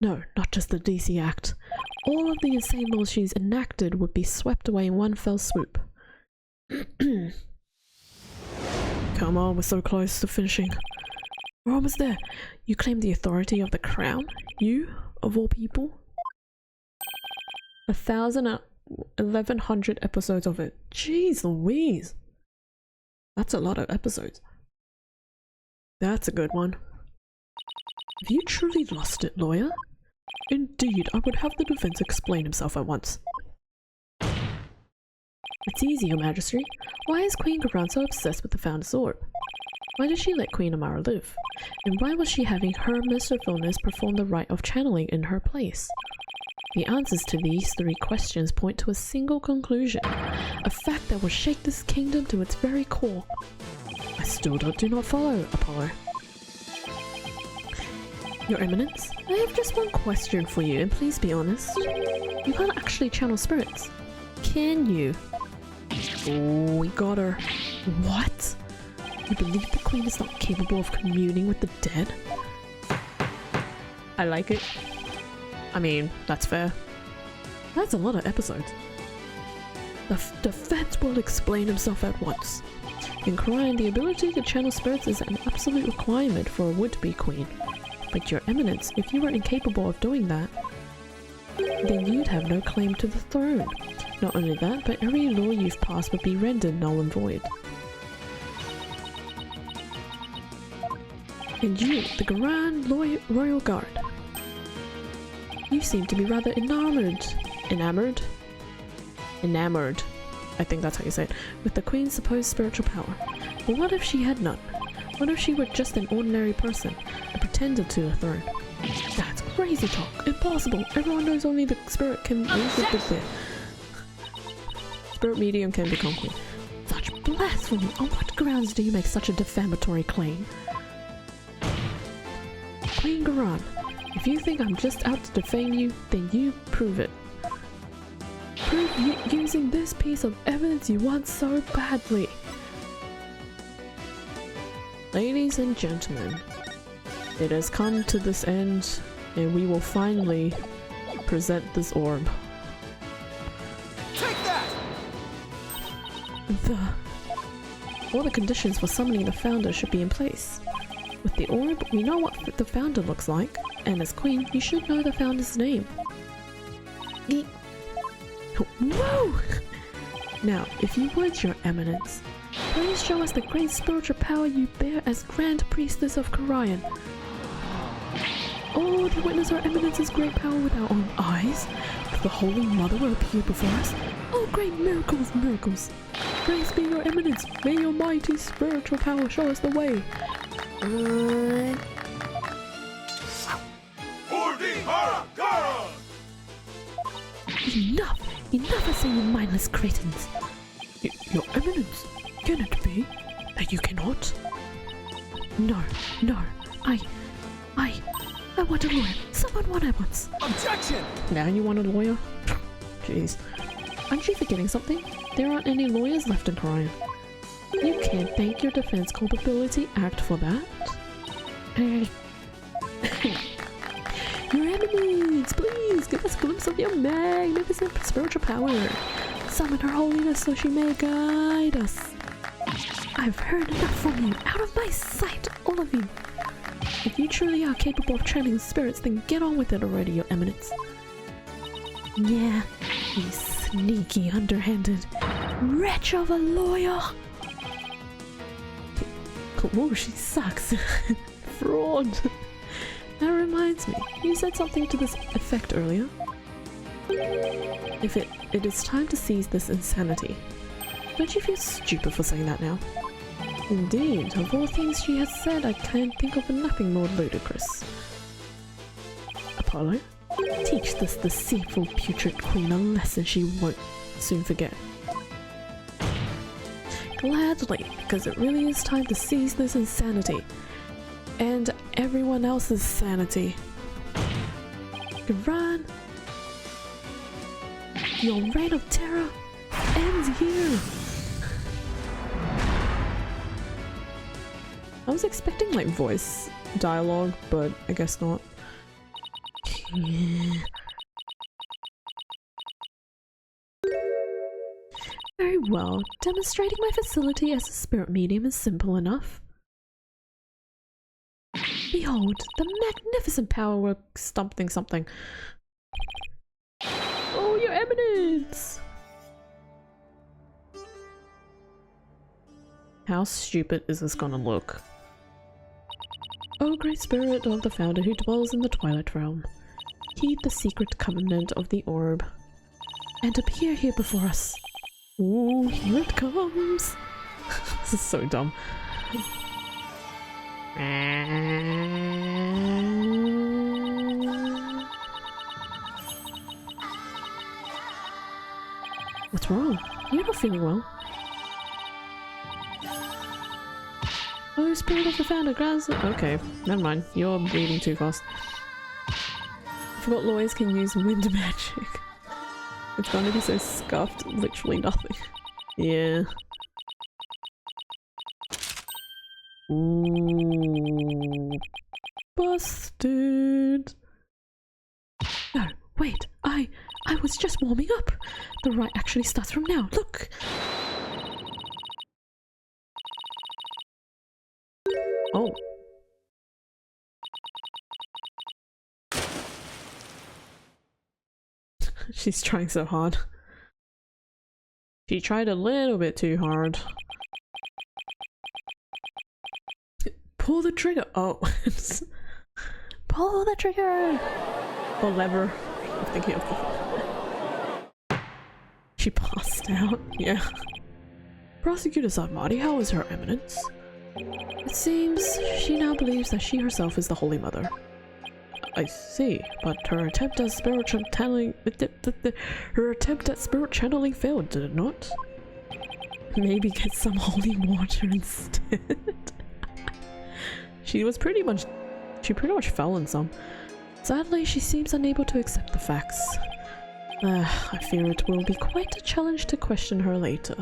[SPEAKER 1] No, not just the DC Act. All of the insane laws she's enacted would be swept away in one fell swoop. Come on, we're so close to finishing.
[SPEAKER 3] We're almost there. You claim the authority of the crown? You, of all people?
[SPEAKER 1] 1,100 episodes of it. Jeez Louise. That's a lot of episodes. That's a good one.
[SPEAKER 3] Have you truly lost it, lawyer?
[SPEAKER 1] Indeed, I would have the defense explain himself at once.
[SPEAKER 3] It's easy, Your Majesty. Why is Queen Garan so obsessed with the Founder's Orb? Why did she let Queen Amara live? And why was she having her mercifulness perform the rite of channeling in her place? The answers to these three questions point to a single conclusion, a fact that will shake this kingdom to its very core.
[SPEAKER 1] I still do not follow, Apollo.
[SPEAKER 3] Your Eminence, I have just one question for you, and please be honest. You can't actually channel spirits, can you?
[SPEAKER 1] Oh, we got her.
[SPEAKER 3] What? You believe the Queen is not capable of communing with the dead?
[SPEAKER 1] I like it. I mean, that's fair. That's a lot of episodes.
[SPEAKER 3] The defense will explain himself at once.
[SPEAKER 1] In Kharian, the ability to channel spirits is an absolute requirement for a would-be queen. But Your Eminence, if you were incapable of doing that, then you'd have no claim to the throne. Not only that, but every law you've passed would be rendered null and void.
[SPEAKER 3] And you, the Grand Royal Guard. You seem to be rather enamored.
[SPEAKER 1] Enamored? Enamored. I think that's how you say it.
[SPEAKER 3] With the Queen's supposed spiritual power. But what if she had none? What if she were just an ordinary person, a pretender to the throne?
[SPEAKER 1] That's crazy talk. Impossible. Everyone knows only the spirit can Spirit medium can become queen.
[SPEAKER 3] Such blasphemy! On what grounds do you make such a defamatory claim?
[SPEAKER 1] Queen Garan, if you think I'm just out to defame you, then you prove it. Prove using this piece of evidence you want so badly. Ladies and gentlemen, it has come to this end, and we will finally present this orb.
[SPEAKER 4] Take that!
[SPEAKER 1] All the conditions for summoning the founder should be in place. With the orb, we know what the founder looks like, and as queen, you should know the founder's name. Whoa! Now, if you would, Your Eminence, please show us the great spiritual power you bear as Grand Priestess of Kharian. Oh, to witness our Eminence's great power with our own eyes. The Holy Mother will appear before us. Oh, great miracles, miracles. Praise be Your Eminence. May your mighty spiritual power show us the way.
[SPEAKER 3] Enough! Enough, I say, you mindless cretins!
[SPEAKER 1] Your Eminence, can it be that you cannot?
[SPEAKER 3] No, no, I want a lawyer. Someone what I want.
[SPEAKER 4] Objection!
[SPEAKER 1] Now you want a lawyer? Jeez. Aren't you forgetting something? There aren't any lawyers left in Kharian. You can't thank your Defense Culpability Act for that. Your Eminence, please give us a glimpse of your magnificent spiritual power. Summon her holiness so she may guide us.
[SPEAKER 3] I've heard enough from you. Out of my sight, all of you.
[SPEAKER 1] If you truly are capable of channeling spirits, then get on with it already, Your Eminence.
[SPEAKER 3] Yeah, you sneaky, underhanded wretch of a lawyer.
[SPEAKER 1] Whoa, she sucks. Fraud. That reminds me, you said something to this effect earlier. If it is time to seize this insanity. Don't you feel stupid for saying that now? Indeed, of all things she has said, I can't think of nothing more ludicrous. Apollo, teach this deceitful putrid queen a lesson she won't soon forget. Gladly, because it really is time to seize this insanity. And everyone else's sanity. Garan, your reign of terror ends here. I was expecting like voice dialogue, but I guess not. Very well, demonstrating my facility as a spirit medium is simple enough.
[SPEAKER 3] Behold, the magnificent power work something something. Oh, your eminence! How stupid is this gonna look? O great spirit of the founder who dwells in the Twilight Realm, heed the secret covenant of the orb, and appear here before us. Ooh, here it comes! This is so dumb. What's wrong? You're not feeling well. Oh, spirit of the founder, grants it. Okay, never mind. You're breathing too fast. I forgot lawyers can use wind magic. It's gonna be so scuffed, literally nothing. Yeah. Ooh. Busted. No, wait. I was just warming up. The rite actually starts from now. Look. Oh. She's trying so hard. She tried a little bit too hard. Pull the trigger! Oh. Pull the trigger! Or lever. I'm thinking of the... She passed out. Yeah. Prosecutor Sarmati, how is her eminence? It seems she now believes that she herself is the Holy Mother. I see, but her attempt at spiritual channeling failed, did it not? Maybe get some holy water instead. She pretty much fell in some. Sadly, she seems unable to accept the facts. I fear it will be quite a challenge to question her later.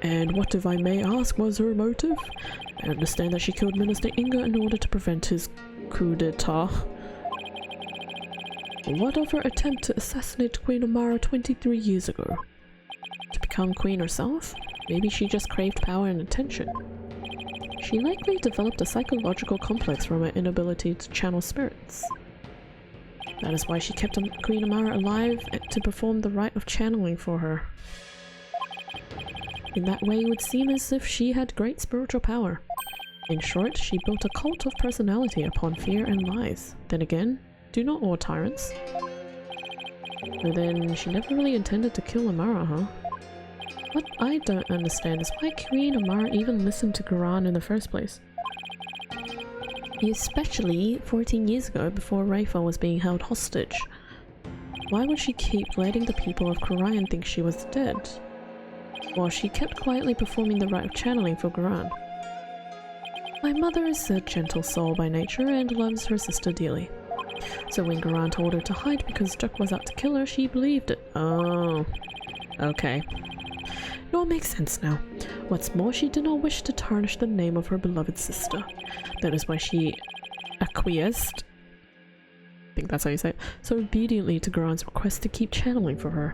[SPEAKER 3] And what, if I may ask, was her motive? I understand that she killed Minister Inga in order to prevent his coup d'etat. What of her attempt to assassinate Queen Amara 23 years ago? To become queen herself? Maybe she just craved power and attention. She likely developed a psychological complex from her inability to channel spirits. That is why she kept Queen Amara alive to perform the rite of channeling for her. In that way, it would seem as if she had great spiritual power. In short, she built a cult of personality upon fear and lies. Then again, do not all tyrants? But then, she never really intended to kill Amara, huh? What I don't understand is why Queen Amara even listened to Quran in the first place. Especially 14 years ago, before Raifa was being held hostage. Why would she keep letting the people of Quran think she was dead? While she kept quietly performing the rite of channeling for Quran. My mother is a gentle soul by nature and loves her sister dearly. So when Quran told her to hide because Dirk was out to kill her, she believed it. Oh. Okay. It all makes sense now. What's more, she did not wish to tarnish the name of her beloved sister. That is why she acquiesced, I think that's how you say it, so obediently to Quran's request to keep channeling for her.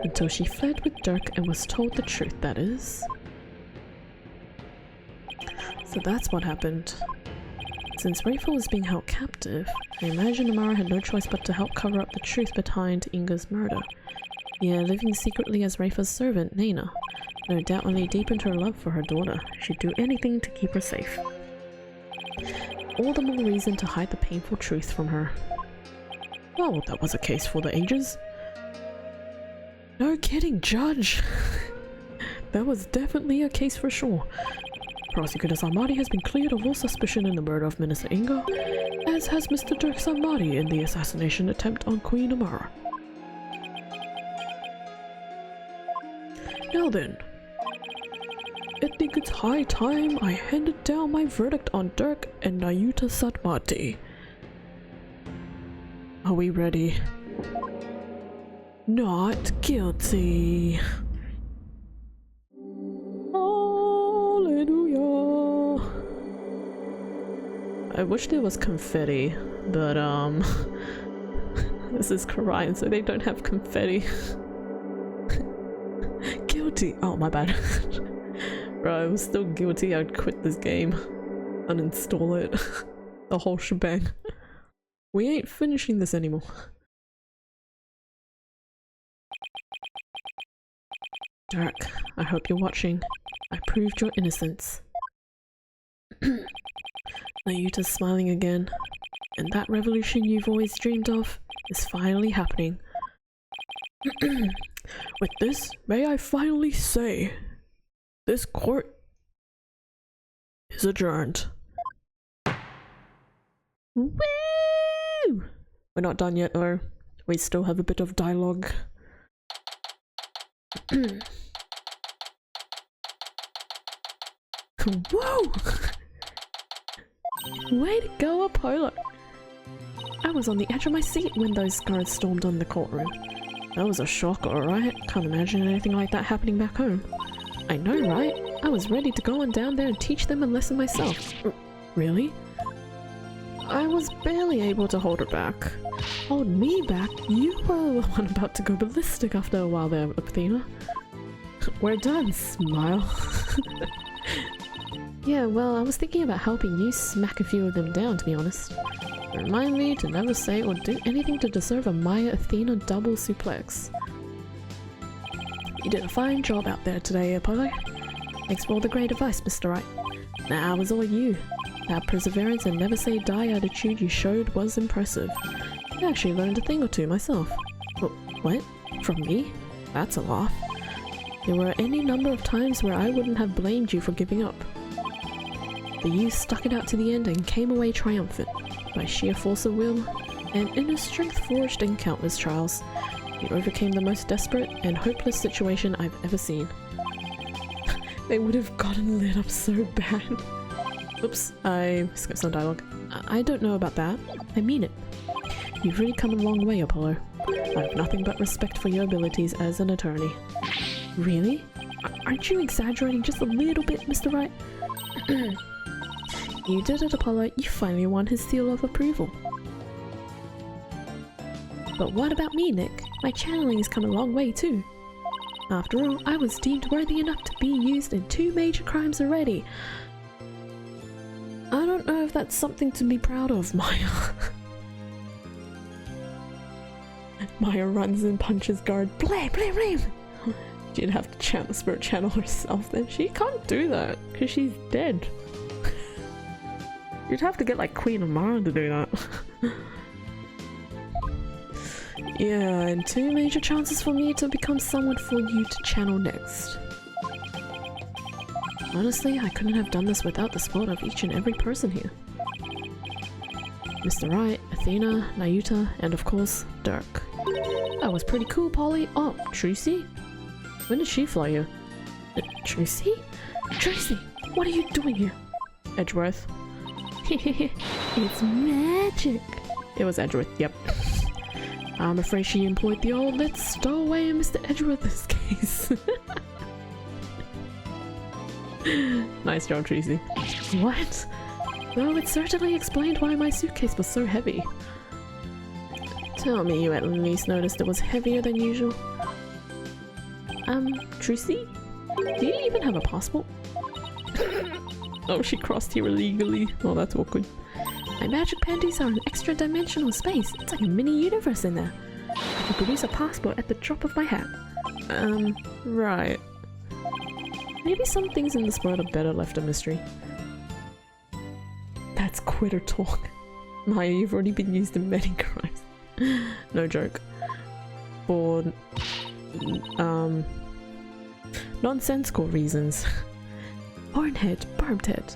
[SPEAKER 3] Until she fled with Dirk and was told the truth, that is. So that's what happened. Since Raifa was being held captive, I imagine Amara had no choice but to help cover up the truth behind Inga's murder. Yeah, living secretly as Raifa's servant, Nena. No doubt only deepened her love for her daughter. She'd do anything to keep her safe. All the more reason to hide the painful truth from her. Well, that was a case for the ages. No kidding, Judge! That was definitely a case for sure. Prosecutor Sarmati has been cleared of all suspicion in the murder of Minister Inga, as has Mr. Dirk Sarmati in the assassination attempt on Queen Amara. Now then, I think it's high time I handed down my verdict on Dirk and Nayuta Sarmati. Are we ready? Not guilty. Hallelujah. I wish there was confetti, but this is Korean, so they don't have confetti. Guilty. Oh, my bad. Bro, I was still guilty. I'd quit this game.
[SPEAKER 1] uninstall it. The whole shebang. We ain't finishing this anymore. Dirk, I hope you're watching. I proved your innocence. Nayuta's smiling again, and that revolution you've always dreamed of is finally happening. With this, may I finally say, this court is adjourned. Woo! We're not done yet though. We still have a bit of dialogue. Whoa! Way to go, Apollo! I was on the edge of my seat when those guards stormed on the courtroom. That was a shock, alright? Can't imagine anything like that happening back home. I know, right? I was ready to go on down there and teach them a lesson myself. Really? I was barely able to hold her back. Hold me back? You were the one about to go ballistic after a while there, Athena. We're done, smile. Yeah, well, I was thinking about helping you smack a few of them down, to be honest. Remind me to never say or do anything to deserve a Maya Athena double suplex. You did a fine job out there today, Apollo. Thanks for all the great advice, Mr. Wright. Nah, it was all you. That perseverance and never say die attitude you showed was impressive. I actually learned a thing or two myself. What? From me? That's a laugh. There were any number of times where I wouldn't have blamed you for giving up. But you stuck it out to the end and came away triumphant. By sheer force of will and inner strength forged in countless trials, you overcame the most desperate and hopeless situation I've ever seen. They would have gotten lit up so bad. Oops, I skipped some dialogue. I don't know about that. I mean it. You've really come a long way, Apollo. I have nothing but respect for your abilities as an attorney. Really? Aren't you exaggerating just a little bit, Mr. Wright? You did it, Apollo. You finally won his seal of approval. But what about me, Nick? My channeling has come a long way too. After all, I was deemed worthy enough to be used in 2 major crimes already. I don't know if that's something to be proud of, Maya. Maya runs and punches guard. Blame, blame, blame! She'd have to channel spirit channel herself then. She can't do that, because she's dead. You'd have to get like Queen Amara to do that. Yeah, and 2 major chances for me to become someone for you to channel next. Honestly, I couldn't have done this without the support of each and every person here. Mr. Wright, Athena, Nayuta, and of course, Dirk. That was pretty cool, Polly. Oh, Tracy? When did she fly here? Tracy? Tracy, what are you doing here? Edgeworth. It's magic. It was Edgeworth, yep. I'm afraid she employed the old let's stow away in Mr. Edgeworth's case. Nice job, Tracy. What? Well, it certainly explained why my suitcase was so heavy. Tell me you at least noticed it was heavier than usual. Tracy? Do you even have a passport? Oh, she crossed here illegally. Oh, that's awkward. My magic panties are an extra dimensional space. It's like a mini universe in there. I can produce a passport at the drop of my hat. Right. Maybe some things in this world are better left a mystery. That's quitter talk. Maya, you've already been used in many crimes. No joke. For nonsensical reasons. Hornhead, barbed head.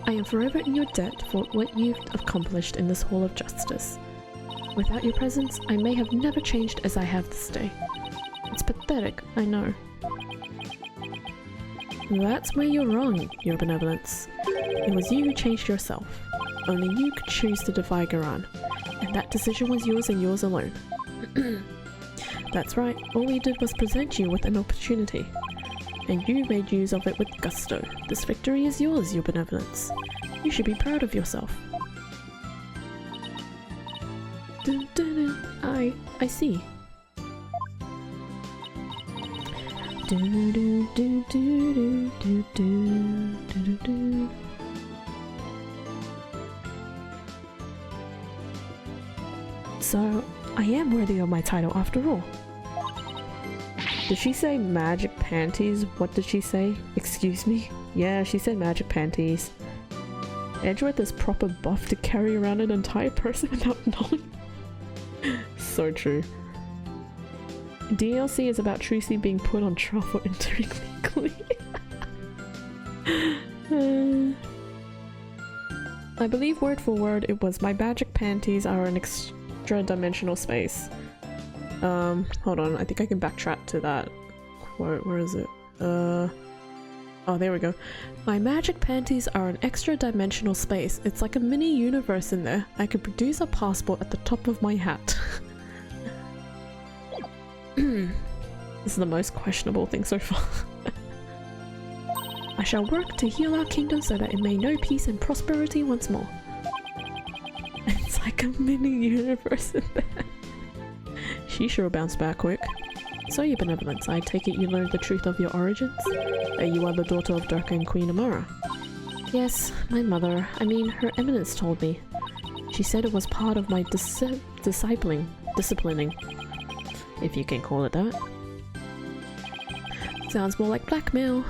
[SPEAKER 1] I am forever in your debt for what you've accomplished in this Hall of Justice. Without your presence, I may have never changed as I have this day. It's pathetic, I know. That's where you're wrong, your benevolence. It was you who changed yourself. Only you could choose to defy Garan, and that decision was yours and yours alone. That's right, all we did was present you with an opportunity, and you made use of it with gusto. This victory is yours, your benevolence. You should be proud of yourself. I see.
[SPEAKER 3] Do do do do do do do do. So, I am worthy of my title after all. Did she say magic panties? What did she say? Excuse me? Yeah, she said magic panties. Edgeworth is proper buff to carry around an entire person without knowing. So true. DLC is about Trucy being put on trial for entering legally. I believe word for word it was, my magic panties are an extra dimensional space. Hold on, I think I can backtrack to that quote. Where is it? Oh, there we go. My magic panties are an extra dimensional space. It's like a mini universe in there. I could produce a passport at the top of my hat. This is the most questionable thing so far. I shall work to heal our kingdom so that it may know peace and prosperity once more. It's like a mini universe in there. She sure bounced back quick. So, your benevolence, I take it you learned the truth of your origins? That you are the daughter of Durka and Queen Amara? Yes, my mother, her eminence told me. She said it was part of my disciplining, if you can call it that. Sounds more like blackmail.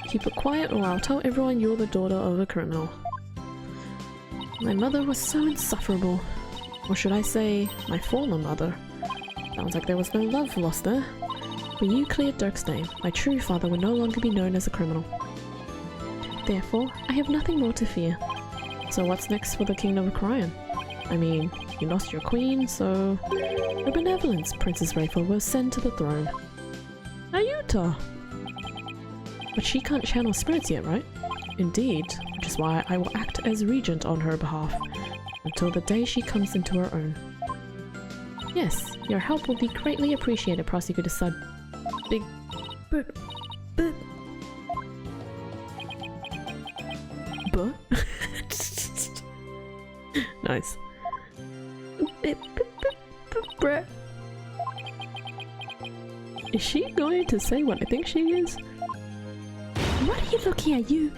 [SPEAKER 3] Keep it quiet or I'll tell everyone you're the daughter of a criminal. My mother was so insufferable. Or should I say, my former mother. Sounds like there was no love lost there. When you cleared Dirk's name, my true father would no longer be known as a criminal. Therefore, I have nothing more to fear. So what's next for the Kingdom of Cryon? You lost your queen, so... Her benevolence, Princess Rayford, will send to the throne. Ayuta! But she can't channel spirits yet, right? Indeed, which is why I will act as regent on her behalf, until the day she comes into her own. Yes, your help will be greatly appreciated, prosecutor son. Big... Buh? Nice. Is she going to say what I think she is? What are you looking at, you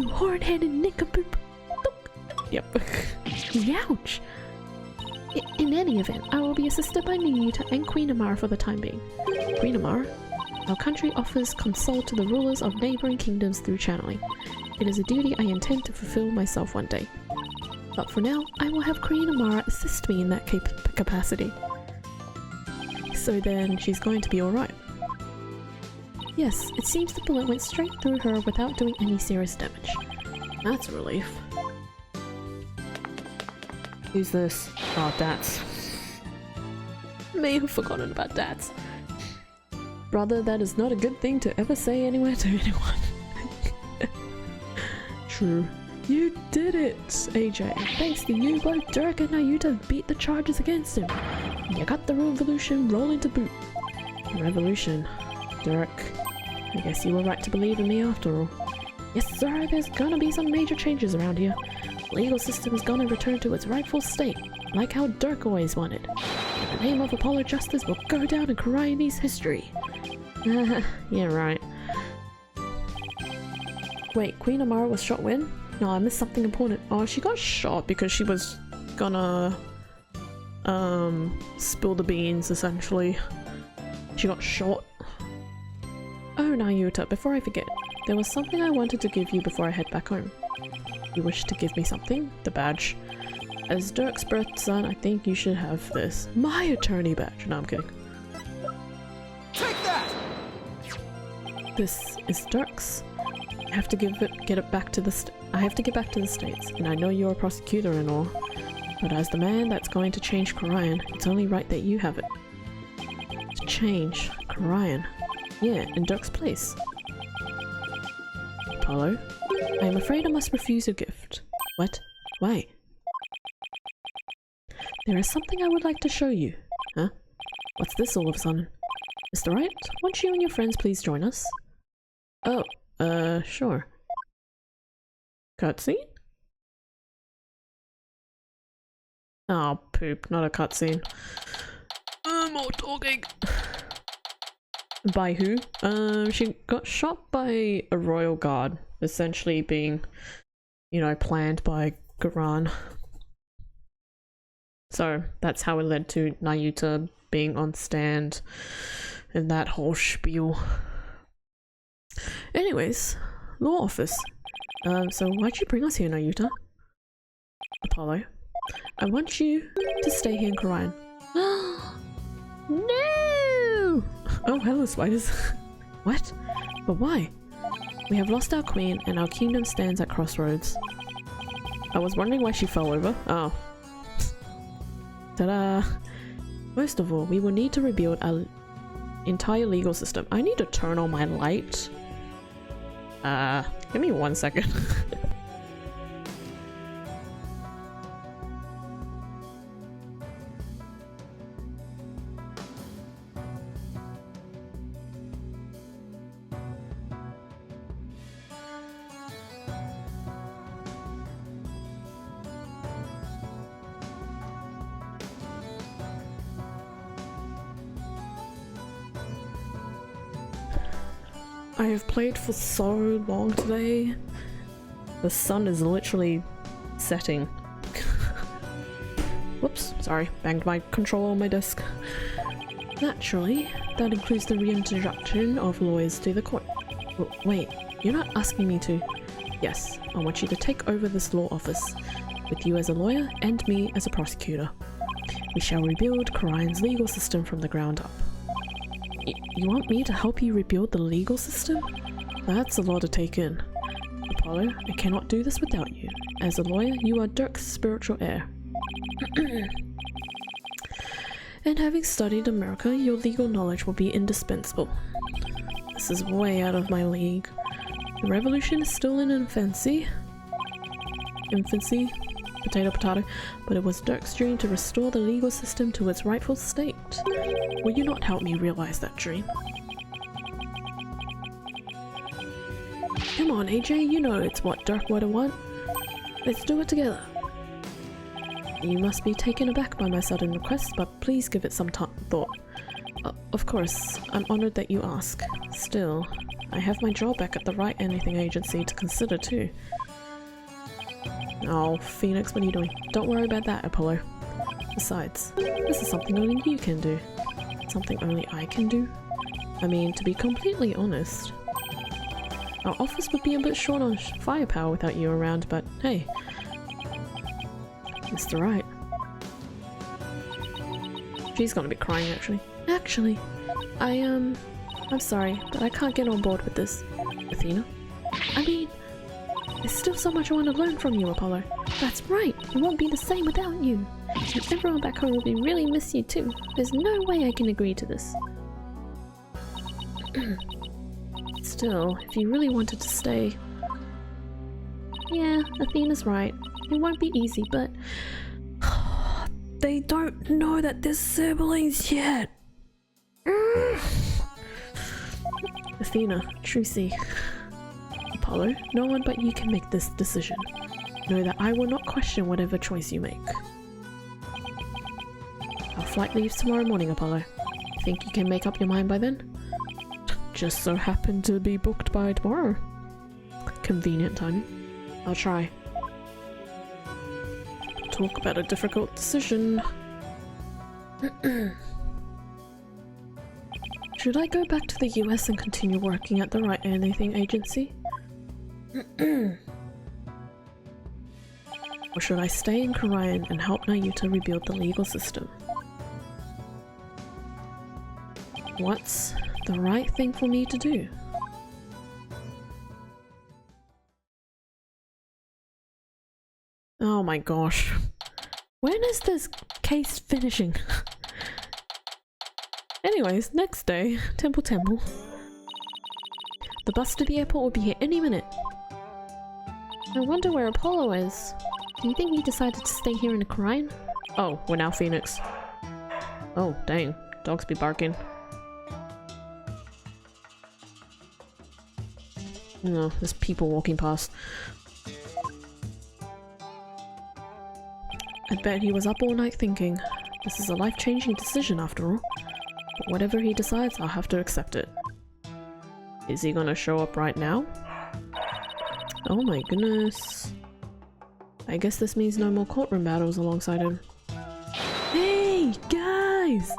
[SPEAKER 3] horn-headed nincompoop? Yep. Ouch! In any event, I will be assisted by Niyuta and Queen Amara for the time being. Queen Amara? Our country offers console to the rulers of neighboring kingdoms through channeling. It is a duty I intend to fulfill myself one day. But for now, I will have Queen Amara assist me in that capacity. So then, she's going to be alright. Yes, it seems the bullet went straight through her without doing any serious damage. That's a relief. Who's this? Oh, Dats. May have forgotten about Dats. Brother, that is not a good thing to ever say anywhere to anyone. True. You did it, AJ. Thanks to you, both Dirk and Nayuta beat the charges against him. You got the revolution rolling to boot. Revolution. Dirk. I guess you were right to believe in me after all. Yes, sir, there's gonna be some major changes around here. The legal system is gonna return to its rightful state, like how Dirk always wanted. And the name of Apollo Justice will go down in Cryoni's history. Yeah, right. Wait, Queen Amara was shot when? No, I missed something important. Oh, she got shot because she was gonna spill the beans, essentially. She got shot. Oh, Nayuta, before I forget, there was something I wanted to give you before I head back home. You wish to give me something? The badge. As Dirk's birth son, I think you should have this. My attorney badge. No, I'm kidding.
[SPEAKER 4] Take that!
[SPEAKER 3] This is Dirk's. I have to get back to the States, and I know you're a prosecutor and all, but as the man that's going to change Cryon, it's only right that you have it. To change Cryon? Yeah, in Dirk's place. Apollo? I am afraid I must refuse your gift. What? Why? There is something I would like to show you. Huh? What's this all of a sudden? Mr. Wright, won't you and your friends please join us? Oh, sure. Cutscene? Oh, poop, not a cutscene. More talking.
[SPEAKER 1] By who? She got shot by a royal guard, essentially being, you know, planned by Garan. So that's how it led to Nayuta being on stand and that whole spiel. Anyways, law office. So why'd you bring us here, Nayuta? Apollo, I want you to stay here in Karayan. No! Oh, hello, spiders. What? But why? We have lost our queen and our kingdom stands at crossroads. I was wondering why she fell over. Oh. Ta-da! Most of all, we will need to rebuild our entire legal system. I need to turn on my light. Give me 1 second. I have played for so long today. The sun is literally setting. Whoops, sorry, banged my controller on my desk. Naturally, that includes the reintroduction of lawyers to the court. Wait, you're not asking me to? Yes, I want you to take over this law office, with you as a lawyer and me as a prosecutor. We shall rebuild Karayan's legal system from the ground up. You want me to help you rebuild the legal system? That's a lot to take in. Apollo, I cannot do this without you. As a lawyer, you are Dirk's spiritual heir. And having studied America, your legal knowledge will be indispensable. This is way out of my league. The revolution is still in infancy. Potato potato, but it was Dirk's dream to restore the legal system to its rightful state. Will you not help me realize that dream? Come on, AJ, you know it's what Dirk would want. Let's do it together. You must be taken aback by my sudden request, but please give it some thought. Of course, I'm honored that you ask. Still, I have my job back at the Wright Anything Agency to consider too. Oh, Phoenix, what are you doing? Don't worry about that, Apollo. Besides, this is something only you can do. Something only I can do? I mean, to be completely honest, our office would be a bit short on firepower without you around, but hey. Mr. Wright. She's gonna be crying, actually. Actually, I'm sorry, but I can't get on board with this. Athena? I mean, there's still so much I want to learn from you, Apollo. That's right, it won't be the same without you. And everyone back home will really miss you too. There's no way I can agree to this. Still, if you really wanted to stay... Yeah, Athena's right. It won't be easy, but... They don't know that they're siblings yet! Athena, Trucy. Apollo, no one but you can make this decision. Know that I will not question whatever choice you make. Our flight leaves tomorrow morning, Apollo. Think you can make up your mind by then? Just so happened to be booked by tomorrow. Convenient timing. I'll try. Talk about a difficult decision. Should I go back to the US and continue working at the Wright Anything Agency? Or should I stay in Karayan and help Nayuta rebuild the legal system? What's the right thing for me to do? Oh my gosh. When is this case finishing? Anyways, next day, Temple. The bus to the airport will be here any minute. I wonder where Apollo is. Do you think he decided to stay here in Karayan? Oh, we're now Phoenix. Oh, dang. Dogs be barking. No, there's people walking past. I bet he was up all night thinking, this is a life-changing decision after all. Whatever he decides, I'll have to accept it. Is he gonna show up right now? Oh my goodness. I guess this means no more courtroom battles alongside him. Hey, guys!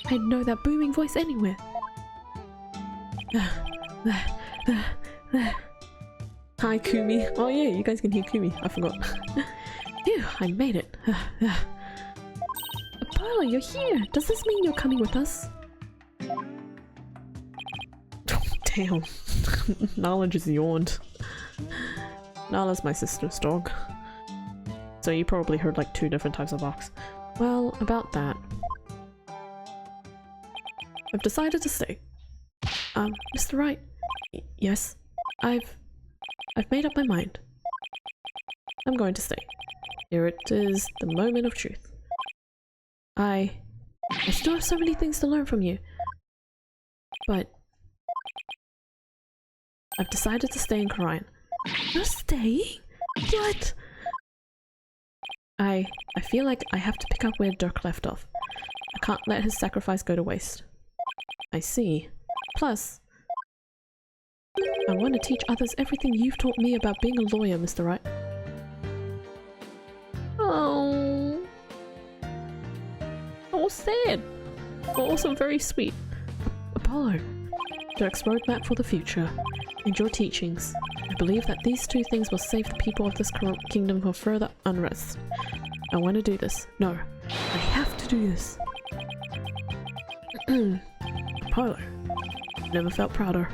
[SPEAKER 1] I'd know that booming voice anywhere. Hi, Kumi. Oh yeah, you guys can hear Kumi. I forgot. Phew, I made it. Apollo, you're here! Does this mean you're coming with us? Damn. Nala just yawned. Nala's my sister's dog. So you probably heard like 2 different types of barks. Well, about that. I've decided to stay. Mr. Wright. Yes? I've made up my mind. I'm going to stay. Here it is, the moment of truth. I still have so many things to learn from you. But I've decided to stay in Kharian. You're staying? What? I feel like I have to pick up where Dirk left off. I can't let his sacrifice go to waste. I see. Plus, I want to teach others everything you've taught me about being a lawyer, Mr. Wright. Oh. Oh, sad. But also very sweet. Apollo. Dirk's roadmap for the future. And your teachings. I believe that these 2 things will save the people of this corrupt kingdom from further unrest. I want to do this. No. I have to do this. Apollo. Never felt prouder.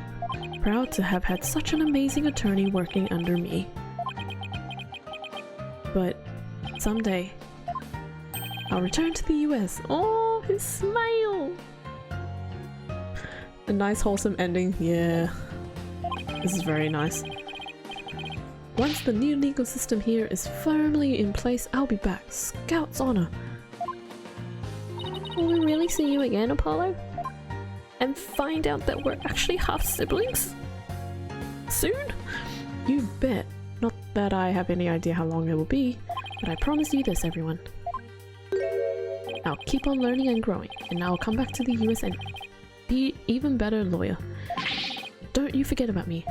[SPEAKER 1] Proud to have had such an amazing attorney working under me. But someday, I'll return to the US. Oh, his smile! A nice wholesome ending. Yeah. This is very nice. Once the new legal system here is firmly in place, I'll be back. Scout's honor. Will we really see you again, Apollo? And find out that we're actually half-siblings? Soon? You bet. Not that I have any idea how long it will be, but I promise you this, everyone. I'll keep on learning and growing, and I'll come back to the US and be even better lawyer. Don't you forget about me.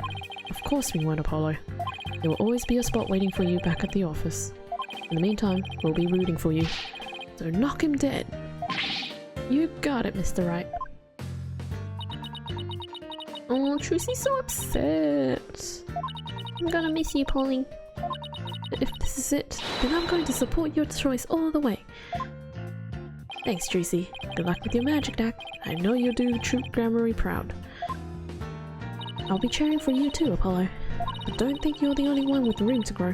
[SPEAKER 1] Of course we won't, Apollo. There will always be a spot waiting for you back at the office. In the meantime, we'll be rooting for you. So knock him dead. You got it, Mr. Wright. Oh, Trucy's so upset. I'm gonna miss you, Polly. But if this is it, then I'm going to support your choice all the way. Thanks, Trucy. Good luck with your magic deck. I know you'll do Troop Gramarye proud. I'll be cheering for you too, Apollo. But don't think you're the only one with room to grow.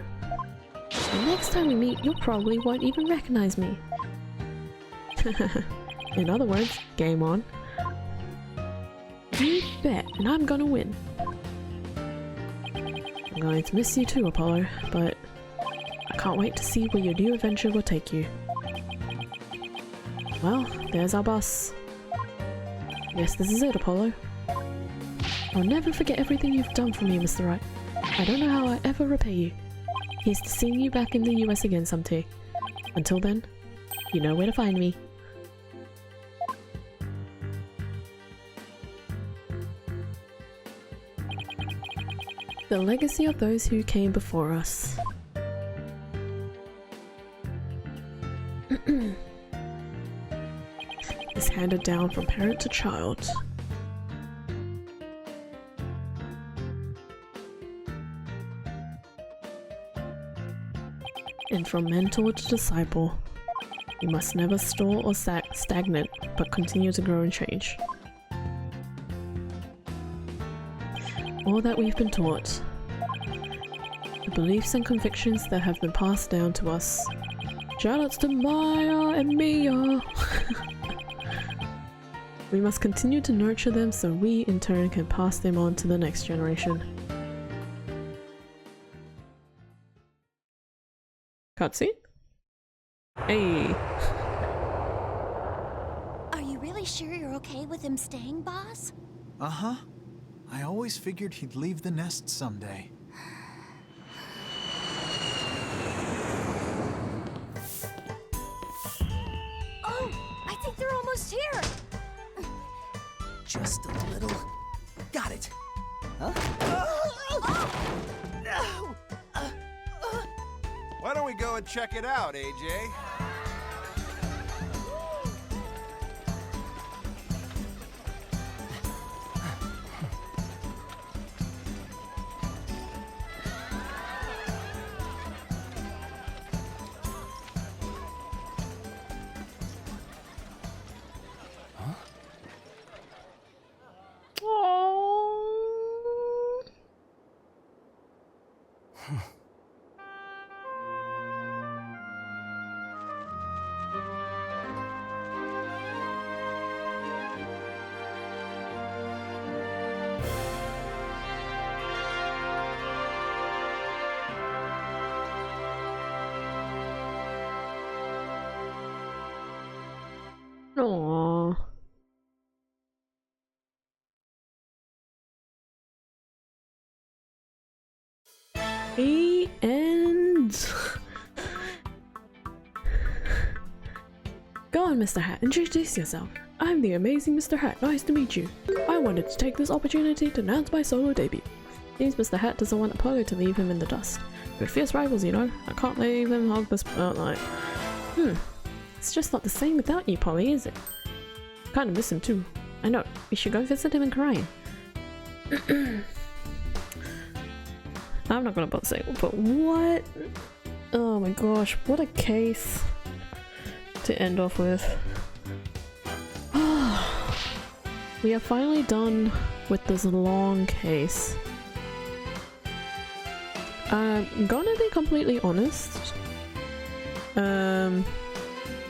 [SPEAKER 1] The next time we meet, you probably won't even recognize me. In other words, game on. You bet, and I'm gonna win. I'm going to miss you too, Apollo, but I can't wait to see where your new adventure will take you. Well, there's our bus. Yes, this is it, Apollo. I'll never forget everything you've done for me, Mr. Wright. I don't know how I'll ever repay you. Here's to seeing you back in the US again someday. Until then, you know where to find me. The legacy of those who came before us. Is handed down from parent to child. And from mentor to disciple. You must never stall or stagnate, but continue to grow and change. All that we've been taught, the beliefs and convictions that have been passed down to us. Shoutouts to Maya and Mia! We must continue to nurture them so we in turn can pass them on to the next generation. Cutscene? Hey!
[SPEAKER 5] Are you really sure you're okay with him staying, boss?
[SPEAKER 4] Uh-huh. I always figured he'd leave the nest someday.
[SPEAKER 5] Oh, I think they're almost here.
[SPEAKER 6] Why don't we go and check it out, AJ?
[SPEAKER 1] Aww. The end. Go on, Mr. Hat, introduce yourself. I'm the amazing Mr. Hat, nice to meet you. I wanted to take this opportunity to announce my solo debut. Seems Mr. Hat doesn't want Apollo to leave him in the dust. We're fierce rivals, you know. I can't leave him hog the spotlight. It's just not the same without you, Polly, is it? Kinda miss him too. I know, we should go visit him in Korean. I'm not gonna bother saying, but what? Oh my gosh, what a case to end off with. We are finally done with this long case. I'm gonna be completely honest.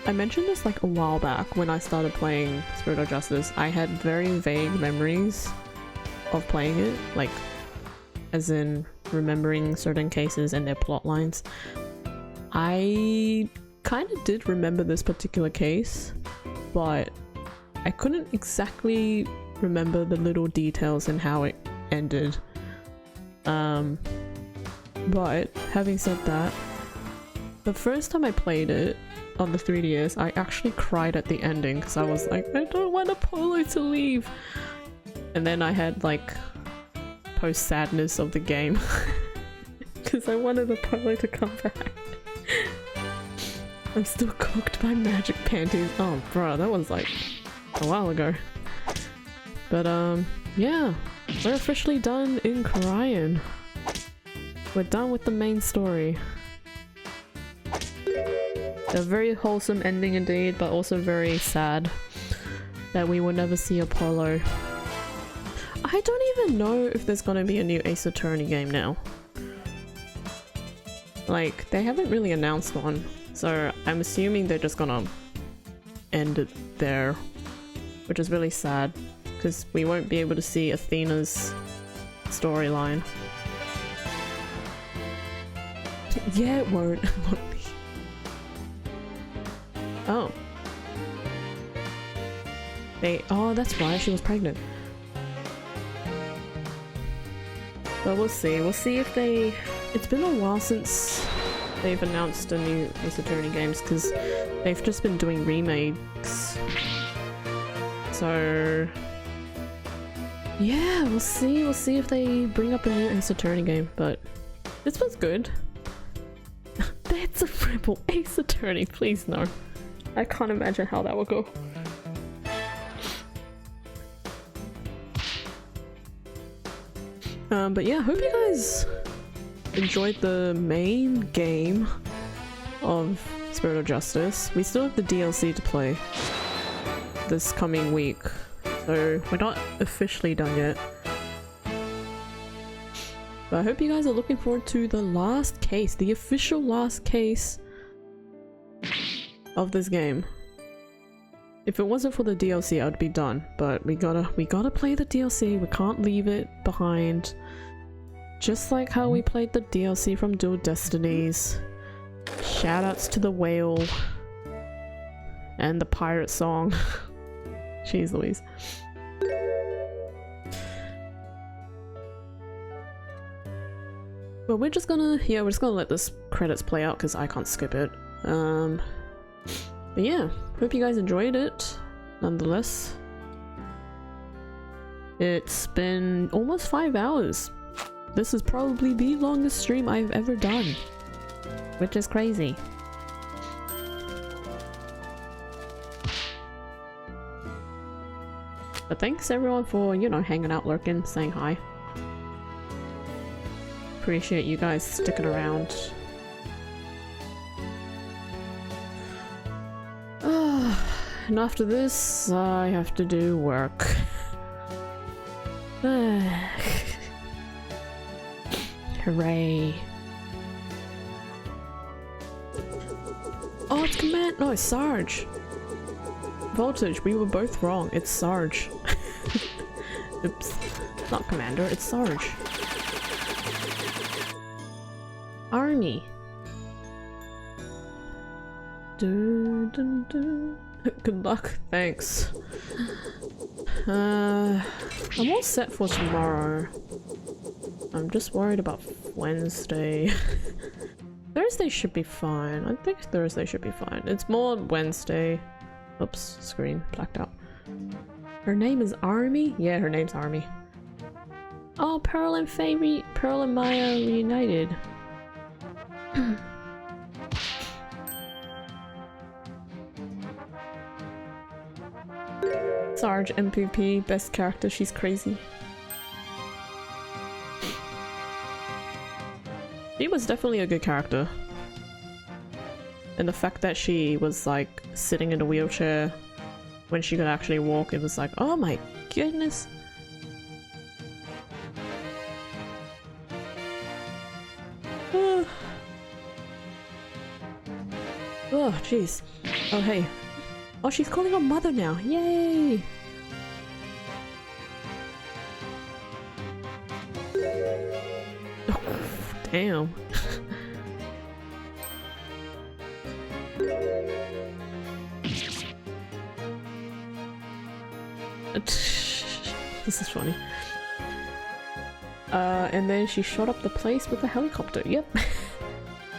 [SPEAKER 1] I mentioned this like a while back when I started playing Spirit of Justice. I had very vague memories of playing it, like as in remembering certain cases and their plot lines. I kind of did remember this particular case, but I couldn't exactly remember the little details in how it ended. But having said that, the first time I played it on the 3DS, I actually cried at the ending because I was like, I don't want Apollo to leave. And then I had like post sadness of the game because I wanted Apollo to come back. I'm still cooked by magic panties. Oh bro, that was like a while ago. But yeah, we're officially done in Korean. We're done with the main story. A very wholesome ending indeed, but also very sad that we will never see Apollo. I don't even know if there's gonna be a new Ace Attorney game now. Like, they haven't really announced one, so I'm assuming they're just gonna end it there, which is really sad, because we won't be able to see Athena's storyline. Yeah, it won't. Oh. Oh, that's why she was pregnant. But we'll see. We'll see if they... It's been a while since they've announced a new Ace Attorney games, because they've just been doing remakes. So... yeah, we'll see. We'll see if they bring up a new Ace Attorney game, but this was good. That's a triple Ace Attorney, please no. I can't imagine how that will go. But yeah, hope you guys enjoyed the main game of Spirit of Justice. We still have the DLC to play this coming week, so we're not officially done yet. But I hope you guys are looking forward to the last case, the official last case of this game. If it wasn't for the DLC, I'd be done, but we gotta play the DLC. We can't leave it behind. Just like how we played the DLC from Dual Destinies. Shoutouts to the whale and the pirate song. Jeez Louise. But we're just gonna let this credits play out because I can't skip it. But yeah, hope you guys enjoyed it nonetheless. It's been almost 5 hours. This is probably the longest stream I've ever done, which is crazy. But thanks everyone for, you know, hanging out, lurking, saying hi. Appreciate you guys sticking around. And after this, I have to do work. Hooray. Oh, it's Command- no, it's Sarge. Voltage, we were both wrong. It's Sarge. Oops. Not Commander, it's Sarge. Army. Good luck, thanks. I'm all set for tomorrow. I'm just worried about Wednesday. Thursday should be fine. I think Thursday should be fine. It's more Wednesday. Oops, screen blacked out. Her name is Army? Yeah, her name's Army. Oh, Pearl and Pearl and Maya reunited. Sarge MVP, best character, she's crazy. She was definitely a good character. And the fact that she was like sitting in a wheelchair when she could actually walk, it was like, oh my goodness. Oh jeez. Oh hey. Oh, she's calling her mother now. Yay! Oh, damn. This is funny. And then she shot up the place with a helicopter. Yep.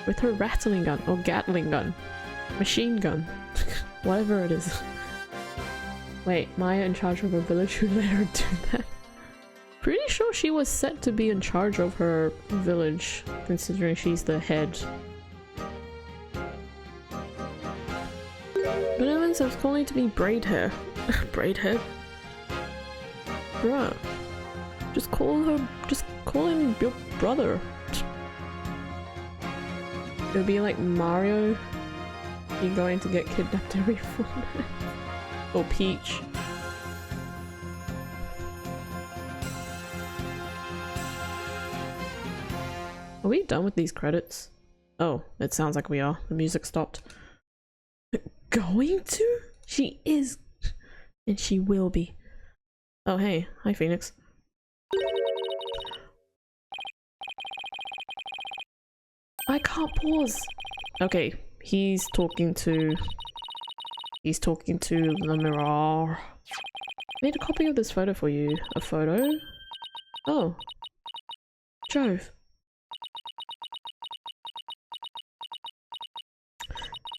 [SPEAKER 1] With her rattling gun or Gatling gun. Machine gun. Whatever it is. Wait, Maya in charge of her village? Who let her do that? Pretty sure she was set to be in charge of her village, considering she's the head. But Evans was calling to me braid hair. Braid head? Bruh. Just call him your brother. It would be like Mario. You're going to get kidnapped every 4 minutes. Or Peach. Are we done with these credits? Oh, it sounds like we are. The music stopped. Going to? She is. And she will be. Oh hey, hi Phoenix. I can't pause. Okay. He's talking to the mirror. Made a copy of this photo for you. A photo? Oh. Jove.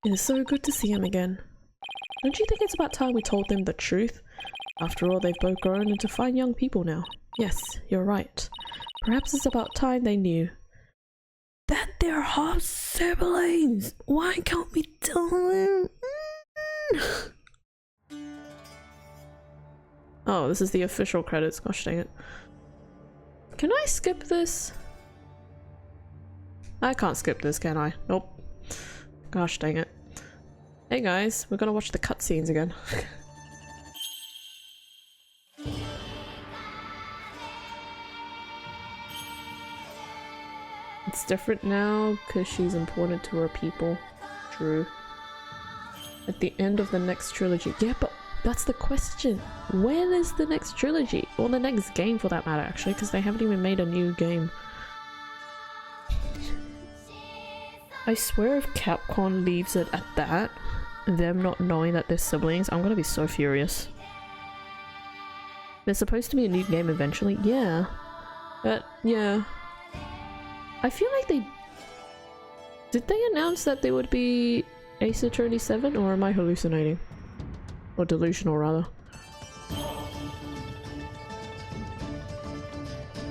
[SPEAKER 1] It is so good to see him again. Don't you think it's about time we told them the truth? After all, they've both grown into fine young people now. Yes, you're right. Perhaps it's about time they knew that they're half siblings. Why can't we tell them? Oh, this is the official credits. Gosh dang it. Can I skip this? I can't skip this, can I? Nope. Gosh dang it. Hey guys, we're gonna watch the cutscenes again. It's different now because she's important to her people. True. At the end of the next trilogy. Yeah, but that's the question. When is the next trilogy? Or the next game for that matter, actually, because they haven't even made a new game. I swear if Capcom leaves it at that, them not knowing that they're siblings, I'm gonna be so furious. There's supposed to be a new game eventually. Yeah. But, yeah. I feel like they... Did they announce that there would be Ace Attorney 7, or am I hallucinating? Or delusional, rather.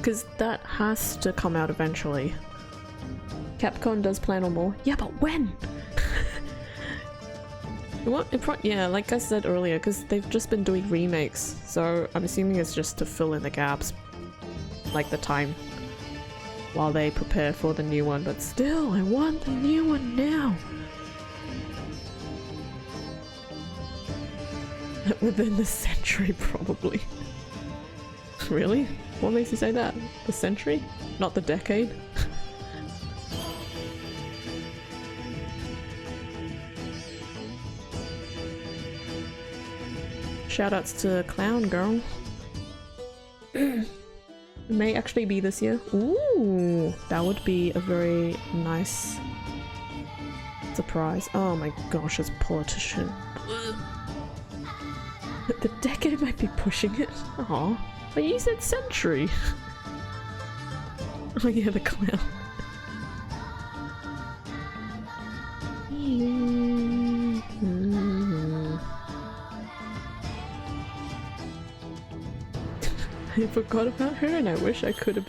[SPEAKER 1] Because that has to come out eventually. Capcom does plan on more. Yeah, but when? What? Yeah, like I said earlier, because they've just been doing remakes, so I'm assuming it's just to fill in the gaps, like the time, while they prepare for the new one, but still, I want the new one now! Within the century, probably. Really? What makes you say that? The century? Not the decade? Shoutouts to Clown Girl. It may actually be this year. Ooh, that would be a very nice surprise. Oh my gosh, it's politician. The decade might be pushing it. Aw, but you said century. Oh yeah, the clown. I forgot about her and I wish I could have.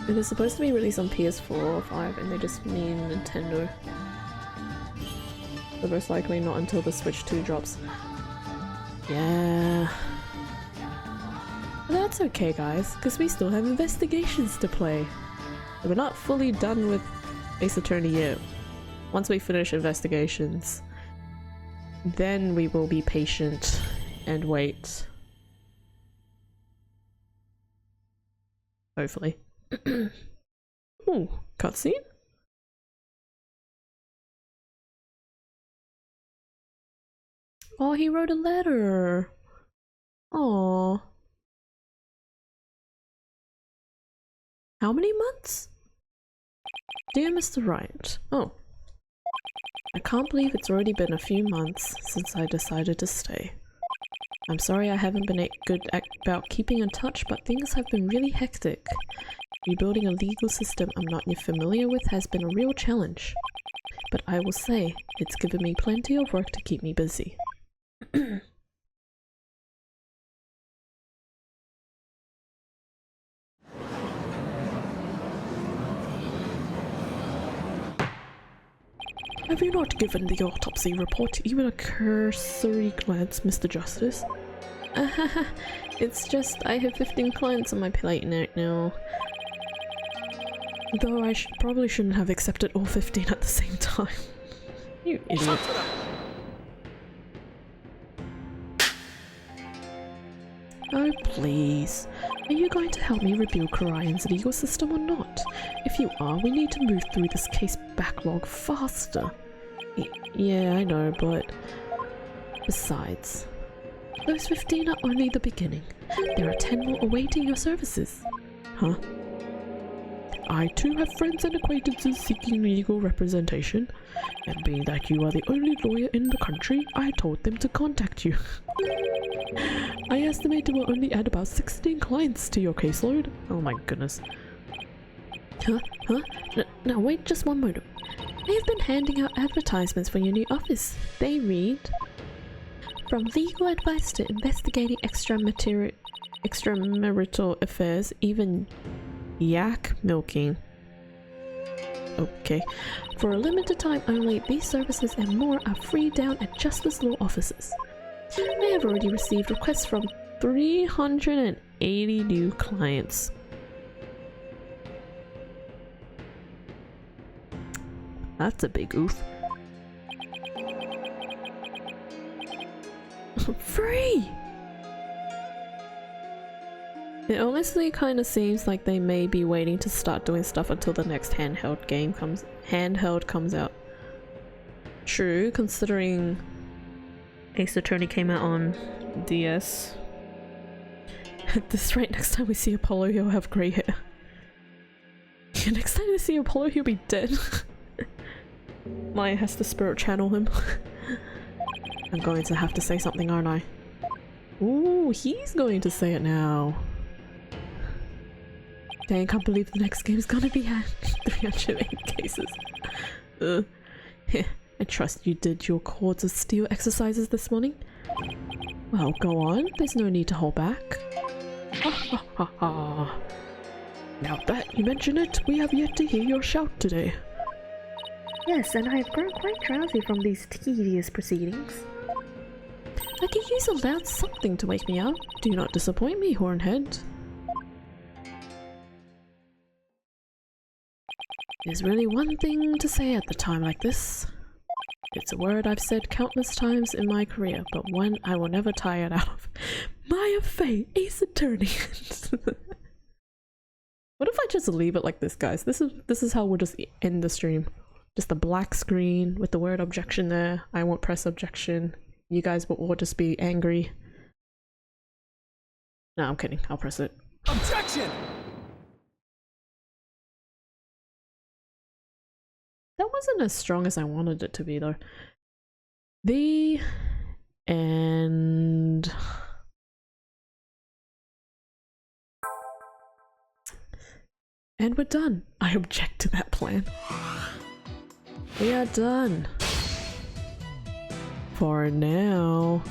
[SPEAKER 1] It is supposed to be released on PS4 or 5 and they just mean Nintendo. But most likely not until the Switch 2 drops. Yeah. But that's okay guys, because we still have investigations to play. We're not fully done with Ace Attorney yet. Once we finish investigations, then we will be patient and wait. Hopefully. Ooh, cutscene? Oh, he wrote a letter. Aww. How many months? Dear Mr. Wright. Oh. I can't believe it's already been a few months since I decided to stay. I'm sorry I haven't been good about keeping in touch, but things have been really hectic. Rebuilding a legal system I'm not yet familiar with has been a real challenge. But I will say, it's given me plenty of work to keep me busy. Have you not given the autopsy report even a cursory glance, Mr. Justice? It's just I have 15 clients on my plate right now. Though I probably shouldn't have accepted all 15 at the same time. You idiot. Oh please, are you going to help me rebuild Korion's legal system or not? If you are, we need to move through this case backlog faster. Yeah, I know, but... Besides, those 15 are only the beginning. There are 10 more awaiting your services. Huh? I too have friends and acquaintances seeking legal representation, and being that you are the only lawyer in the country, I told them to contact you. I estimate it will only add about 16 clients to your caseload. Oh my goodness. Huh? No, wait just one moment. I have been handing out advertisements for your new office. They read... From legal advice to investigating extramarital affairs, even yak milking. Okay. For a limited time only, these services and more are free down at Justice Law offices. I have already received requests from 380 new clients. That's a big oof. Free! It honestly kind of seems like they may be waiting to start doing stuff until the next handheld comes out. True, considering Ace Attorney came out on DS. At this rate, next time we see Apollo, he'll have grey hair. Next time we see Apollo, he'll be dead. Maya has to spirit channel him. I'm going to have to say something, aren't I? Ooh, he's going to say it now. Dang, I can't believe the next game is gonna be 308 cases. I trust you did your cords of steel exercises this morning. Well, go on. There's no need to hold back. Ha ha ha ha. Now that you mention it, we have yet to hear your shout today.
[SPEAKER 3] Yes, and I have grown quite drowsy from these tedious proceedings.
[SPEAKER 1] I could use a loud something to wake me up. Do not disappoint me, Hornhead. There's really one thing to say at the time like this. It's a word I've said countless times in my career, but one I will never tire out of. Maya Fey, Ace Attorney. What if I just leave it like this, guys? This is how we'll just end the stream. Just a black screen with the word objection there. I won't press objection. You guys will all just be angry. No, I'm kidding. I'll press it.
[SPEAKER 6] Objection!
[SPEAKER 1] That wasn't as strong as I wanted it to be, though. The end. And we're done. I object to that plan. We are done. For now.